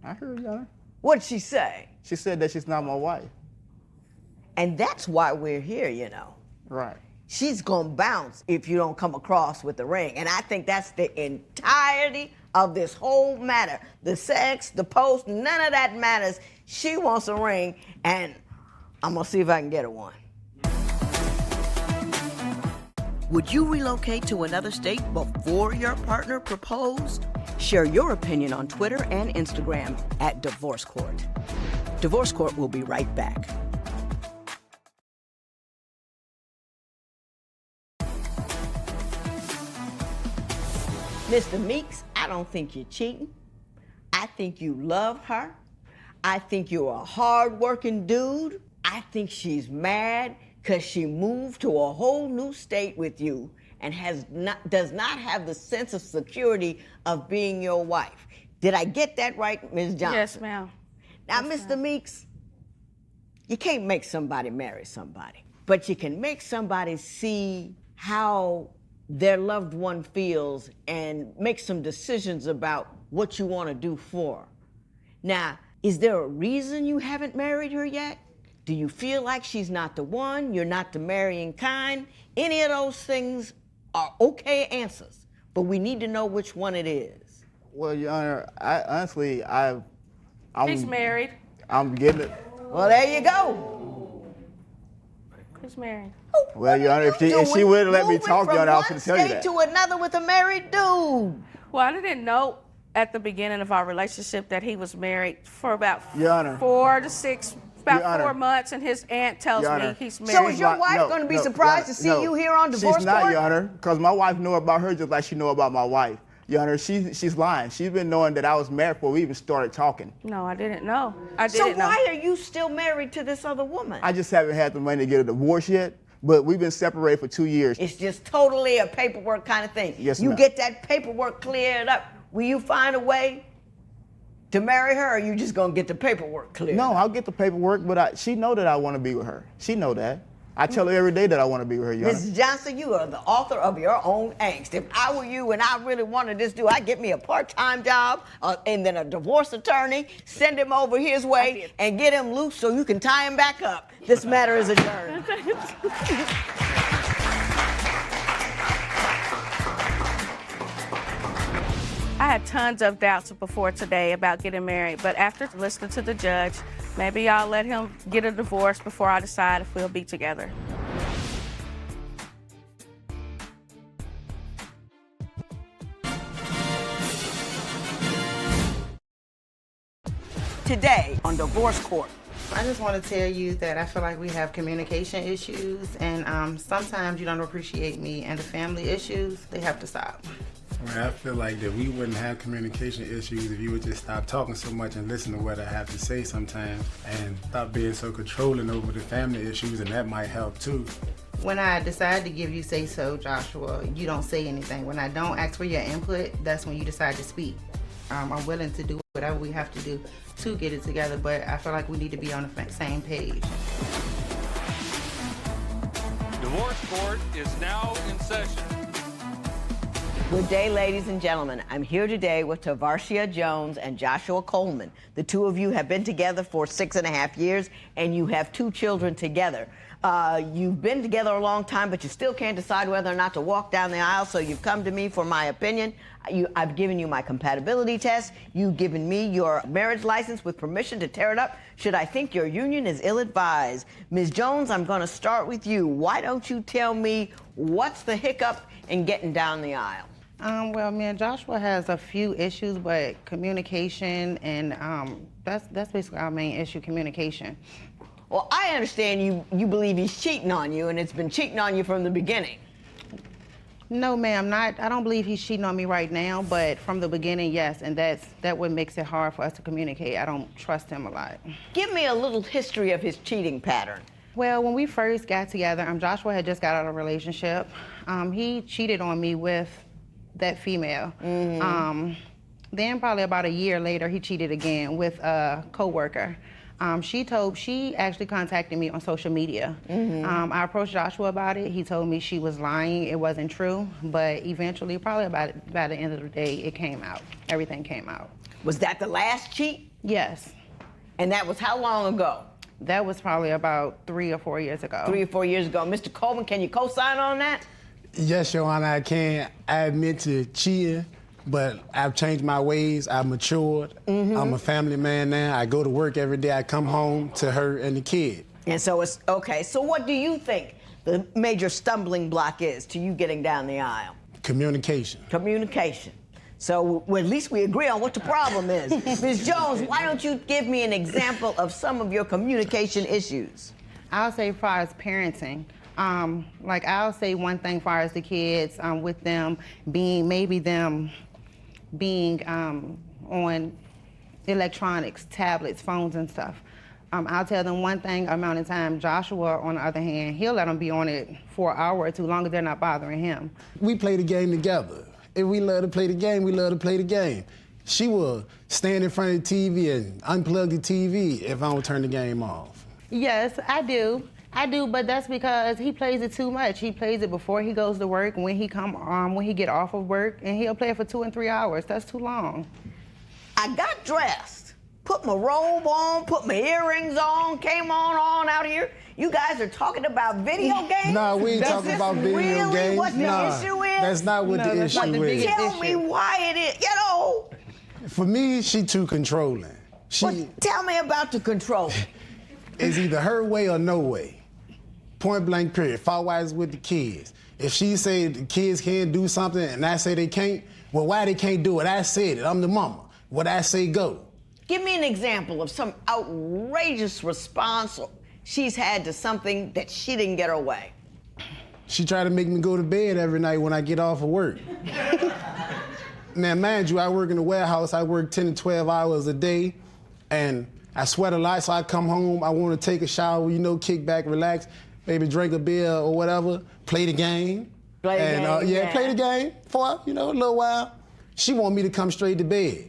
I heard Your Honor. What'd she say? She said that she's not my wife. And that's why we're here, you know. Right. She's gonna bounce if you don't come across with the ring. And I think that's the entirety of this whole matter. The sex, the post, none of that matters. She wants a ring, and I'm gonna see if I can get her one. Would you relocate to another state before your partner proposed? Share your opinion on Twitter and Instagram at Divorce Court. Divorce Court will be right back. Mr. Meeks, I don't think you're cheating. I think you love her. I think you're a hard-working dude. I think she's mad because she moved to a whole new state with you and does not have the sense of security of being your wife. Did I get that right, Ms. Johnson? Yes, ma'am. Now, Mr. Meeks, you can't make somebody marry somebody, but you can make somebody see how their loved one feels and make some decisions about what you want to do for her. Now, is there a reason you haven't married her yet? Do you feel like she's not the one, you're not the marrying kind? Any of those things are okay answers, but we need to know which one it is. Well, Your Honor, honestly, He's married. I'm getting it. Well, there you go. He's married. Well, Your Honor, if she would have let me talk, Your Honor, I was going to tell you that. From one state to another with a married dude. Well, I didn't know at the beginning of our relationship that he was married for about Your Honor. 4 to 6, about Your Honor. 4 months, and his aunt tells Your me Honor. he's So married. is your wife going to be surprised to see you here on Divorce She's not, Court? Your Honor, because my wife know about her just like she know about my wife. Your Honor, she's lying. She's been knowing that I was married before we even started talking. No, I didn't know. I So didn't know. why are you still married to this other woman? I just haven't had the money to get a divorce yet, but we've been separated for 2 years. It's just totally a paperwork kind of thing. Yes, you ma'am. get that paperwork cleared up. Will you find a way to marry her, or are you just going to get the paperwork cleared No, up? I'll get the paperwork, but she know that I want to be with her. She know that. I tell her every day that I want to be with her, Your Honor. Mrs. Johnson, you are the author of your own angst. If I were you and I really wanted this dude, I'd get me a part-time job and then a divorce attorney, send him over his way, and get him loose so you can tie him back up. This matter is adjourned. I had tons of doubts before today about getting married, but after listening to the judge, maybe I'll let him get a divorce before I decide if we'll be together. Today on Divorce Court. I just want to tell you that I feel like we have communication issues, and sometimes you don't appreciate me, and the family issues, they have to stop. I feel like that we wouldn't have communication issues if you would just stop talking so much and listen to what I have to say sometimes, and stop being so controlling over the family issues, and that might help too. When I decide to give you say-so, Joshua, you don't say anything. When I don't ask for your input, that's when you decide to speak. I'm willing to do whatever we have to do to get it together, but I feel like we need to be on the same page. Divorce Court is now in session. Good day, ladies and gentlemen. I'm here today with Tavarshia Jones and Joshua Coleman. The two of you have been together for 6.5 years, and you have 2 children together. You've been together a long time, but you still can't decide whether or not to walk down the aisle, so you've come to me for my opinion. I've given you my compatibility test. You've given me your marriage license with permission to tear it up should I think your union is ill-advised. Ms. Jones, I'm going to start with you. Why don't you tell me what's the hiccup in getting down the aisle? Well, me and Joshua has a few issues, but communication and that's basically our main issue, communication. Well, I understand you believe he's cheating on you, and it's been cheating on you from the beginning. No, ma'am, I don't believe he's cheating on me right now, but from the beginning, yes, and that what makes it hard for us to communicate. I don't trust him a lot. Give me a little history of his cheating pattern. Well, when we first got together, Joshua had just got out of a relationship. He cheated on me with that female. Then probably about a year later, he cheated again with a coworker. She actually contacted me on social media. I approached Joshua about it. He told me she was lying, it wasn't true, but eventually, probably by the end of the day, it came out. Everything came out. Was that the last cheat? Yes. And that was how long ago? That was probably about 3 or 4 years ago. 3 or 4 years ago. Mr. Coleman, can you co-sign on that? Yes, Your Honor, I can. I admit to cheating, but I've changed my ways. I've matured. I'm a family man now. I go to work every day. I come home to her and the kid. And so it's, okay, so what do you think the major stumbling block is to you getting down the aisle? Communication. Communication. So well, at least we agree on what the problem is. Ms. Jones, why don't you give me an example of some of your communication issues? I'll say as far as parenting. Like I'll say one thing as far as the kids, with them being on electronics, tablets, phones and stuff. I'll tell them one thing amount of time. Joshua, on the other hand, he'll let them be on it for an hour or two, long as they're not bothering him. We play the game together. If we love to play the game, we love to play the game. She will stand in front of the TV and unplug the TV if I don't turn the game off. Yes, I do. But that's because he plays it too much. He plays it before he goes to work, when he get off of work, and he'll play it for 2 and 3 hours. That's too long. I got dressed, put my robe on, put my earrings on, came on out here. You guys are talking about video games? No, we ain't talking about video really games. What the issue is? That's not what the issue is. Tell me why it is. You know. For me, she too controlling. Tell me about the control. It's either her way or no way. Point blank period. Father-wise with the kids. If she say the kids can't do something and I say they can't, well, why they can't do it? I said it. I'm the mama. What I say go. Give me an example of some outrageous response she's had to something that she didn't get her way. She tried to make me go to bed every night when I get off of work. Now, mind you, I work in the warehouse. I work 10 to 12 hours a day, and I sweat a lot, so I come home, I want to take a shower, kick back, relax, maybe drink a beer or whatever, play the game. Play the game for, a little while. She want me to come straight to bed.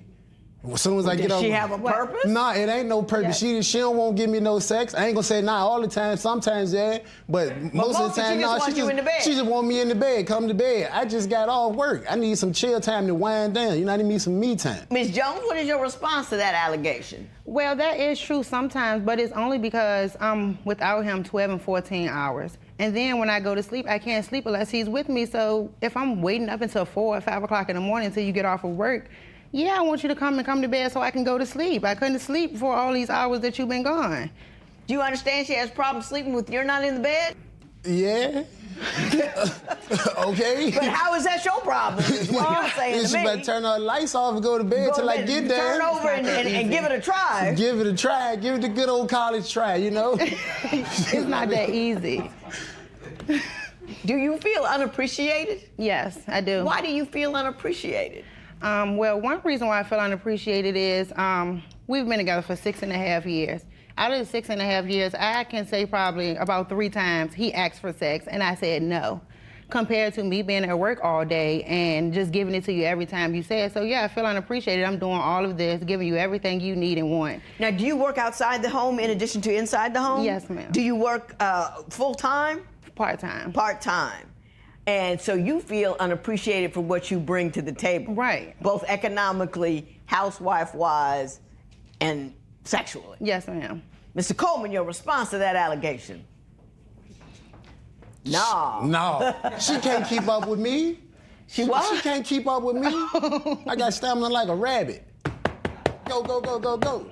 As soon as I get Does up. she have a purpose? Nah, it ain't no purpose. Yes. She don't want to give me no sex. I ain't gonna say nah all the time. Sometimes, yeah. But most of the time, she just wants you in the bed. She just want me in the bed, come to bed. I just got off work. I need some chill time to wind down. I need some me time. Ms. Jones, what is your response to that allegation? Well, that is true sometimes, but it's only because I'm without him 12 and 14 hours. And then when I go to sleep, I can't sleep unless he's with me. So if I'm waiting up until 4 or 5 o'clock in the morning until you get off of work, yeah, I want you to come to bed so I can go to sleep. I couldn't sleep for all these hours that you've been gone. Do you understand she has problems sleeping with you're not in the bed? Yeah. Okay. But how is that your problem? Is what you're saying to me. She better turn her lights off and go to bed till I get there. Turn over and give it a try. Give it a try. Give it the good old college try, It's not that easy. Do you feel unappreciated? Yes, I do. Why do you feel unappreciated? Well, one reason why I feel unappreciated is we've been together for 6.5 years. Out of the 6.5 years, I can say probably about 3 times he asked for sex and I said no, compared to me being at work all day and just giving it to you every time you say it. So yeah, I feel unappreciated. I'm doing all of this, giving you everything you need and want. Now, do you work outside the home in addition to inside the home? Yes, ma'am. Do you work full-time? Part-time. Part-time. And so you feel unappreciated for what you bring to the table. Right. Both economically, housewife-wise, and sexually. Yes, ma'am. Mr. Coleman, your response to that allegation? No. She can't keep up with me. She what? She can't keep up with me. I got stamina like a rabbit. Go, go, go, go, go.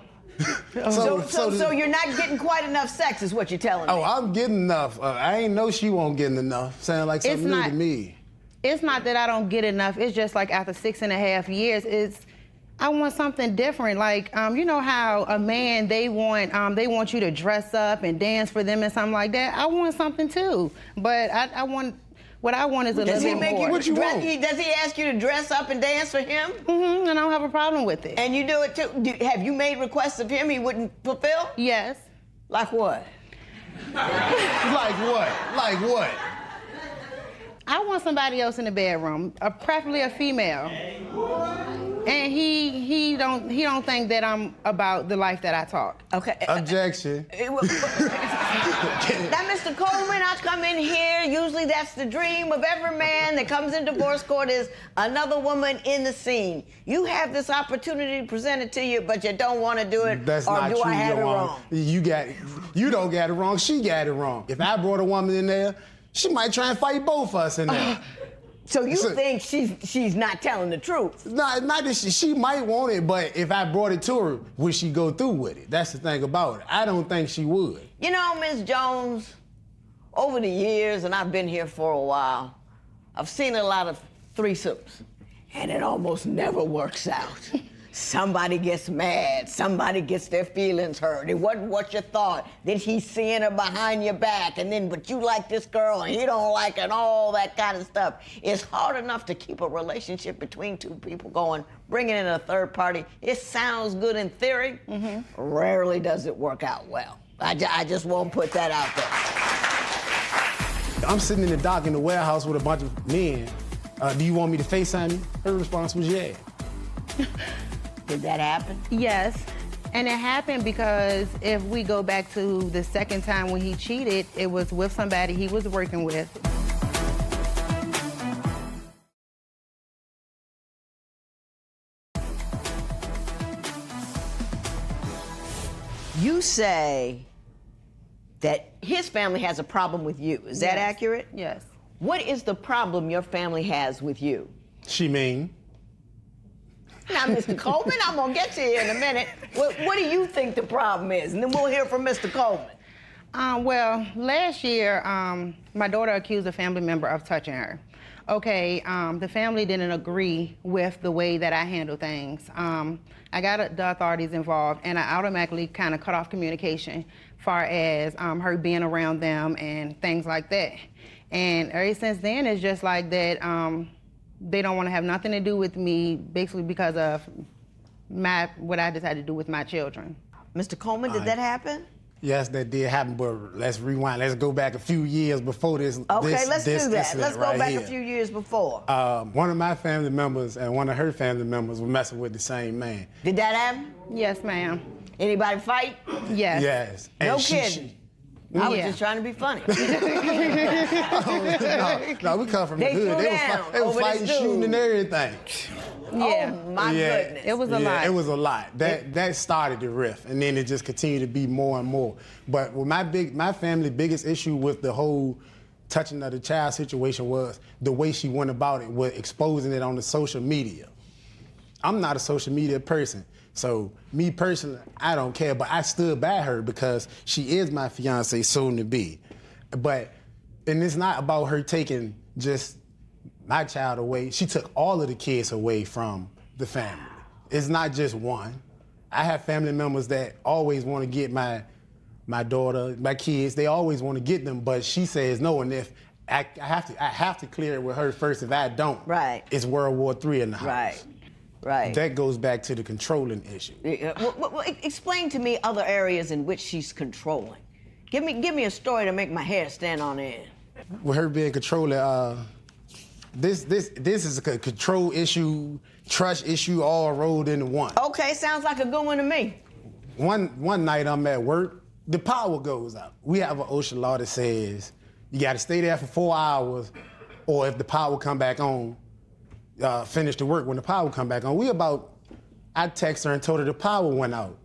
So you're not getting quite enough sex is what you're telling me. Oh, I'm getting enough. I ain't know she won't get enough. Sound like something new to me. It's not that I don't get enough. It's just like after 6.5 years, I want something different. Like, you know how a man, they want you to dress up and dance for them and something like that. I want something too, but what I want is a little bit more. What you want? Does he ask you to dress up and dance for him? Mm-hmm, and I don't have a problem with it. And you do it too? Have you made requests of him he wouldn't fulfill? Yes. Like what? Like what? Like what? I want somebody else in the bedroom, preferably a female. And he don't think that I'm about the life that I talk. Okay. Objection. Now, Mr. Coleman, I come in here. Usually, that's the dream of every man that comes in divorce court is another woman in the scene. You have this opportunity presented to you, but you don't want to do it. That's or not do true, I have Your it Honor. wrong? You don't got it wrong. She got it wrong. If I brought a woman in there, she might try and fight both of us in there. So you think she's not telling the truth? Not that she might want it, but if I brought it to her, would she go through with it? That's the thing about it. I don't think she would. You know, Ms. Jones, over the years, and I've been here for a while, I've seen a lot of threesomes, and it almost never works out. Somebody gets mad, somebody gets their feelings hurt. It wasn't what you thought. Then he's seeing her behind your back, and then, but you like this girl, and he don't like her, and all that kind of stuff. It's hard enough to keep a relationship between two people going. Bringing in a third party, it sounds good in theory. Mm-hmm. Rarely does it work out well. I just won't put that out there. I'm sitting in the dock in the warehouse with a bunch of men. Do you want me to FaceTime you? Her response was yeah. Did that happen? Yes. And it happened because if we go back to the second time when he cheated, it was with somebody he was working with. You say that his family has a problem with you. Is that accurate? Yes. What is the problem your family has with you? She mean. Now, Mr. Coleman, I'm gonna get to you in a minute. What do you think the problem is? And then we'll hear from Mr. Coleman. Well, last year, my daughter accused a family member of touching her. Okay, the family didn't agree with the way that I handle things. I got the authorities involved, and I automatically kind of cut off communication far as her being around them and things like that. And ever since then, it's just like that. They don't want to have nothing to do with me, basically because of what I decided to do with my children. Mr. Coleman, did that happen? Yes, that did happen, but let's rewind. Let's go back a few years before this. Okay, let's do that. Let's go back here. a few years before. One of my family members and one of her family members were messing with the same man. Did that happen? Yes, ma'am. Anybody fight? Yes. Yes. No kidding. I was just trying to be funny. No, we come from the hood. They were fighting, shooting, and everything. Yeah. Oh, my goodness. It was a lot. It was a lot. That started the rift, and then it just continued to be more and more. But with my family's biggest issue with the whole touching of the child situation was the way she went about it, with exposing it on the social media. I'm not a social media person. So me personally, I don't care, but I stood by her because she is my fiance, soon to be. And it's not about her taking just my child away. She took all of the kids away from the family. It's not just one. I have family members that always want to get my daughter, my kids, they always want to get them, but she says no, and if I have to clear it with her first. If I don't, it's World War III in the house. Right. That goes back to the controlling issue. Well, explain to me other areas in which she's controlling. Give me a story to make my hair stand on end. With her being controlling, this is a control issue, trust issue, all rolled into one. Okay, sounds like a good one to me. One night I'm at work, the power goes out. We have an OSHA law that says you got to stay there for 4 hours, or if the power come back on, finish the work when the power come back on. I text her and told her the power went out.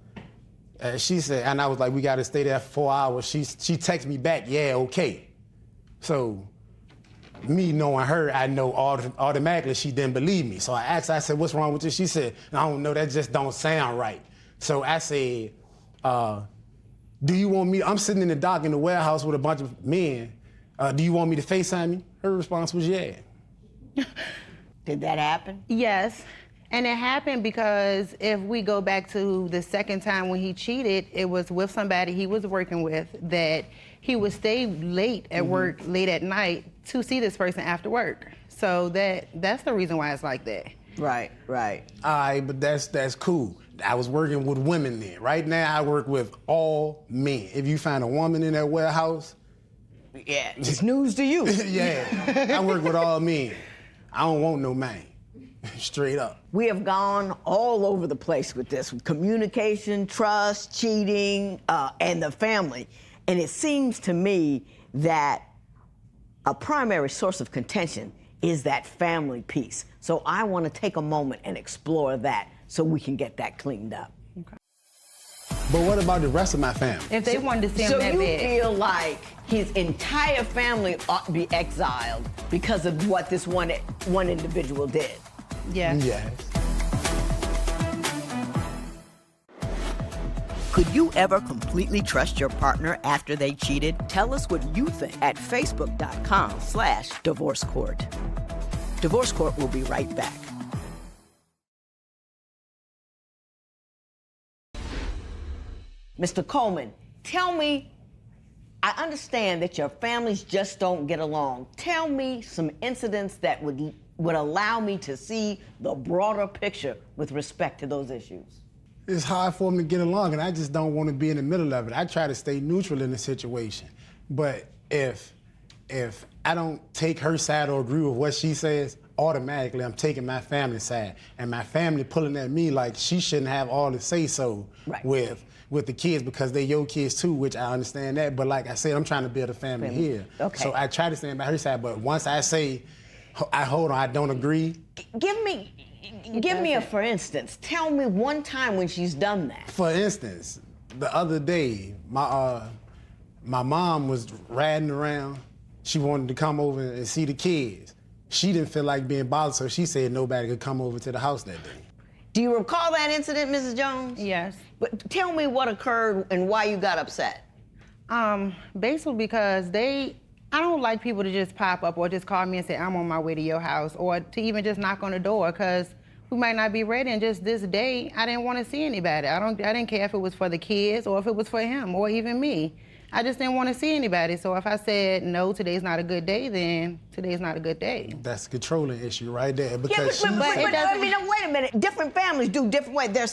She said, and I was like, we got to stay there for 4 hours. She texted me back, yeah, okay. So me knowing her, I know automatically she didn't believe me. So I asked her, I said, what's wrong with you? She said, I don't know, that just don't sound right. So I said, do you want me, I'm sitting in the dock in the warehouse with a bunch of men. Do you want me to FaceTime you? Her response was yeah. Did that happen? Yes. And it happened because if we go back to the second time when he cheated, it was with somebody he was working with that he would stay late at work, late at night, to see this person after work. So that's the reason why it's like that. Right, right. All right, but that's cool. I was working with women then. Right now, I work with all men. If you find a woman in that warehouse, yeah, it's news to you. Yeah, I work with all men. I don't want no man. Straight up. We have gone all over the place with this, with communication, trust, cheating, and the family. And it seems to me that a primary source of contention is that family piece. So I want to take a moment and explore that so we can get that cleaned up. Okay. But what about the rest of my family? If they wanted to see him so that you bad. feel like his entire family ought to be exiled because of what this one individual did? Yes. Yes. Could you ever completely trust your partner after they cheated? Tell us what you think at facebook.com/Divorce Court. Divorce Court will be right back. Mr. Coleman, tell me, I understand that your families just don't get along. Tell me some incidents that would allow me to see the broader picture with respect to those issues. It's hard for them to get along, and I just don't want to be in the middle of it. I try to stay neutral in the situation. But if I don't take her side or agree with what she says, automatically I'm taking my family side. And my family pulling at me like she shouldn't have all the say-so with the kids because they're your kids too, which I understand that. But like I said, I'm trying to build a family here. Okay. So I try to stand by her side, but once I say, I don't agree. Give me a for instance. Tell me one time when she's done that. For instance, the other day, my mom was riding around. She wanted to come over and see the kids. She didn't feel like being bothered, so she said nobody could come over to the house that day. Do you recall that incident, Mrs. Jones? Yes. But tell me what occurred and why you got upset. Basically because I don't like people to just pop up or just call me and say, I'm on my way to your house, or to even just knock on the door, because we might not be ready, and just this day, I didn't want to see anybody. I didn't care if it was for the kids or if it was for him or even me. I just didn't want to see anybody. So if I said, no, today's not a good day, then today's not a good day. That's a controlling issue right there. Because but I mean, wait a minute. Different families do different ways. There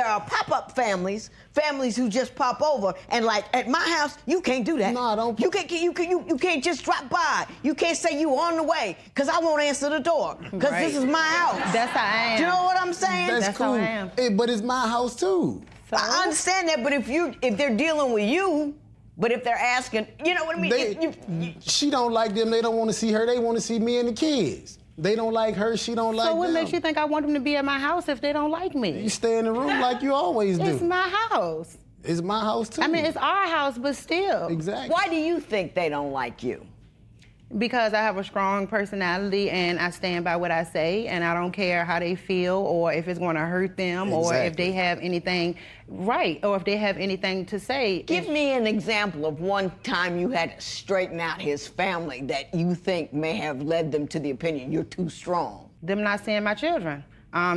are pop-up families who just pop over, and like at my house, you can't do that. No, I don't. You can't just drop by. You can't say you on the way, because I won't answer the door, because this is my house. That's how I am. Do you know what I'm saying? That's cool. how I am. But it's my house too. So? I understand that, but if they're dealing with you. But if they're asking, you know what I mean? She don't like them. They don't want to see her. They want to see me and the kids. They don't like her. She don't like them. So what makes you think I want them to be at my house if they don't like me? You stay in the room like you always do. It's my house. It's my house too. I mean, it's our house, but still. Exactly. Why do you think they don't like you? Because I have a strong personality and I stand by what I say, and I don't care how they feel or if it's going to hurt them or if they have anything or if they have anything to say. Give me an example of one time you had to straighten out his family that you think may have led them to the opinion you're too strong. Them not seeing my children.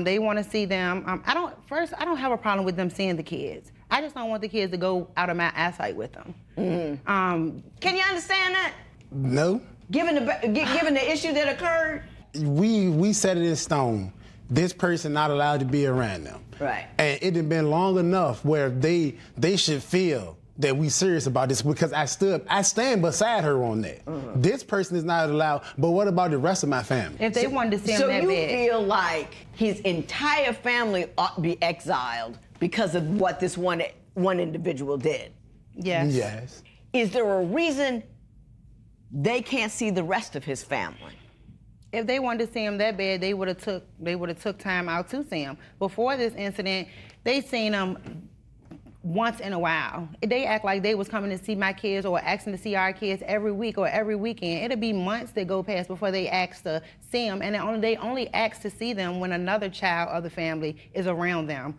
They want to see them. I don't have a problem with them seeing the kids. I just don't want the kids to go out of my eyesight with them. Mm-hmm. Can you understand that? No. Given the issue that occurred? We set it in stone. This person not allowed to be around them. Right. And it had been long enough where they should feel that we serious about this, because I stand beside her on that. Mm-hmm. This person is not allowed, but what about the rest of my family? If they wanted to see him that bad. So you feel like his entire family ought to be exiled because of what this one individual did? Yes. Yes. Is there a reason they can't see the rest of his family? If they wanted to see him that bad, they would have took time out to see him. Before this incident, they seen him once in a while. They act like they was coming to see my kids or asking to see our kids every week or every weekend. It'll be months that go past before they ask to see them, and they only ask to see them when another child of the family is around them,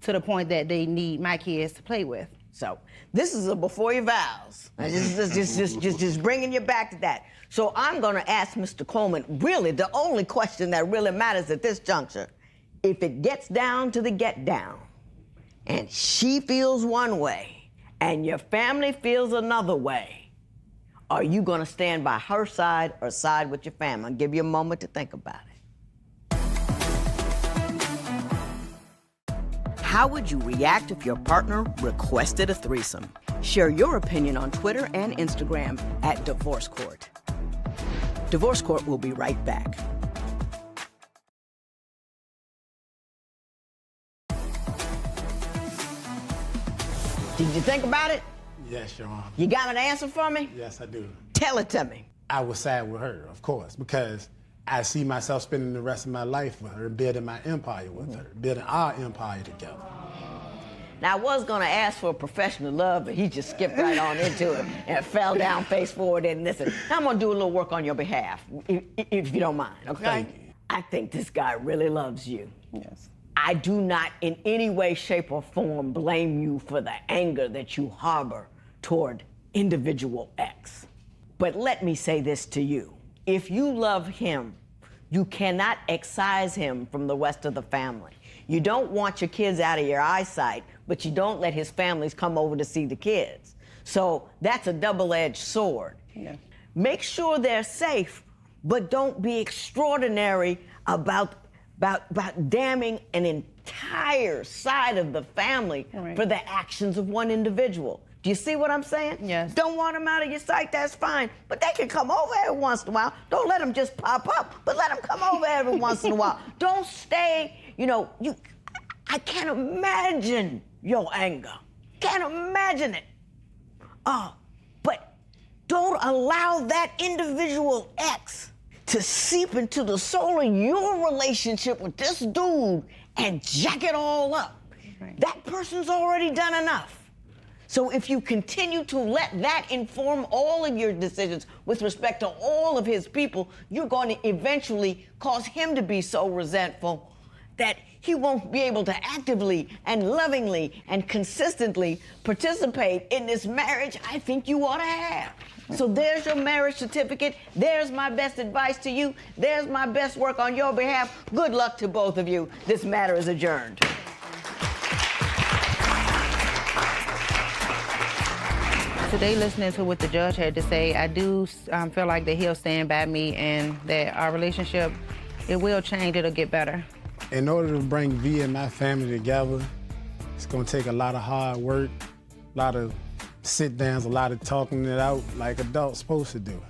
to the point that they need my kids to play with. So this is a before your vows. Just bringing you back to that. So I'm going to ask Mr. Coleman, really, the only question that really matters at this juncture If it gets down to the get down, and she feels one way, and your family feels another way, are you going to stand by her side or side with your family? I'll give you a moment to think about it. How would you react if your partner requested a threesome? Share your opinion on Twitter and Instagram at Divorce Court. Divorce Court will be right back. Did you think about it? Yes, Your Honor. You got an answer for me? Yes, I do. Tell it to me. I was sad with her, of course, because I see myself spending the rest of my life with her, building my empire with her, building our empire together. Now, I was going to ask for a professional love, but he just skipped right on into it and fell down face forward and listen. Now, I'm going to do a little work on your behalf, if you don't mind, okay? Thank you. I think this guy really loves you. Yes. I do not in any way, shape, or form blame you for the anger that you harbor toward individual X. But let me say this to you. If you love him, you cannot excise him from the rest of the family. You don't want your kids out of your eyesight, but you don't let his families come over to see the kids. So that's a double-edged sword. Yeah. Make sure they're safe, but don't be extraordinary about damning an entire side of the family for the actions of one individual. Do you see what I'm saying? Yes. Don't want them out of your sight, that's fine. But they can come over every once in a while. Don't let them just pop up, but let them come over every once in a while. Don't stay, I can't imagine your anger. Can't imagine it. But don't allow that individual X to seep into the soul of your relationship with this dude and jack it all up. Right. That person's already done enough. So if you continue to let that inform all of your decisions with respect to all of his people, you're going to eventually cause him to be so resentful that he won't be able to actively and lovingly and consistently participate in this marriage I think you ought to have. So there's your marriage certificate. There's my best advice to you. There's my best work on your behalf. Good luck to both of you. This matter is adjourned. Today, listening to what the judge had to say, I do feel like that he'll stand by me and that our relationship, it will change, it'll get better. In order to bring V and my family together, it's gonna take a lot of hard work, a lot of sit-downs, a lot of talking it out like adults supposed to do.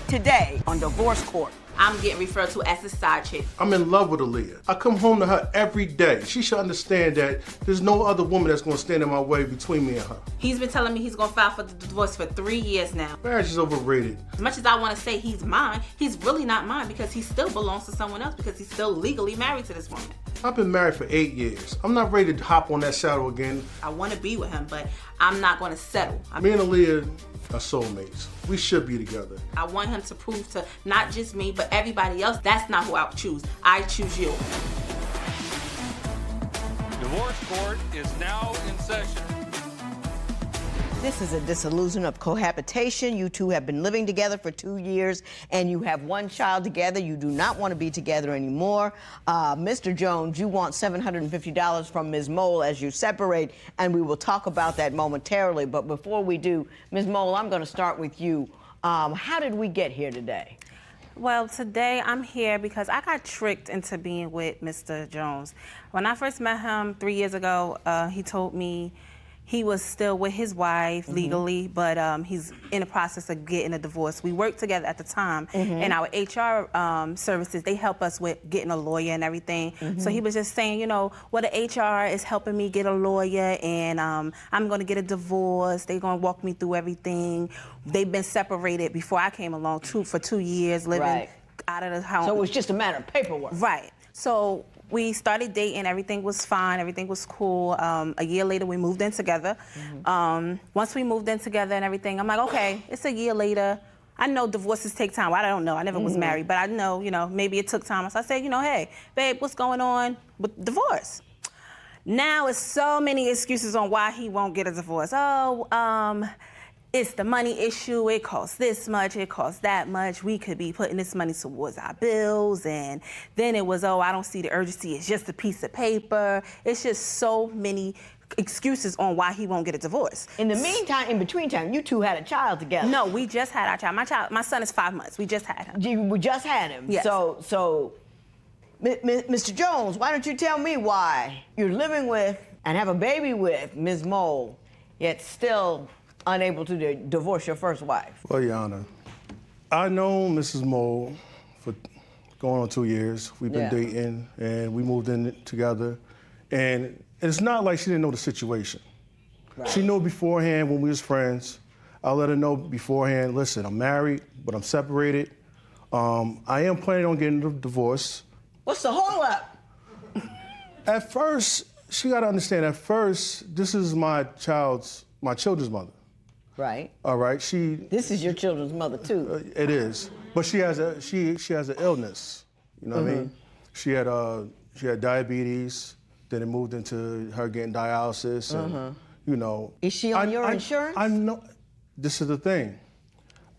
Today on Divorce Court. I'm getting referred to as the side chick. I'm in love with Aaliyah. I come home to her every day. She should understand that there's no other woman that's gonna stand in my way between me and her. He's been telling me he's gonna file for the divorce for 3 years now. Marriage is overrated. As much as I wanna say he's mine, he's really not mine because he still belongs to someone else because he's still legally married to this woman. I've been married for 8 years. I'm not ready to hop on that saddle again. I wanna be with him, but I'm not gonna settle. Me and Aaliyah are soulmates. We should be together. I want him to prove to not just me, but everybody else, that's not who I would choose. I choose you. Divorce Court is now in session. This is a dissolution of cohabitation. You two have been living together for 2 years and you have one child together. You do not want to be together anymore. Mr. Jones, you want $750 from Ms. Mole as you separate, and we will talk about that momentarily. But before we do, Ms. Mole, I'm going to start with you. How did we get here today? Well, today I'm here because I got tricked into being with Mr. Jones. When I first met him 3 years ago, he told me he was still with his wife legally, but he's in the process of getting a divorce. We worked together at the time, and our HR services, they help us with getting a lawyer and everything. So he was just saying, the HR is helping me get a lawyer, and I'm going to get a divorce. They're going to walk me through everything. They've been separated before I came along, for 2 years, living out of the house. So it was just a matter of paperwork. Right. So we started dating, everything was fine, everything was cool. A year later, we moved in together. Once we moved in together and everything, I'm like, okay, it's a year later. I know divorces take time. I don't know. I never was married, but I know, maybe it took time. So I said, hey, babe, what's going on with divorce? Now it's so many excuses on why he won't get a divorce. It's the money issue. It costs this much. It costs that much. We could be putting this money towards our bills. And then it was, I don't see the urgency. It's just a piece of paper. It's just so many excuses on why he won't get a divorce. In the meantime, in between time, you two had a child together. No, we just had our child. My son is 5 months. We just had him. We just had him. Yes. So, Mr. Jones, why don't you tell me why you're living with and have a baby with Ms. Mole, yet still unable to divorce your first wife? Well, Your Honor, I know Mrs. Mole for going on 2 years. We've been dating, and we moved in together. And it's not like she didn't know the situation. Right. She knew beforehand when we was friends. I let her know beforehand, listen, I'm married, but I'm separated. I am planning on getting a divorce. What's the hold up? At first, she got to understand, this is my children's mother. Right. All right. This is your children's mother too. It is, but she has an illness. You know what I mean? She had diabetes. Then it moved into her getting dialysis, and Is she on your insurance? I know. This is the thing.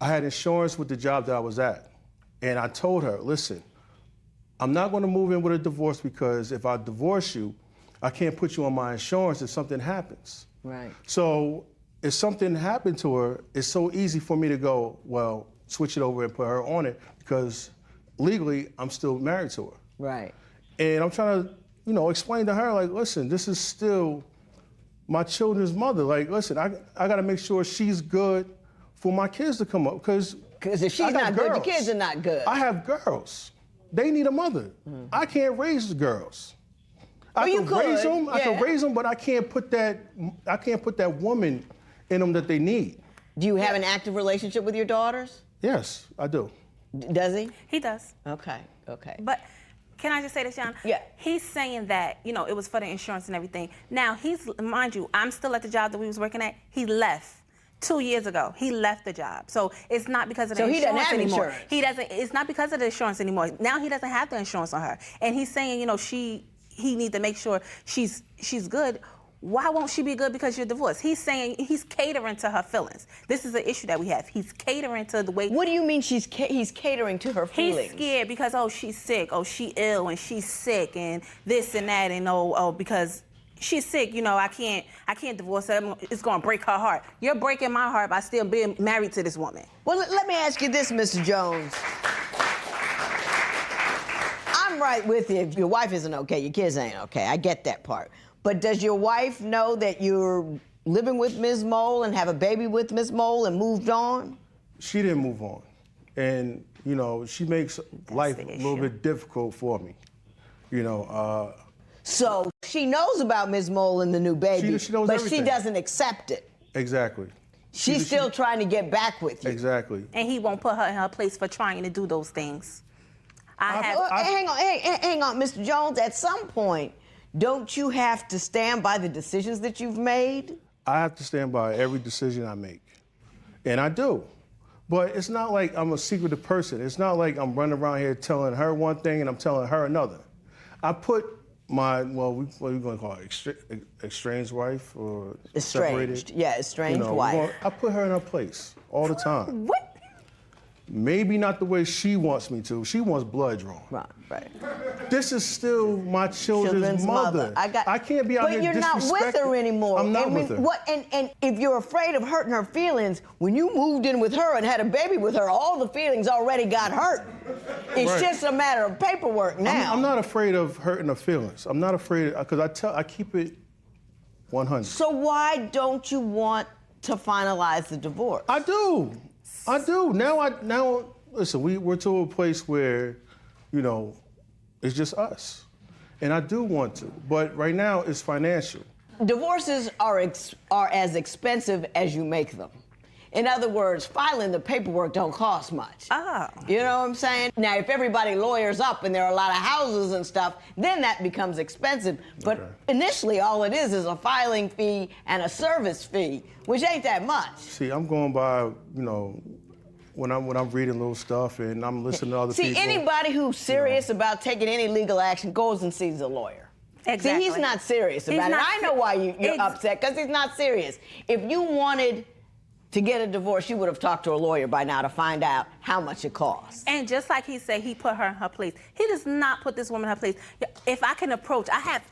I had insurance with the job that I was at, and I told her, listen, I'm not going to move in with a divorce because if I divorce you, I can't put you on my insurance if something happens. Right. So if something happened to her, it's so easy for me to go, well, switch it over and put her on it because legally I'm still married to her. Right. And I'm trying to, explain to her, like, listen, this is still my children's mother. Like, listen, I got to make sure she's good for my kids to come up because if she's not good, the kids are not good. I have girls. They need a mother. I can't raise the girls. I can raise them. I can raise them, but I can't put that woman in them that they need. Do you have an active relationship with your daughters? Yes, I do. Does he? He does. Okay. But can I just say this, John? Yeah. He's saying that, it was for the insurance and everything. Now, mind you, I'm still at the job that we was working at. He left 2 years ago. He left the job. So it's not because of the insurance anymore. Insurance. He doesn't, it's not because of the insurance anymore. Now he doesn't have the insurance on her. And he's saying, he needs to make sure she's good. Why won't she be good because you're divorced? He's saying he's catering to her feelings. This is an issue that we have. He's catering to the way. What do you mean he's catering to her feelings? He's scared because, she's sick. She ill and she's sick and this and that and because she's sick, I can't divorce her. It's going to break her heart. You're breaking my heart by still being married to this woman. Well, let me ask you this, Mr. Jones. I'm right with you. If your wife isn't okay, your kids ain't okay. I get that part. But does your wife know that you're living with Ms. Mole and have a baby with Ms. Mole and moved on? She didn't move on. And, she makes life a little bit difficult for me. So she knows about Ms. Mole and the new baby, she knows but everything. she doesn't accept it. Exactly. She's still trying to get back with you. Exactly. And he won't put her in her place for trying to do those things. Hang on, Mr. Jones. At some point, don't you have to stand by the decisions that you've made? I have to stand by every decision I make. And I do. But it's not like I'm a secretive person. It's not like I'm running around here telling her one thing and I'm telling her another. I put my, what are we going to call it? Estranged wife or Estranged. Separated? Yeah, estranged wife. I put her in her place all the time. What? Maybe not the way she wants me to. She wants blood drawn. Right. This is still my children's mother. I can't be out here disrespecting. But you're not with her anymore. I'm not with her. And if you're afraid of hurting her feelings, when you moved in with her and had a baby with her, all the feelings already got hurt. It's just a matter of paperwork now. I'm not afraid of hurting her feelings. I'm not afraid, because I keep it 100. So why don't you want to finalize the divorce? I do. Now, listen, we're to a place where, it's just us. And I do want to, but right now it's financial. Divorces are as expensive as you make them. In other words, filing the paperwork don't cost much. Oh. You know what I'm saying? Now, if everybody lawyers up and there are a lot of houses and stuff, then that becomes expensive. But initially, all it is a filing fee and a service fee, which ain't that much. See, I'm going by, when I'm reading little stuff and I'm listening to other people. See, anybody who's serious about taking any legal action goes and sees a lawyer. Exactly. See, he's not serious about it. I know why you're upset, because he's not serious. If you wanted to get a divorce, you would have talked to a lawyer by now to find out how much it costs. And just like he said, he put her in her place. He does not put this woman in her place. If I can approach, I have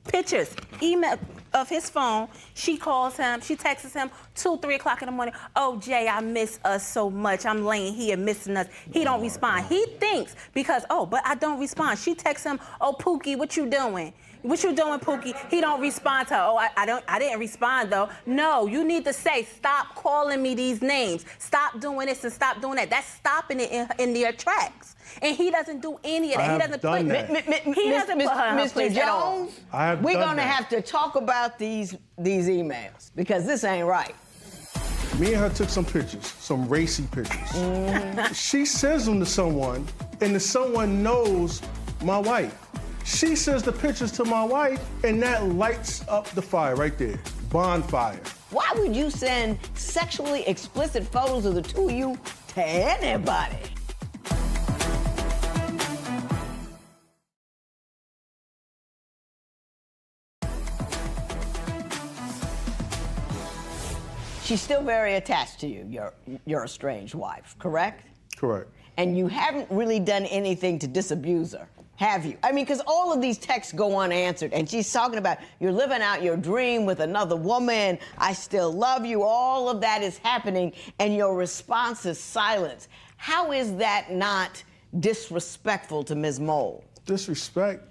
pictures, email of his phone. She calls him, she texts him 2, 3 o'clock in the morning. Oh, Jay, I miss us so much. I'm laying here missing us. He don't respond. He thinks because, oh, but I don't respond. She texts him, oh, Pookie, what you doing? What you doing, Pookie? He don't respond to her. Oh, I didn't respond though. No, you need to say, stop calling me these names. Stop doing this and stop doing that. That's stopping it in their tracks. And he doesn't do any of that. He doesn't put her in her place at all. We're gonna have to talk about these emails because this ain't right. Me and her took some pictures, some racy pictures. She sends them to someone, and the someone knows my wife. She sends the pictures to my wife, and that lights up the fire right there. Bonfire. Why would you send sexually explicit photos of the two of you to anybody? She's still very attached to you, your estranged wife, correct? Correct. And you haven't really done anything to disabuse her, have you? I mean, because all of these texts go unanswered, and she's talking about you're living out your dream with another woman, I still love you, all of that is happening, and your response is silence. How is that not disrespectful to Ms. Mole? Disrespect?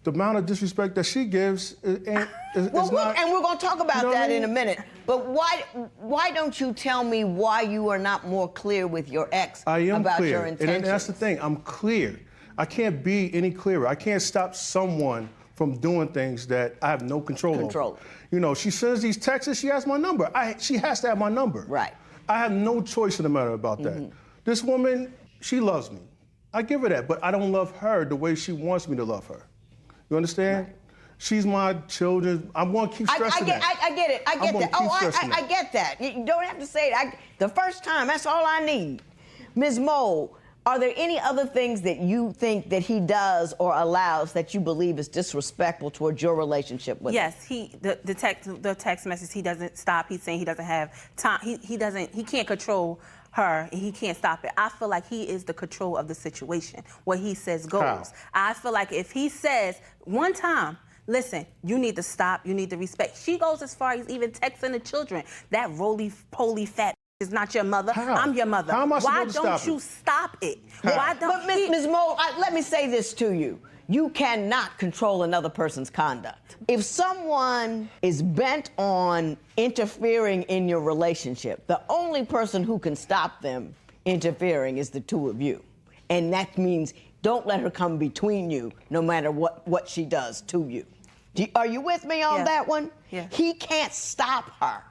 The amount of disrespect that she gives is not... And we're going to talk about that in a minute. But why don't you tell me why you are not more clear with your ex about your intentions? And that's the thing. I'm clear. I can't be any clearer. I can't stop someone from doing things that I have no control over. You know, she sends these texts. She has my number. She has to have my number. Right. I have no choice in the matter about that. This woman, she loves me. I give her that, but I don't love her the way she wants me to love her. You understand? Right. She's my children. I'm going to keep stressing that. I get it. I get that. Oh, I get that. You don't have to say it. The first time, that's all I need. Ms. Mole, are there any other things that you think that he does or allows that you believe is disrespectful towards your relationship with him? Yes, the text message, he doesn't stop. He's saying he doesn't have time. He can't control her, and he can't stop it. I feel like he is the control of the situation. What he says goes. How? I feel like if he says one time, listen, you need to stop, you need to respect. She goes as far as even texting the children. That roly-poly fat is not your mother. How? I'm your mother. How am I Why supposed to stop don't you stop it? How? Why don't But Ms. Mole, let me say this to you. You cannot control another person's conduct. If someone is bent on interfering in your relationship, the only person who can stop them interfering is the two of you. And that means don't let her come between you, no matter what she does to you. Are you with me on that one? Yeah. He can't stop her.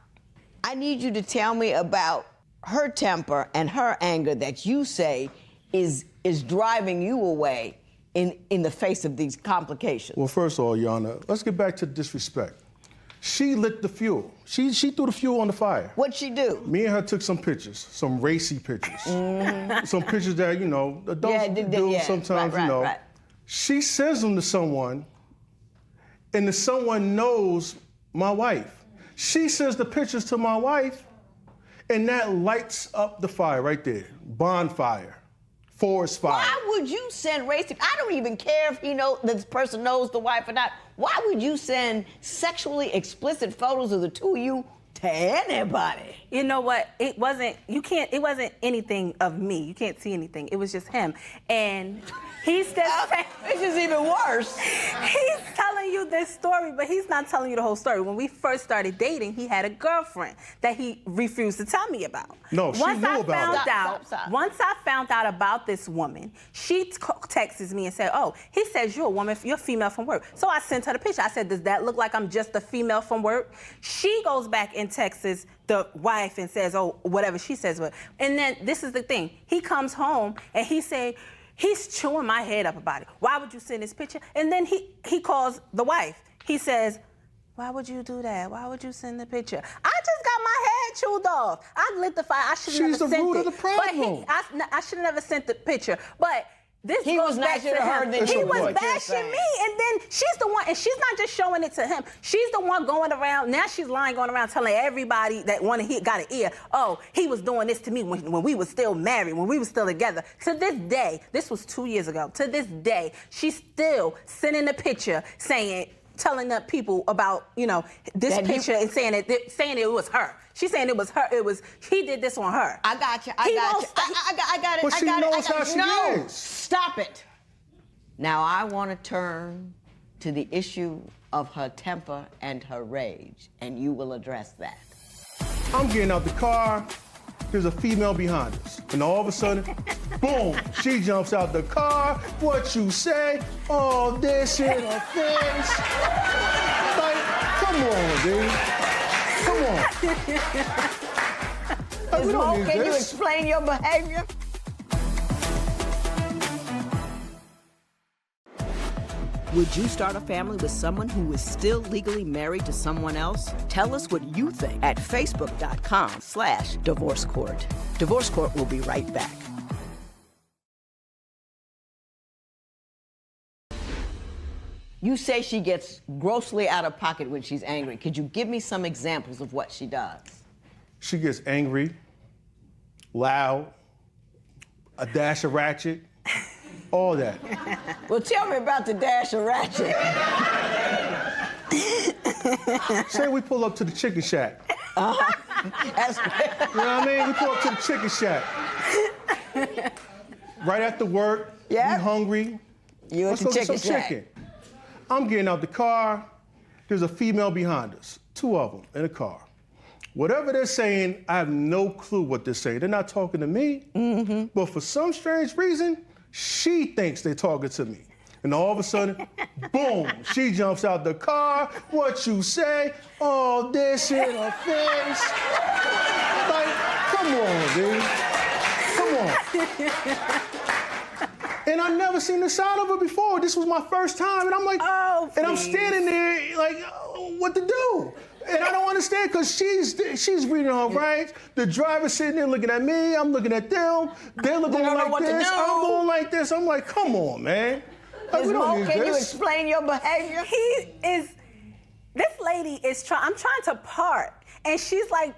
I need you to tell me about her temper and her anger that you say is driving you away in the face of these complications. Well, first of all, Your Honor, let's get back to disrespect. She lit the fuel. She threw the fuel on the fire. What'd she do? Me and her took some pictures, some racy pictures. Some pictures that, you know, adults do sometimes, you know. Right. She sends them to someone, and the someone knows my wife. She sends the pictures to my wife, and that lights up the fire right there. Bonfire. Forest fire. Why would you send racy? I don't even care if this person knows the wife or not. Why would you send sexually explicit photos of the two of you to anybody? You know what? It wasn't anything of me. You can't see anything. It was just him. And he's just this is even worse. He's telling you this story, but he's not telling you the whole story. When we first started dating, he had a girlfriend that he refused to tell me about. No, she knew about it. Once I found out about this woman, she texts me and said, oh, he says you're a woman, you're a female from work. So I sent her the picture. I said, does that look like I'm just a female from work? She goes back and texts the wife and says, oh, whatever she says. And then this is the thing. He comes home and he's chewing my head up about it. Why would you send this picture? And then he calls the wife. He says, Why would you do that? Why would you send the picture? I just got my head chewed off. I lit the fire. I should have never sent it. She's the root of the problem. But I should have never sent the picture. But this He goes was back nicer to to her him. than He you was were. bashing me, and then she's the one, and she's not just showing it to him. She's the one going around. Now she's lying, going around telling everybody that got an ear. Oh, he was doing this to me when we were still married, when we were still together. To this day, this was 2 years ago. To this day, she's still sending a picture telling the people about, this picture and saying it was her. She's saying it was her. He did this on her. I got you. I got it. But she knows how she is. Stop it. Now I want to turn to the issue of her temper and her rage, and you will address that. I'm getting out the car. There's a female behind us. And all of a sudden, boom, she jumps out the car. What you say? Oh, this in her face. Like, come on, dude. Come on. Like, we don't need Can you this. explain your behavior? Would you start a family with someone who is still legally married to someone else? Tell us what you think at facebook.com/divorce court. Divorce Court will be right back. You say she gets grossly out of pocket when she's angry. Could you give me some examples of what she does? She gets angry, loud, a dash of ratchet, all that. Well, tell me about the dash of ratchet. Say we pull up to the chicken shack. That's You know what I mean? We pull up to the chicken shack. Right after work, we hungry. You at Let's the go get chicken some shack. chicken. I'm getting out the car. There's a female behind us, 2 of them in a car. Whatever they're saying, I have no clue what they're saying. They're not talking to me, but for some strange reason, she thinks they're talking to me. And all of a sudden, boom, she jumps out the car. What you say? Oh, this in her face. Like, come on, dude. Come on. And I've never seen the side of her before. This was my first time, and I'm like, and I'm standing there like, what to do? And I don't understand because she's reading her rights. The driver's sitting there looking at me. I'm looking at them. They're looking like this. I'm going like this. I'm like, come on, man. Like, we don't need Can you this. explain your behavior? This lady is I'm trying to park, and she's like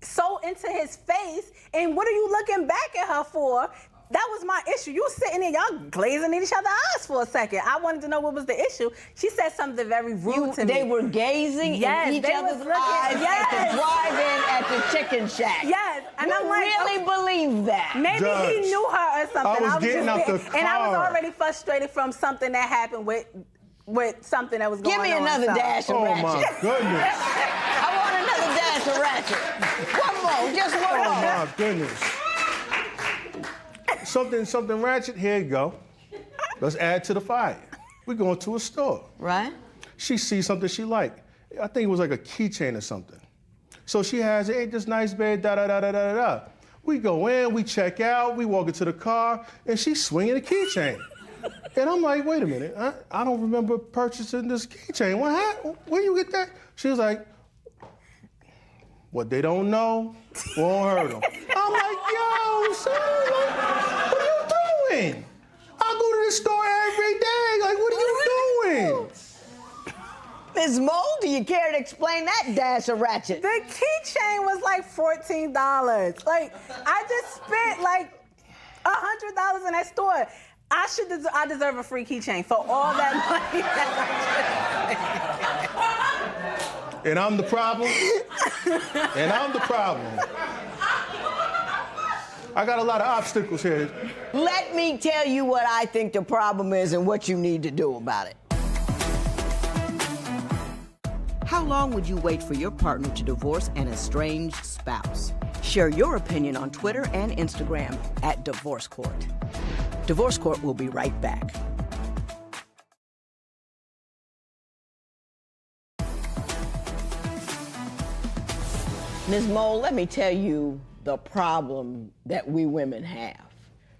so into his face, and what are you looking back at her for? That was my issue. You sitting there, y'all glazing in each other's eyes for a second. I wanted to know what was the issue. She said something very rude to me. They were gazing in each other's eyes at the drive-in at the chicken shack. Yes, and you I'm like, really believe that? Maybe he knew her or something. I was getting out the and I was car. already frustrated from something that happened with something that was going on. Give me another dash of ratchet. Oh, my goodness. I want another dash of ratchet. One more, just one more. Oh, my goodness. Something ratchet, here you go. Let's add to the fire. We're going to a store. Right. She sees something she liked. I think it was like a keychain or something. So she has, hey, this nice bed, da-da-da-da-da-da. We go in, we check out, we walk into the car, and she's swinging a keychain. And I'm like, wait a minute, I don't remember purchasing this keychain. What happened? Where you get that? She was like, what they don't know won't hurt them. I'm like, yo, son, what are you doing? I go to the store every day. Like, what are you doing? Ms. Mo, do you care to explain that dash of ratchet? The keychain was like $14. Like, I just spent like $100 in that store. I deserve a free keychain for all that money that I just spent. And I'm the problem. And I'm the problem. I got a lot of obstacles here. Let me tell you what I think the problem is and what you need to do about it. How long would you wait for your partner to divorce an estranged spouse? Share your opinion on Twitter and Instagram at Divorce Court. Divorce Court will be right back. Ms. Mole, let me tell you the problem that we women have.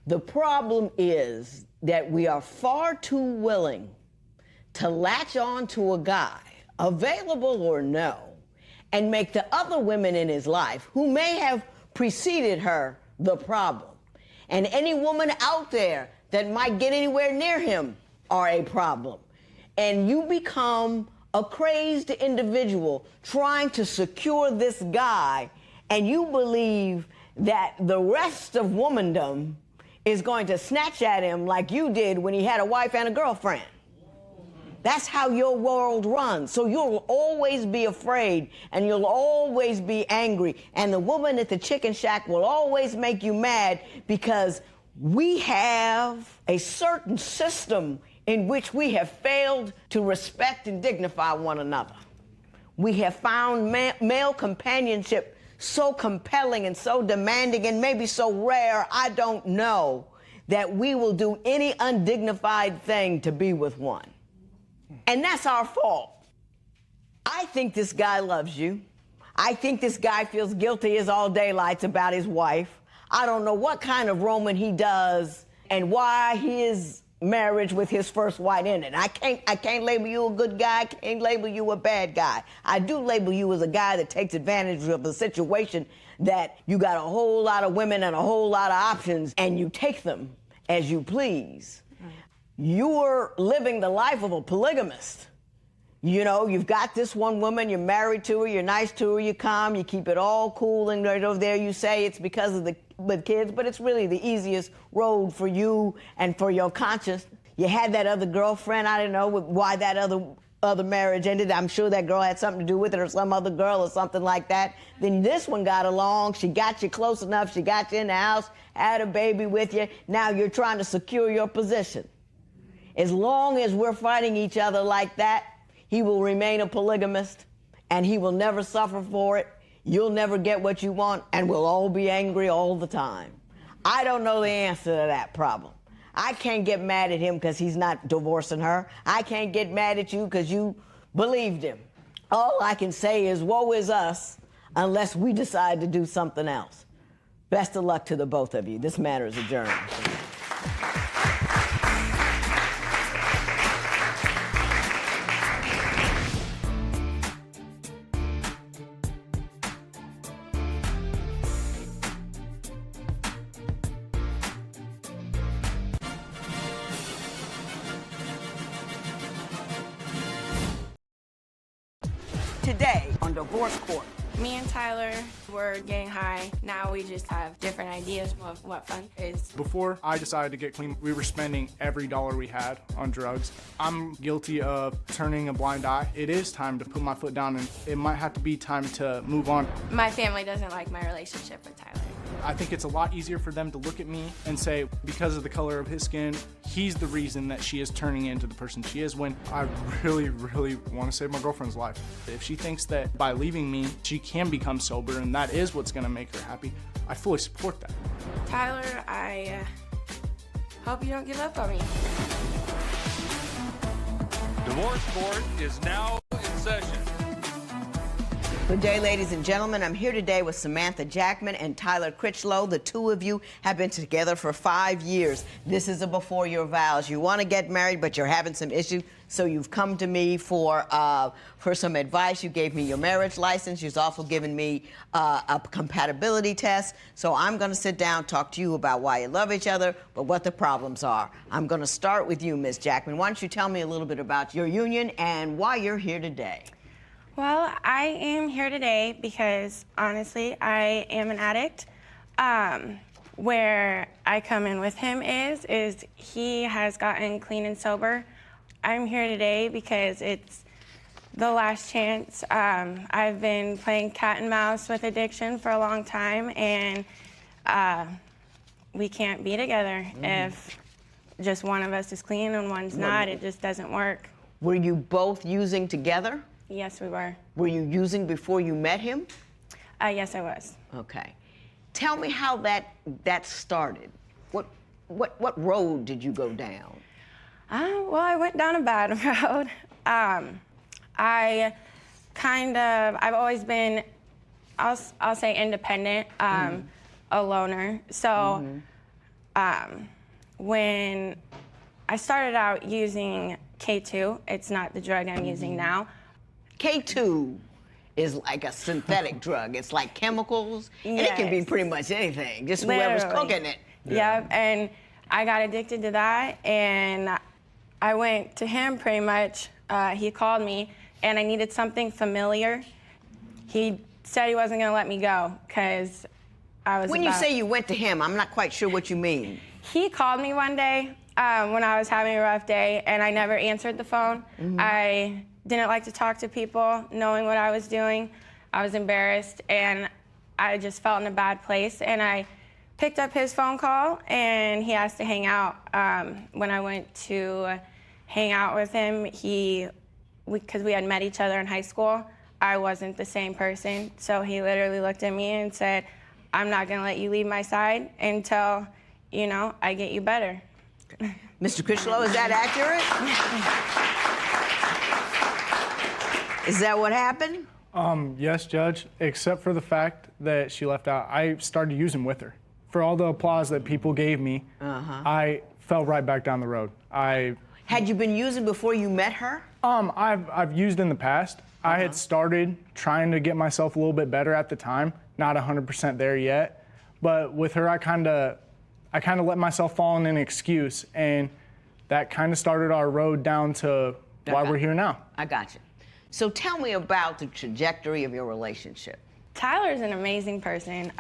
The problem is that we are far too willing to latch on to a guy available or no, and make the other women in his life who may have preceded her the problem. And any woman out there that might get anywhere near him are a problem. And you become a crazed individual trying to secure this guy, and you believe that the rest of womandom is going to snatch at him like you did when he had a wife and a girlfriend. That's how your world runs. So you'll always be afraid, and you'll always be angry. And the woman at the chicken shack will always make you mad, because we have a certain system in which we have failed to respect and dignify one another. We have found male companionship so compelling and so demanding and maybe so rare, I don't know, that we will do any undignified thing to be with one. And that's our fault. I think this guy loves you. I think this guy feels guilty as all daylights about his wife. I don't know what kind of roaming he does and why his marriage with his first wife ended. I can't label you a good guy, I can't label you a bad guy. I do label you as a guy that takes advantage of the situation that you got a whole lot of women and a whole lot of options, and you take them as you please. You're living the life of a polygamist. You know, you've got this one woman, you're married to her, you're nice to her, you're calm, you keep it all cool, and right over there you say it's because of the kids, but it's really the easiest road for you and for your conscience. You had that other girlfriend, I don't know why that other marriage ended. I'm sure that girl had something to do with it, or some other girl or something like that. Then this one got along, she got you close enough, she got you in the house, had a baby with you. Now you're trying to secure your position. As long as we're fighting each other like that, he will remain a polygamist, and he will never suffer for it. You'll never get what you want, and we'll all be angry all the time. I don't know the answer to that problem. I can't get mad at him because he's not divorcing her. I can't get mad at you because you believed him. All I can say is, woe is us unless we decide to do something else. Best of luck to the both of you. This matter is adjourned. Today on Divorce Court. Me and Tyler were getting high. Now we just have different ideas of what fun is. Before I decided to get clean, we were spending every dollar we had on drugs. I'm guilty of turning a blind eye. It is time to put my foot down, and it might have to be time to move on. My family doesn't like my relationship with Tyler. I think it's a lot easier for them to look at me and say, because of the color of his skin, he's the reason that she is turning into the person she is, when I really, really want to save my girlfriend's life. If she thinks that by leaving me, she can become sober and that is what's going to make her happy, I fully support that. Tyler, I hope you don't give up on me. Divorce Court is now in session. Good day, ladies and gentlemen. I'm here today with Samantha Jackman and Tyler Critchlow. The two of you have been together for 5 years. This is a before your vows. You want to get married, but you're having some issues, so you've come to me for some advice. You gave me your marriage license. You've also given me a compatibility test. So I'm going to sit down, talk to you about why you love each other, but what the problems are. I'm going to start with you, Ms. Jackman. Why don't you tell me a little bit about your union and why you're here today? Well, I am here today because, honestly, I am an addict. Where I come in with him is he has gotten clean and sober. I'm here today because it's the last chance. I've been playing cat and mouse with addiction for a long time, and we can't be together if just one of us is clean and one's not. It just doesn't work. Were you both using together? Yes, we were. Were you using before you met him? Yes, I was. Okay. Tell me how that started. What road did you go down? Well, I went down a bad road. I've always been, I'll say independent, a loner. So when I started out using K2, it's not the drug I'm using now. K2 is like a synthetic drug. It's like chemicals, and it can be Yes. pretty much anything, just whoever's Literally. cooking it. Yep, and I got addicted to that, and I went to him pretty much. He called me, and I needed something familiar. He said he wasn't gonna let me go, because I was When you say you went to him, I'm not quite sure what you mean. He called me one day when I was having a rough day, and I never answered the phone. I didn't like to talk to people, knowing what I was doing. I was embarrassed, and I just felt in a bad place. And I picked up his phone call, and he asked to hang out. When I went to hang out with him, because we had met each other in high school, I wasn't the same person. So he literally looked at me and said, "I'm not gonna let you leave my side until, I get you better." Mr. Critchlow, is that accurate? Is that what happened? Yes, Judge, except for the fact that she left out. I started using with her. For all the applause that people gave me, I fell right back down the road. Had you been using before you met her? I've used in the past. I had started trying to get myself a little bit better at the time, not 100% there yet. But with her, I kind of let myself fall in an excuse, and that kind of started our road down to why we're here now. I got you. So tell me about the trajectory of your relationship. Tyler's an amazing person.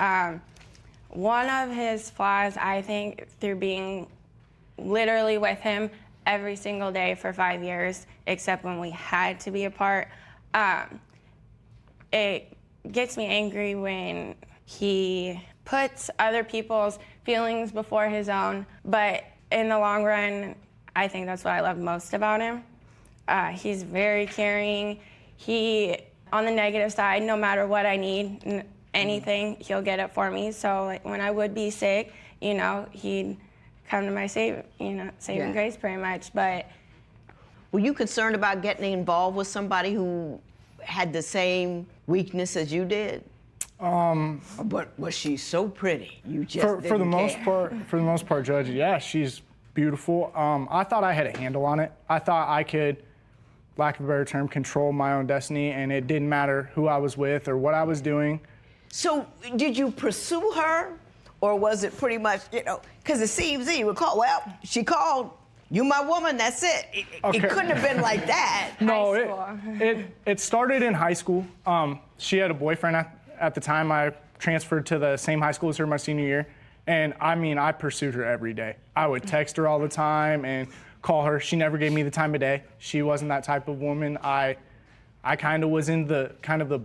One of his flaws, I think, through being literally with him every single day for 5 years, except when we had to be apart, it gets me angry when he puts other people's feelings before his own. But in the long run, I think that's what I love most about him. He's very caring. On the negative side, no matter what I need, anything, he'll get it for me. So like, when I would be sick, he'd come to my saving grace pretty much. But were you concerned about getting involved with somebody who had the same weakness as you did? But was she so pretty? You just For the most care. part, Judge, yeah, she's beautiful. I thought I had a handle on it. I thought I could, lack of a better term, control my own destiny, and it didn't matter who I was with or what I was doing. So did you pursue her, or was it pretty much, because it seems that you would call, well, she called, you my woman, that's it. It couldn't have been like that. No, it started in high school. She had a boyfriend at the time. I transferred to the same high school as her my senior year. And I pursued her every day. I would text her all the time and call her. She never gave me the time of day. She wasn't that type of woman. I kind of was in the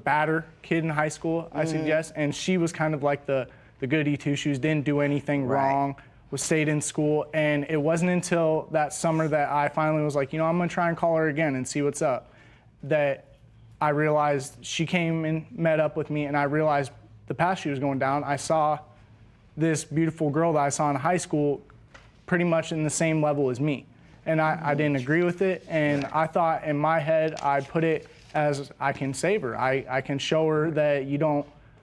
badder kid in high school, I suggest. And she was kind of like the goody two-shoes, didn't do anything wrong, stayed in school. And it wasn't until that summer that I finally was like, I'm gonna try and call her again and see what's up, that I realized she came and met up with me, and I realized the path she was going down. I saw this beautiful girl that I saw in high school pretty much in the same level as me. And I didn't agree with it, and I thought in my head, I put it as I can save her. I can show her that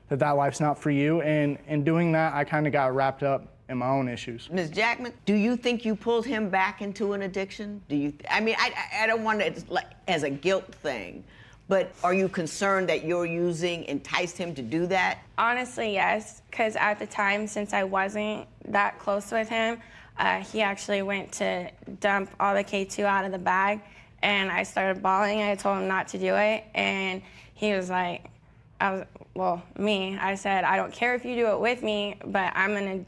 that life's not for you, and in doing that, I kind of got wrapped up in my own issues. Ms. Jackman, do you think you pulled him back into an addiction? I don't want it as a guilt thing, but are you concerned that your using enticed him to do that? honestly, yes, because at the time, since I wasn't that close with him, he actually went to dump all the K2 out of the bag, and I started bawling. I told him not to do it, and he was like, I said, I don't care if you do it with me, but I'm gonna,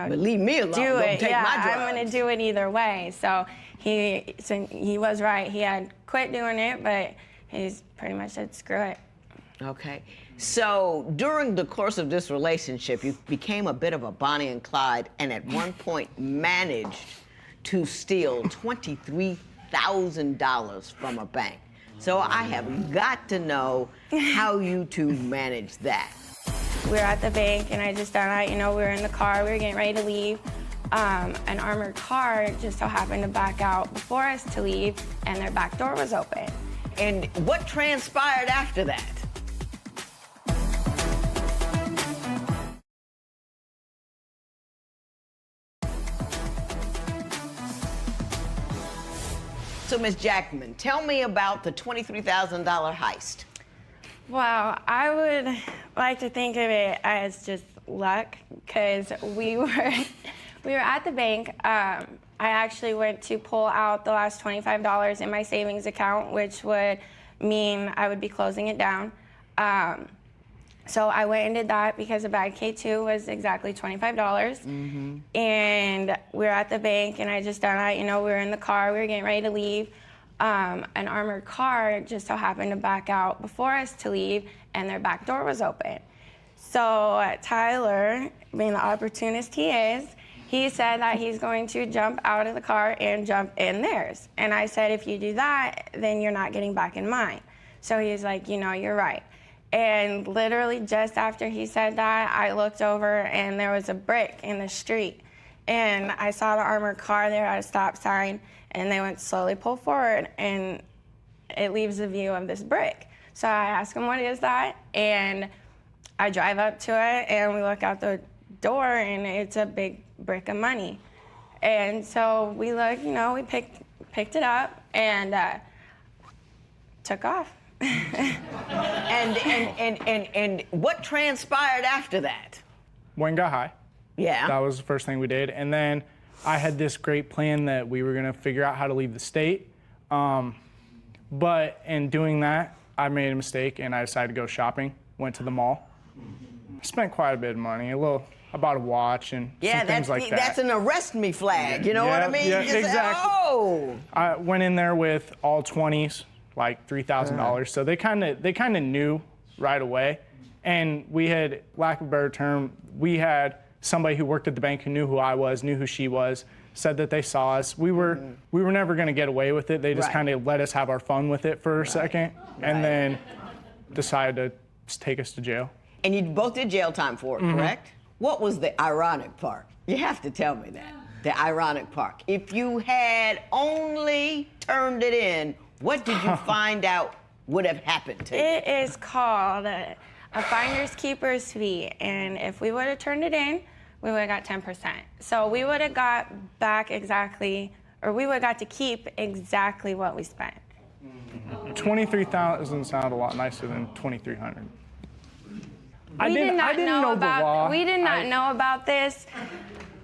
but leave me alone. do Don't it. take Yeah, my drugs. I'm gonna do it either way. So he was right. He had quit doing it, but he's pretty much said, screw it. Okay. So during the course of this relationship, you became a bit of a Bonnie and Clyde, and at one point managed to steal $23,000 from a bank. So I have got to know how you two managed that. We were at the bank, and I just found out, we were in the car, we were getting ready to leave. An armored car just so happened to back out before us to leave, and their back door was open. And what transpired after that? So, Ms. Jackman, tell me about the $23,000 heist. Well, I would like to think of it as just luck, because we were at the bank. I actually went to pull out the last $25 in my savings account, which would mean I would be closing it down. So I went and did that because a bag K2 was exactly $25. And we were at the bank, and I just done that. You know, we were in the car, we were getting ready to leave. An armored car just so happened to back out before us to leave, and their back door was open. So Tyler, being the opportunist he is, he said that he's going to jump out of the car and jump in theirs. And I said, if you do that, then you're not getting back in mine. So he's like, you know, you're right. And literally just after he said that, I looked over and there was a brick in the street. And I saw the armored car there at a stop sign, and they went slowly pull forward, and it leaves the view of this brick. So I asked him, what is that? And I drive up to it, and we look out the door, and it's a big brick of money. And so we look, you know, we picked it up and took off. And what transpired after that? Went and got high. Yeah. That was the first thing we did. And then I had this great plan that we were going to figure out how to leave the state. But in doing that, I made a mistake, and I decided to go shopping. Went to the mall. Spent quite a bit of money, I bought a watch and some things like that. That's an arrest me flag, you know what I mean? Yeah, You just exactly. say, oh! I went in there with all 20s, like $3,000. So they kind of knew right away. And we had, lack of a better term, we had somebody who worked at the bank who knew who I was, knew who she was, said that they saw us. We were never going to get away with it. They just kind of let us have our fun with it for a second, and then decided to just take us to jail. And you both did jail time for it, correct? What was the ironic part? You have to tell me that. The ironic part. If you had only turned it in, what did you find out would have happened to you? It is called a finder's keeper's fee, and if we would have turned it in, we would have got 10%. So we would have got back exactly, or we would have got to keep exactly what we spent. 23,000 sound a lot nicer than 2,300. We did not know the law. We did not know about this.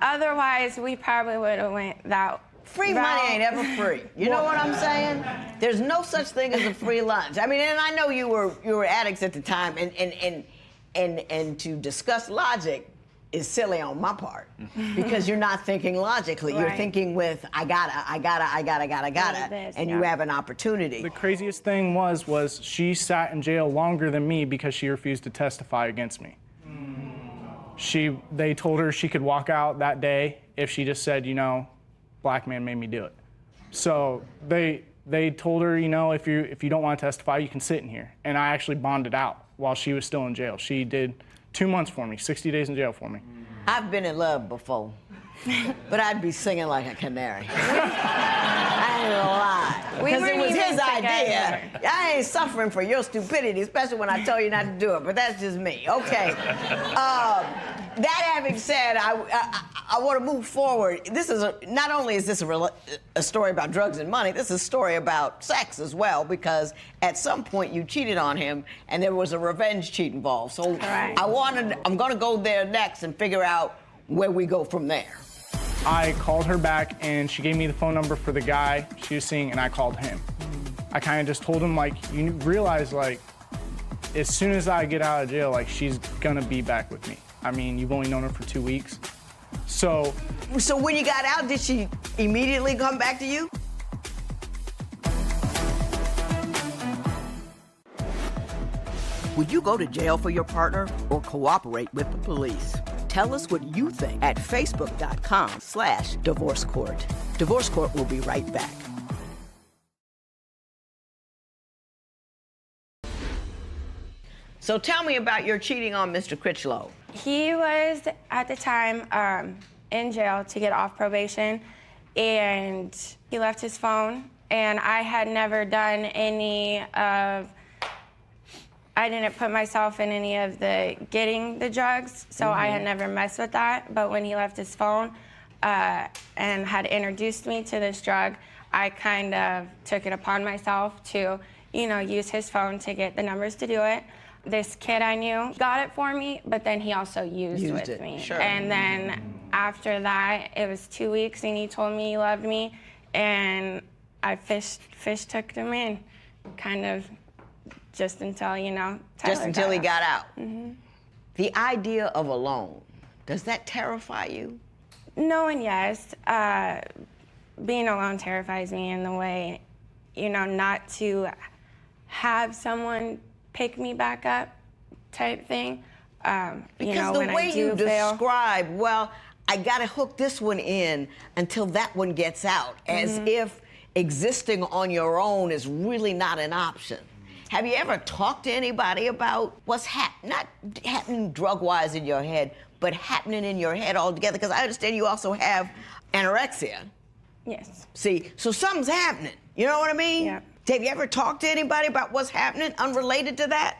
Otherwise, we probably would have went that Free money ain't ever free. You know what I'm saying? There's no such thing as a free lunch. I mean, and I know you were addicts at the time, and to discuss logic is silly on my part because you're not thinking logically. You're thinking with I gotta, and you have an opportunity. The craziest thing was she sat in jail longer than me because she refused to testify against me. They told her she could walk out that day if she just said, you know, black man made me do it. So they told her, you know, if you don't want to testify, you can sit in here. And I actually bonded out while she was still in jail. She did 2 months for me, 60 days in jail for me. I've been in love before, but I'd be singing like a canary. I ain't gonna lie, because it was his idea. I ain't suffering for your stupidity, especially when I tell you not to do it, but that's just me. Okay. That having said, I want to move forward. This is not only is this a story about drugs and money, this is a story about sex as well, because at some point you cheated on him and there was a revenge cheat involved. So I'm going to go there next and figure out where we go from there. I called her back and she gave me the phone number for the guy she was seeing, and I called him. I kind of just told him, like, you realize, like, as soon as I get out of jail, like, she's gonna be back with me. I mean, you've only known her for 2 weeks. So when you got out, did she immediately come back to you? Would you go to jail for your partner or cooperate with the police? Tell us what you think at facebook.com/Divorce Court. Divorce Court will be right back. So tell me about your cheating on Mr. Critchlow. He was, at the time, in jail to get off probation, and he left his phone, and I had never done I didn't put myself in any of the getting the drugs, so I had never messed with that. But when he left his phone and had introduced me to this drug, I kind of took it upon myself to, use his phone to get the numbers to do it. This kid I knew got it for me, but then he also used with me. Sure. And then after that, it was 2 weeks, and he told me he loved me, and I fish took him in, kind of just until, Tyler Just until he got out. Mm-hmm. The idea of alone, does that terrify you? No and yes. Being alone terrifies me in the way, not to have someone pick me back up type thing. Because the way you describe, well, I got to hook this one in until that one gets out, as if existing on your own is really not an option. Have you ever talked to anybody about what's not happening drug-wise in your head, but happening in your head altogether? Because I understand you also have anorexia. Yes. See, so something's happening. You know what I mean? Yeah. Have you ever talked to anybody about what's happening unrelated to that?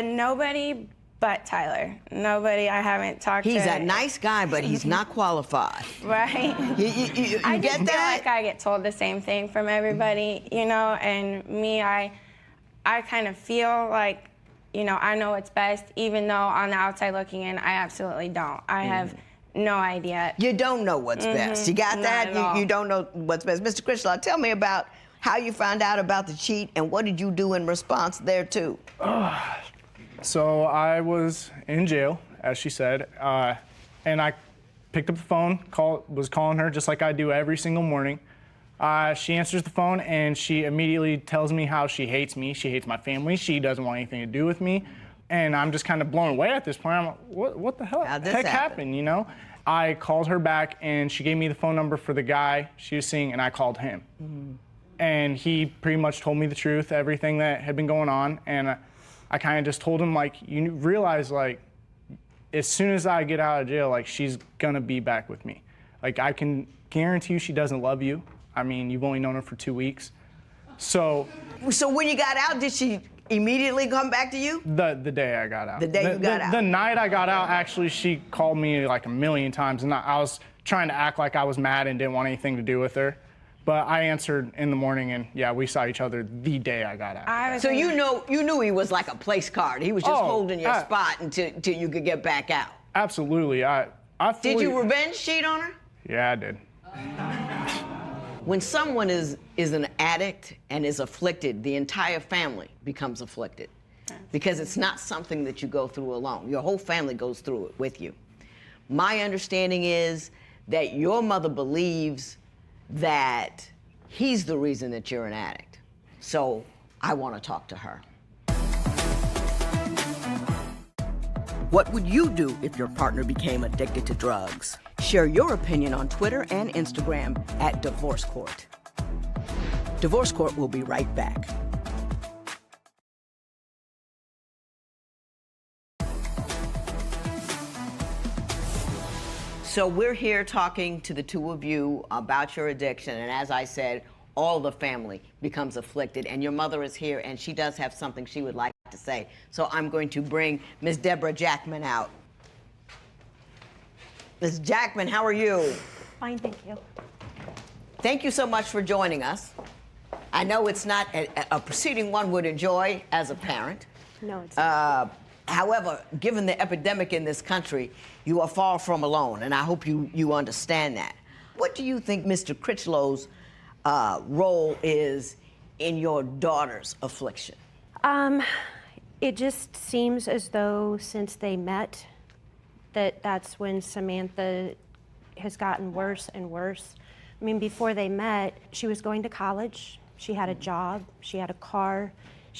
Nobody but Tyler. Nobody I haven't talked to. He's a nice guy, but he's not qualified. Right. You I get just feel that? like I get told the same thing from everybody, and me, I kind of feel like, I know what's best, even though on the outside looking in, I absolutely don't. I have no idea. You don't know what's best. You got Not that? at all. You don't know what's best. Mr. Critchlow, tell me about how you found out about the cheat and what did you do in response there too? So I was in jail, as she said, and I picked up the phone, was calling her just like I do every single morning. She answers the phone and she immediately tells me how she hates me. She hates my family. She doesn't want anything to do with me. And I'm just kind of blown away at this point. I'm like, what the hell happened, I called her back and she gave me the phone number for the guy she was seeing, and I called him. And he pretty much told me the truth, everything that had been going on. And I kind of just told him, you realize, as soon as I get out of jail, she's gonna be back with me. I can guarantee you she doesn't love you. I mean, you've only known her for 2 weeks. So when you got out, did she immediately come back to you? The day I got out. The day you got out. The night I got out, actually, she called me a million times, and I was trying to act like I was mad and didn't want anything to do with her. But I answered in the morning, and yeah, we saw each other the day I got out. So you knew he was like a place card. He was just holding your spot until you could get back out. Absolutely. Did you revenge cheat on her? Yeah, I did. When someone is an addict and is afflicted, the entire family becomes afflicted because it's not something that you go through alone. Your whole family goes through it with you. My understanding is that your mother believes that he's the reason that you're an addict. So I want to talk to her. What would you do if your partner became addicted to drugs? Share your opinion on Twitter and Instagram at Divorce Court. Divorce Court will be right back. So we're here talking to the two of you about your addiction, and as I said, all the family becomes afflicted, and your mother is here, and she does have something she would like to say. So I'm going to bring Ms. Deborah Jackman out. Ms. Jackman, how are you? Fine, thank you. Thank you so much for joining us. I know it's not a proceeding one would enjoy as a parent. No, it's not. However, given the epidemic in this country, you are far from alone, and I hope you understand that. What do you think Mr. Critchlow's role is in your daughter's affliction? It just seems as though since they met, that's when Samantha has gotten worse and worse. I mean, before they met, she was going to college, she had a job, she had a car,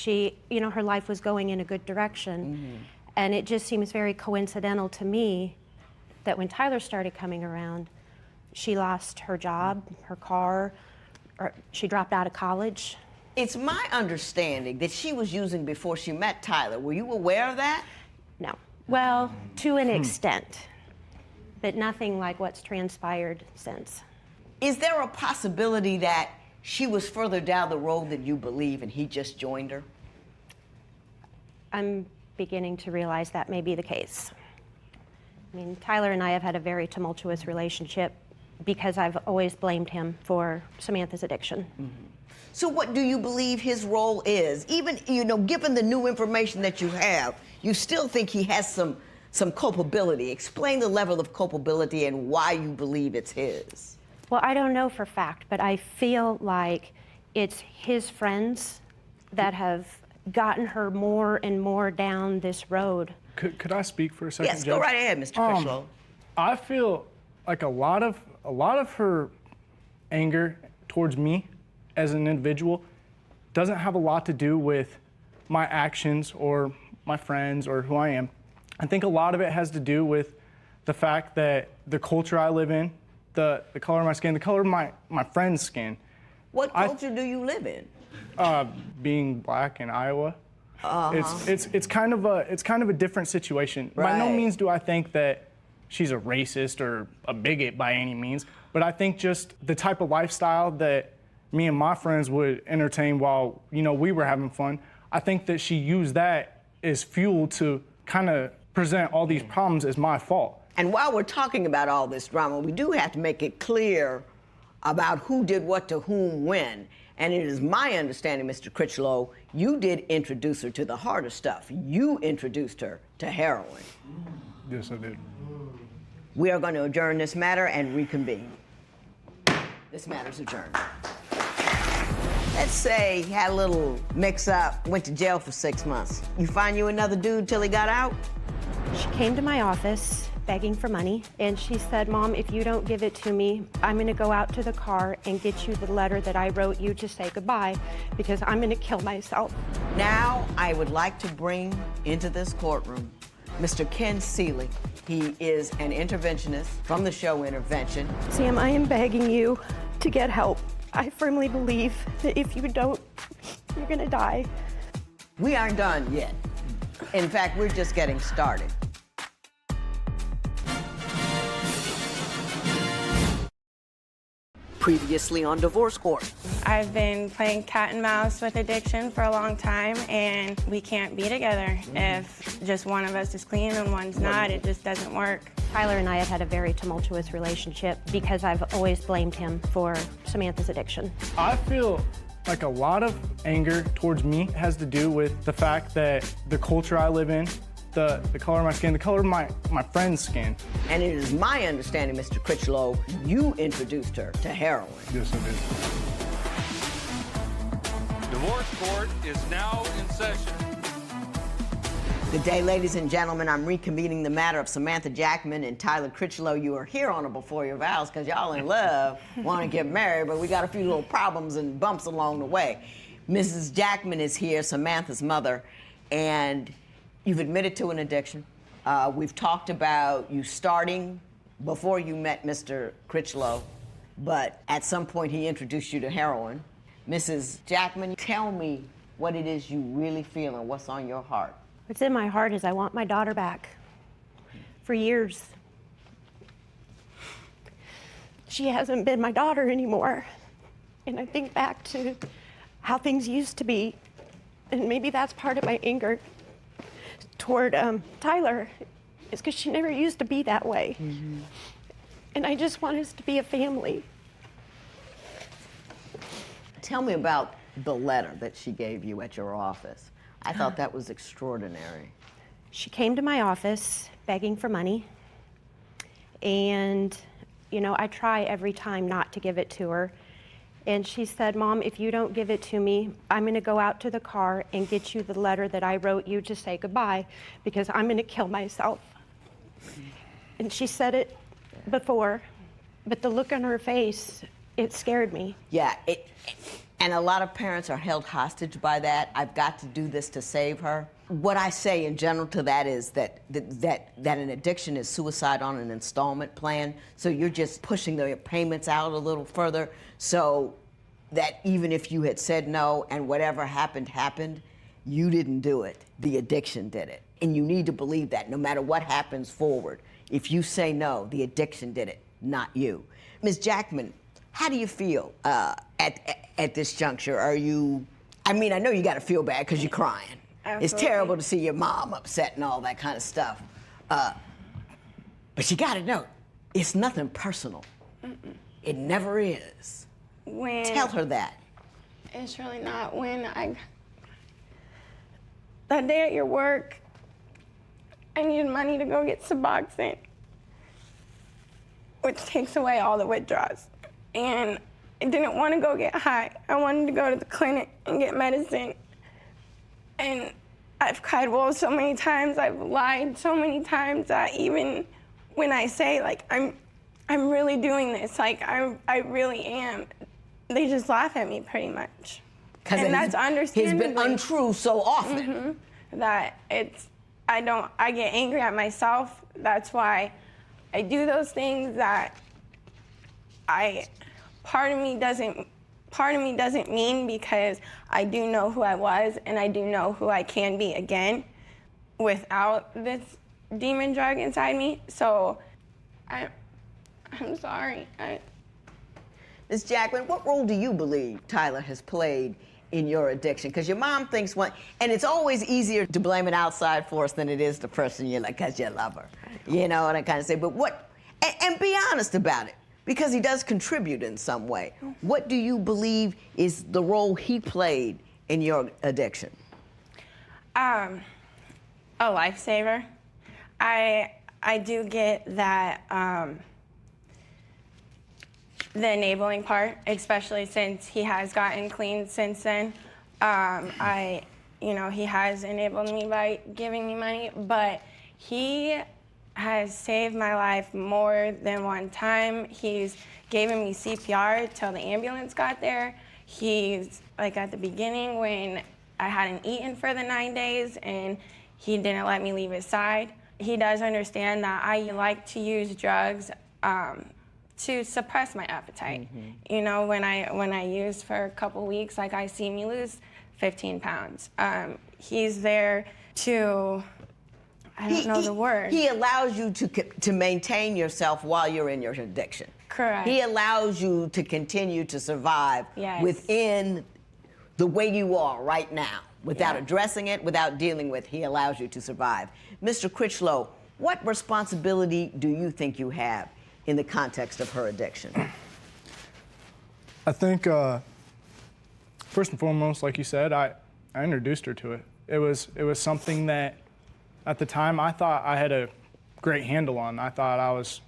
her life was going in a good direction. And it just seems very coincidental to me that when Tyler started coming around, she lost her job, her car, or she dropped out of college. It's my understanding that she was using before she met Tyler. Were you aware of that? No. Well, to an extent, but nothing like what's transpired since. Is there a possibility that she was further down the road than you believe and he just joined her? I'm beginning to realize that may be the case. I mean, Tyler and I have had a very tumultuous relationship because I've always blamed him for Samantha's addiction. So what do you believe his role is? Even, given the new information that you have, you still think he has some culpability. Explain the level of culpability and why you believe it's his. Well, I don't know for fact, but I feel like it's his friends that have gotten her more and more down this road. Could I speak for a second, Yes, Judge? go right ahead, Mr. Critchlow. I feel like a lot of her anger towards me as an individual doesn't have a lot to do with my actions or my friends or who I am. I think a lot of it has to do with the fact that the culture I live in, the color of my skin, the color of my friend's skin. What culture do you live in? Being black in Iowa. It's kind of a different situation. Right. By no means do I think that she's a racist or a bigot by any means, but I think just the type of lifestyle that me and my friends would entertain while we were having fun, I think that she used that as fuel to kind of present all these problems as my fault. And while we're talking about all this drama, we do have to make it clear about who did what to whom when. And it is my understanding, Mr. Critchlow, you did introduce her to the harder stuff. You introduced her to heroin. Yes, I did. We are going to adjourn this matter and reconvene. This matter's adjourned. Let's say he had a little mix-up, went to jail for 6 months. You find you another dude till he got out? She came to my office begging for money, and she said, Mom, if you don't give it to me, I'm gonna go out to the car and get you the letter that I wrote you to say goodbye, because I'm gonna kill myself. Now, I would like to bring into this courtroom Mr. Ken Seeley. He is an interventionist from the show Intervention. Sam, I am begging you to get help. I firmly believe that if you don't, you're gonna die. We aren't done yet. In fact, we're just getting started. Previously on Divorce Court. I've been playing cat and mouse with addiction for a long time, and we can't be together. If just one of us is clean and one's not, it just doesn't work. Tyler and I have had a very tumultuous relationship because I've always blamed him for Samantha's addiction. I feel like a lot of anger towards me has to do with the fact that the culture I live in, the color of my skin, the color of my friend's skin. And it is my understanding, Mr. Critchlow, you introduced her to heroin. Yes, I did. Divorce Court is now in session. Good day, ladies and gentlemen. I'm reconvening the matter of Samantha Jackman and Tyler Critchlow. You are here on or before your vows because y'all in love, want to get married, but we got a few little problems and bumps along the way. Mrs. Jackman is here, Samantha's mother, and you've admitted to an addiction. We've talked about you starting before you met Mr. Critchlow, but at some point he introduced you to heroin. Mrs. Jackman, tell me what it is you really feel and what's on your heart. What's in my heart is I want my daughter back. For years, she hasn't been my daughter anymore. And I think back to how things used to be, and maybe that's part of my anger toward Tyler, is because she never used to be that way. Mm-hmm. And I just want us to be a family. Tell me about the letter that she gave you at your office. I thought that was extraordinary. She came to my office begging for money. And, I try every time not to give it to her. And she said, Mom, if you don't give it to me, I'm gonna go out to the car and get you the letter that I wrote you to say goodbye, because I'm gonna kill myself. And she said it before, but the look on her face, it scared me. Yeah, and a lot of parents are held hostage by that. I've got to do this to save her. What I say in general to that is that an addiction is suicide on an installment plan. So you're just pushing the payments out a little further, so that even if you had said no and whatever happened, you didn't do it. The addiction did it. And you need to believe that no matter what happens forward, if you say no, the addiction did it, not you. Ms. Jackman, how do you feel at this juncture? I know you got to feel bad because you're crying. Absolutely. It's terrible to see your mom upset and all that kind of stuff. But you got to know, it's nothing personal. It never is. When Tell her that. It's really not. That day at your work, I needed money to go get Suboxone, which takes away all the withdrawals. And I didn't want to go get high. I wanted to go to the clinic and get medicine. And I've cried wolf so many times, I've lied so many times that even when I say, like, I'm really doing this, like, I really am, they just laugh at me pretty much. And that's understandable. He's been untrue so often. That I get angry at myself. That's why I do those things that part of me doesn't mean, because I do know who I was and I do know who I can be again without this demon drug inside me. So I'm sorry. Ms. Jacqueline, what role do you believe Tyler has played in your addiction? Because your mom thinks one, and it's always easier to blame an outside force than it is the person you're like, because you love her. You know what I kind of say? But what, and be honest about it, because he does contribute in some way. What do you believe is the role he played in your addiction? A lifesaver. I do get that, the enabling part, especially since he has gotten clean since then. He has enabled me by giving me money, but he has saved my life more than one time. He's given me CPR till the ambulance got there. He's, like, at the beginning when I hadn't eaten for the 9 days and he didn't let me leave his side. He does understand that I like to use drugs to suppress my appetite. You know, when I use for a couple weeks, like, I see me lose 15 pounds. He's there to, I don't know the word. He allows you to maintain yourself while you're in your addiction. Correct. He allows you to continue to survive within the way you are right now, without addressing it, without dealing with. He allows you to survive. Mr. Critchlow, what responsibility do you think you have in the context of her addiction? I think, first and foremost, like you said, I introduced her to it. It was something that, at the time, I thought I had a great handle on. I thought I was,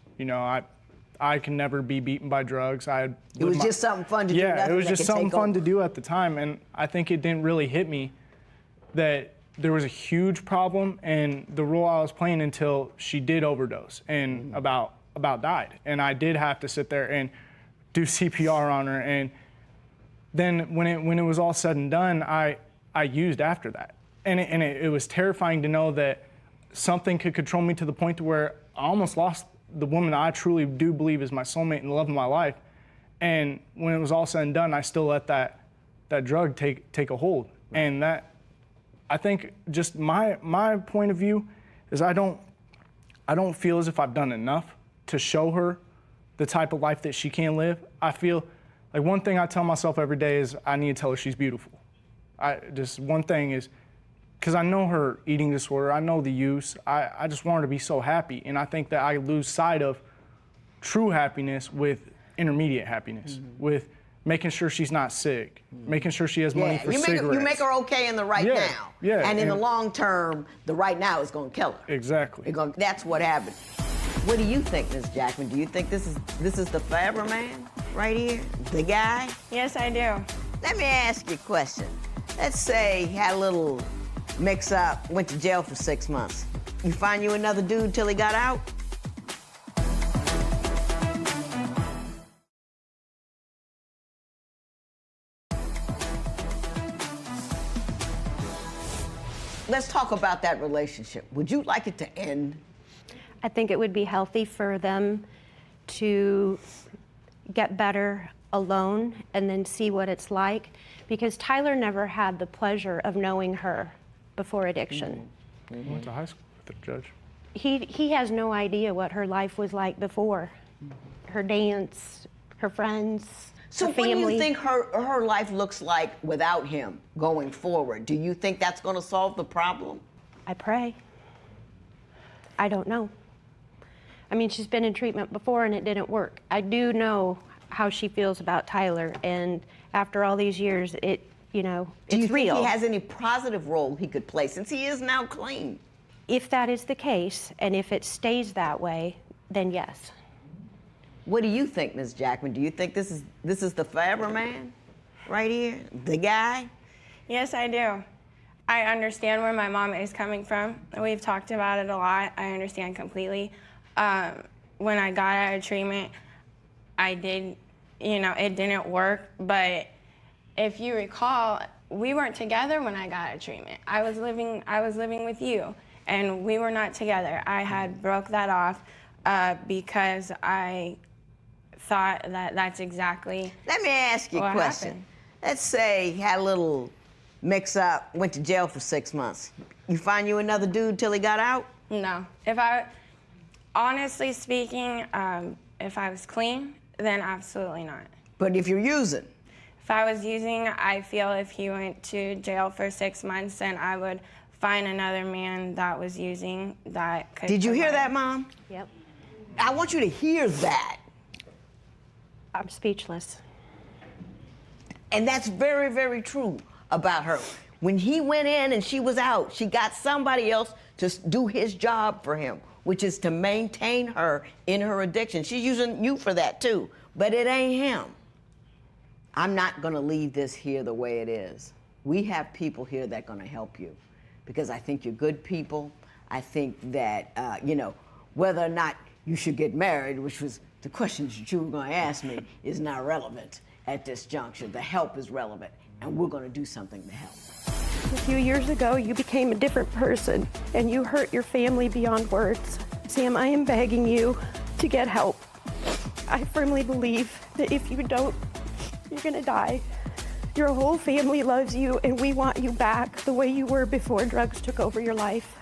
I can never be beaten by drugs. It was just something fun to do. Yeah, it was just something fun to do at the time, and I think it didn't really hit me that there was a huge problem and the role I was playing until she did overdose and about died. And I did have to sit there and do CPR on her. And then when it was all said and done, I used after that. And it was terrifying to know that something could control me to the point to where I almost lost the woman I truly do believe is my soulmate and the love of my life. And when it was all said and done, I still let that drug take a hold. Right. And that, I think, just my point of view is I don't feel as if I've done enough to show her the type of life that she can live. I feel like one thing I tell myself every day is I need to tell her she's beautiful. One thing is, because I know her eating disorder, I know the use, I just want her to be so happy. And I think that I lose sight of true happiness with intermediate happiness, with making sure she's not sick, making sure she has money for cigarettes. You make her okay in the right now. Yeah. And in the long term, the right now is going to kill her. Exactly. That's what happened. What do you think, Ms. Jackman? Do you think this is the forever man right here? The guy? Yes, I do. Let me ask you a question. Let's say you had a little mix-up, went to jail for 6 months. You find you another dude till he got out? Let's talk about that relationship. Would you like it to end? I think it would be healthy for them to get better alone and then see what it's like, because Tyler never had the pleasure of knowing her before addiction. I went to high school with the judge. He has no idea what her life was like before. Her dance, her friends, so her family. What do you think her life looks like without him going forward? Do you think that's going to solve the problem? I pray. I don't know. I mean, she's been in treatment before and it didn't work. I do know how she feels about Tyler, and after all these years, it's real. Do you think he has any positive role he could play since he is now clean? If that is the case, and if it stays that way, then yes. What do you think, Ms. Jackman? Do you think this is the forever man right here, the guy? Yes, I do. I understand where my mom is coming from. We've talked about it a lot. I understand completely. When I got out of treatment, I did, it didn't work. But if you recall, we weren't together when I got out of treatment. I was living with you, and we were not together. I had broke that off because I thought that that's exactly. Let me ask you a question. Happened. Let's say he had a little mix-up, went to jail for 6 months. You find you another dude till he got out? No. Honestly speaking, if I was clean, then absolutely not. But if you're using? If I was using, I feel if he went to jail for 6 months, then I would find another man that was using that could. Did you hear that, Mom? Yep. I want you to hear that. I'm speechless. And that's very, very true about her. When he went in and she was out, she got somebody else to do his job for him, which is to maintain her in her addiction. She's using you for that too, but it ain't him. I'm not gonna leave this here the way it is. We have people here that are gonna help you because I think you're good people. I think that, whether or not you should get married, which was the questions that you were gonna ask me, is not relevant at this juncture. The help is relevant, and we're gonna do something to help. A few years ago, you became a different person, and you hurt your family beyond words. Sam, I am begging you to get help. I firmly believe that if you don't, you're gonna die. Your whole family loves you, and we want you back the way you were before drugs took over your life.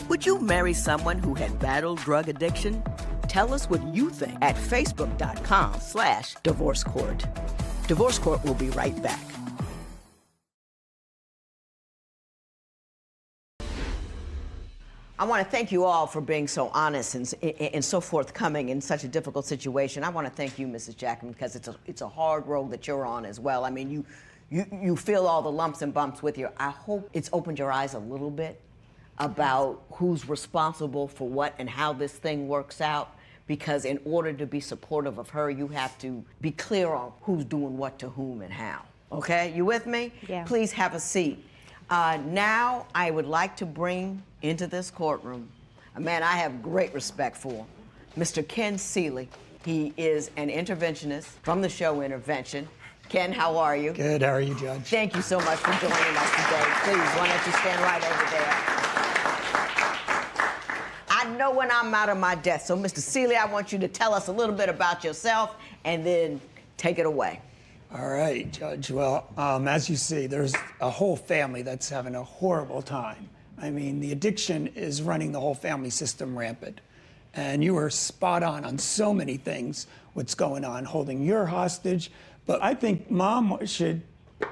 Would you marry someone who had battled drug addiction? Tell us what you think at facebook.com/Divorce Court. Divorce Court will be right back. I want to thank you all for being so honest and so forthcoming in such a difficult situation. I want to thank you, Mrs. Jackman, because it's a hard road that you're on as well. I mean, you feel all the lumps and bumps with you. I hope it's opened your eyes a little bit about who's responsible for what and how this thing works out, because in order to be supportive of her, you have to be clear on who's doing what to whom and how. Okay, you with me? Yeah. Please have a seat. Now I would like to bring into this courtroom a man I have great respect for, Mr. Ken Seeley. He is an interventionist from the show Intervention. Ken, how are you? Good, how are you, Judge? Thank you so much for joining us today. Please, why don't you stand right over there? I know when I'm out of my depth. So, Mr. Seeley, I want you to tell us a little bit about yourself and then take it away. All right, Judge. Well, as you see, there's a whole family that's having a horrible time. I mean, the addiction is running the whole family system rampant. And you were spot on so many things, what's going on, holding your hostage. But I think Mom should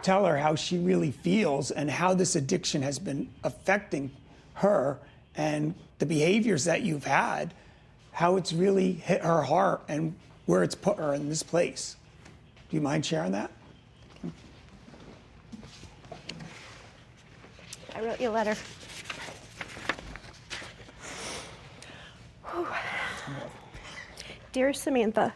tell her how she really feels and how this addiction has been affecting her and the behaviors that you've had, how it's really hit her heart and where it's put her in this place. Do you mind sharing that? I wrote you a letter. Dear Samantha,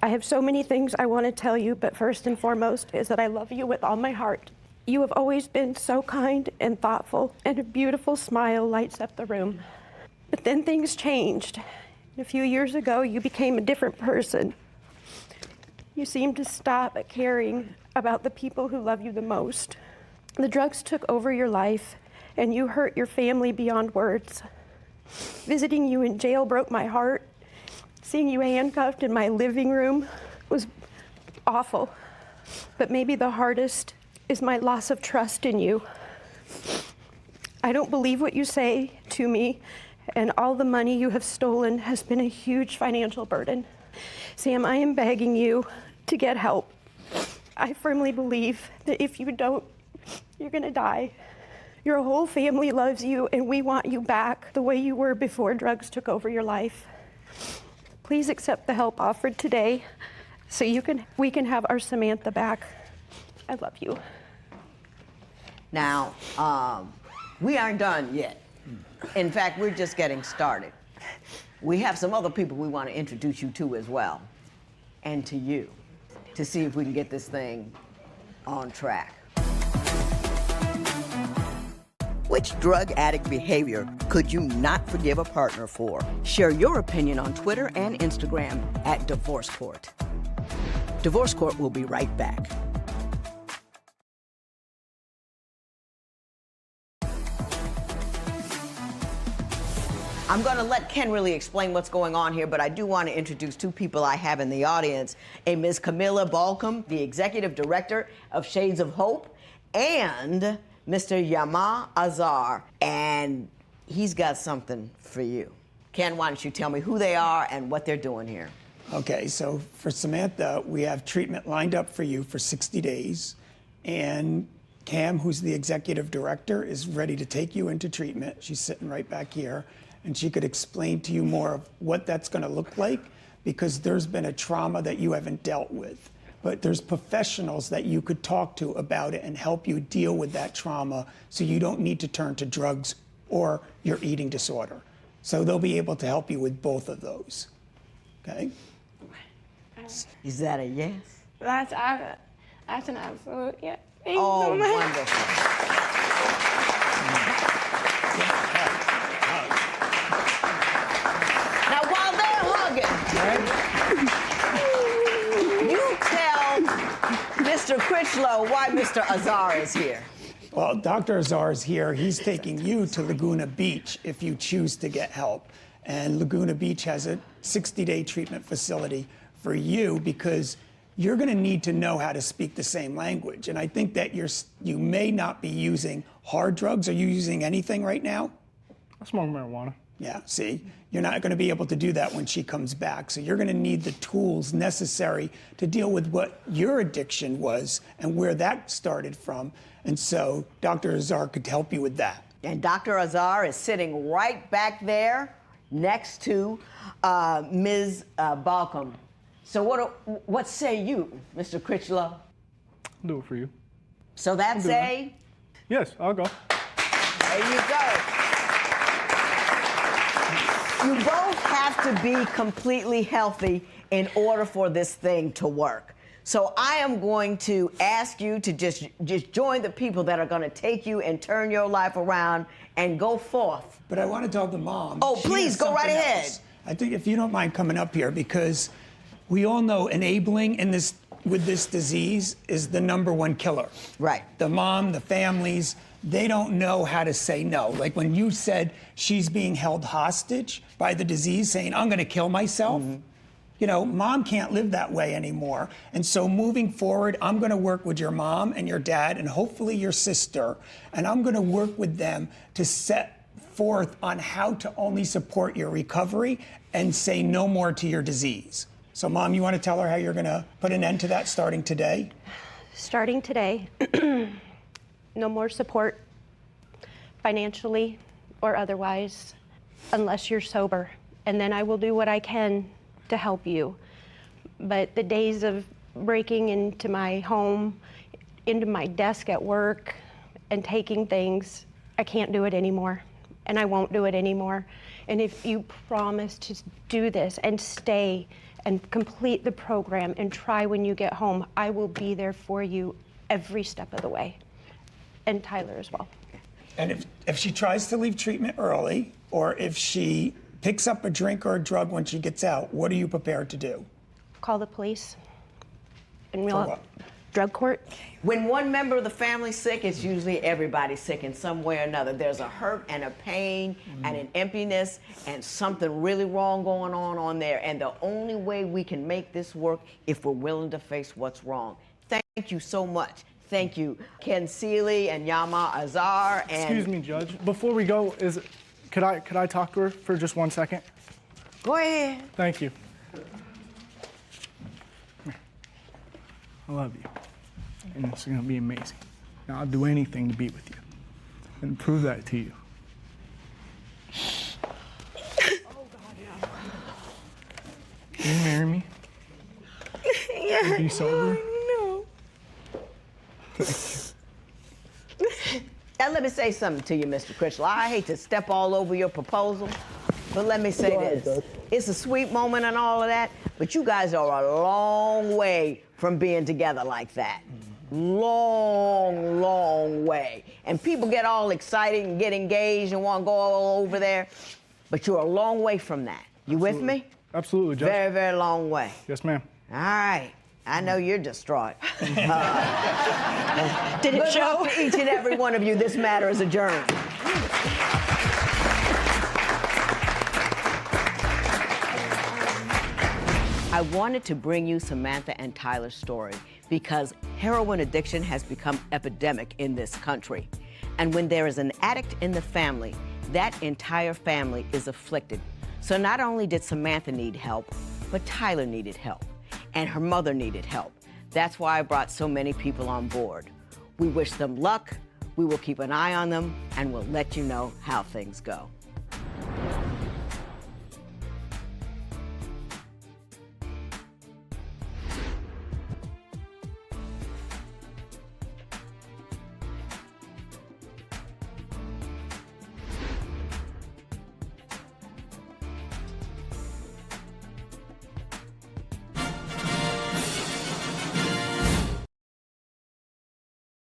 I have so many things I want to tell you, but first and foremost is that I love you with all my heart. You have always been so kind and thoughtful, and a beautiful smile lights up the room. But then things changed. A few years ago, you became a different person. You seemed to stop caring about the people who love you the most. The drugs took over your life, and you hurt your family beyond words. Visiting you in jail broke my heart. Seeing you handcuffed in my living room was awful. But maybe the hardest is my loss of trust in you. I don't believe what you say to me, and all the money you have stolen has been a huge financial burden. Sam, I am begging you to get help. I firmly believe that if you don't, You're gonna die. Your whole family loves you, and we want you back the way you were before drugs took over your life. Please accept the help offered today so we can have our Samantha back. I love you. Now, we aren't done yet. In fact, we're just getting started. We have some other people we want to introduce you to as well, and to you, to see if we can get this thing on track. Which drug addict behavior could you not forgive a partner for? Share your opinion on Twitter and Instagram at Divorce Court. Divorce Court will be right back. I'm going to let Ken really explain what's going on here, but I do want to introduce two people I have in the audience. A Ms. Camilla Balcom, the Executive Director of Shades of Hope, and Mr. Yama Azar, and he's got something for you. Ken, why don't you tell me who they are and what they're doing here? Okay, so for Samantha, we have treatment lined up for you for 60 days. And Cam, who's the executive director, is ready to take you into treatment. She's sitting right back here. And she could explain to you more of what that's going to look like, because there's been a trauma that you haven't dealt with. But there's professionals that you could talk to about it and help you deal with that trauma so you don't need to turn to drugs or your eating disorder. So they'll be able to help you with both of those. Okay? Is that a yes? That's an absolute yes. Thank you Oh, so much. wonderful. Now, while they're hugging, you tell Mr. Critchlow why Mr. Azar is here. Well, Dr. Azar is here. He's taking you to Laguna Beach if you choose to get help. And Laguna Beach has a 60-day treatment facility for you because you're going to need to know how to speak the same language. And I think that you may not be using hard drugs. Are you using anything right now? I smoke marijuana. Yeah, see, you're not going to be able to do that when she comes back. So you're going to need the tools necessary to deal with what your addiction was and where that started from. And so Dr. Azar could help you with that. And Dr. Azar is sitting right back there next to Ms. Balcom. So what say you, Mr. Critchlow? I'll do it for you. So that's a? Yes, I'll go. There you go. You both have to be completely healthy in order for this thing to work. So I am going to ask you to just join the people that are going to take you and turn your life around and go forth. But I want to tell the mom. Oh, she please, has go right something ahead. else. I think if you don't mind coming up here, because we all know enabling with this disease is the #1 killer. Right. The mom, the families, they don't know how to say no. Like when you said she's being held hostage by the disease, saying, I'm going to kill myself. Mm-hmm. You know, mom can't live that way anymore. And so moving forward, I'm going to work with your mom and your dad and hopefully your sister. And I'm going to work with them to set forth on how to only support your recovery and say no more to your disease. So, Mom, you want to tell her how you're going to put an end to that starting today? Starting today, no more support, financially or otherwise, unless you're sober. And then I will do what I can to help you. But the days of breaking into my home, into my desk at work, and taking things, I can't do it anymore. And I won't do it anymore. And if you promise to do this and stay and complete the program and try when you get home, I will be there for you every step of the way. And Tyler as well. And if she tries to leave treatment early, or if she picks up a drink or a drug when she gets out, what are you prepared to do? Call the police. And For we'll what? drug court. When one member of the family's sick, it's usually everybody sick in some way or another. There's a hurt and a pain and an emptiness and something really wrong going on there. And the only way we can make this work if we're willing to face what's wrong. Thank you so much. Thank you, Ken Seeley and Yama Azar. And Excuse me, Judge. Before we go, could I talk to her for just 1 second? Go ahead. Thank you. I love you. And it's going to be amazing. And I'll do anything to be with you and prove that to you. Can you marry me? Yeah. Be sober? No. Now let me say something to you, Mr. Critchlow. I hate to step all over your proposal, but let me say this. It's a sweet moment and all of that, but you guys are a long way from being together like that. Long, long way. And people get all excited and get engaged and want to go all over there, but you're a long way from that. You with me? Absolutely, Judge. Very, very long way. Yes, ma'am. All right. I know you're distraught. Did it Good show? luck to each and every one of you. This matter is adjourned. I wanted to bring you Samantha and Tyler's story because heroin addiction has become epidemic in this country. And when there is an addict in the family, that entire family is afflicted. So not only did Samantha need help, but Tyler needed help. And her mother needed help. That's why I brought so many people on board. We wish them luck, we will keep an eye on them, and we'll let you know how things go.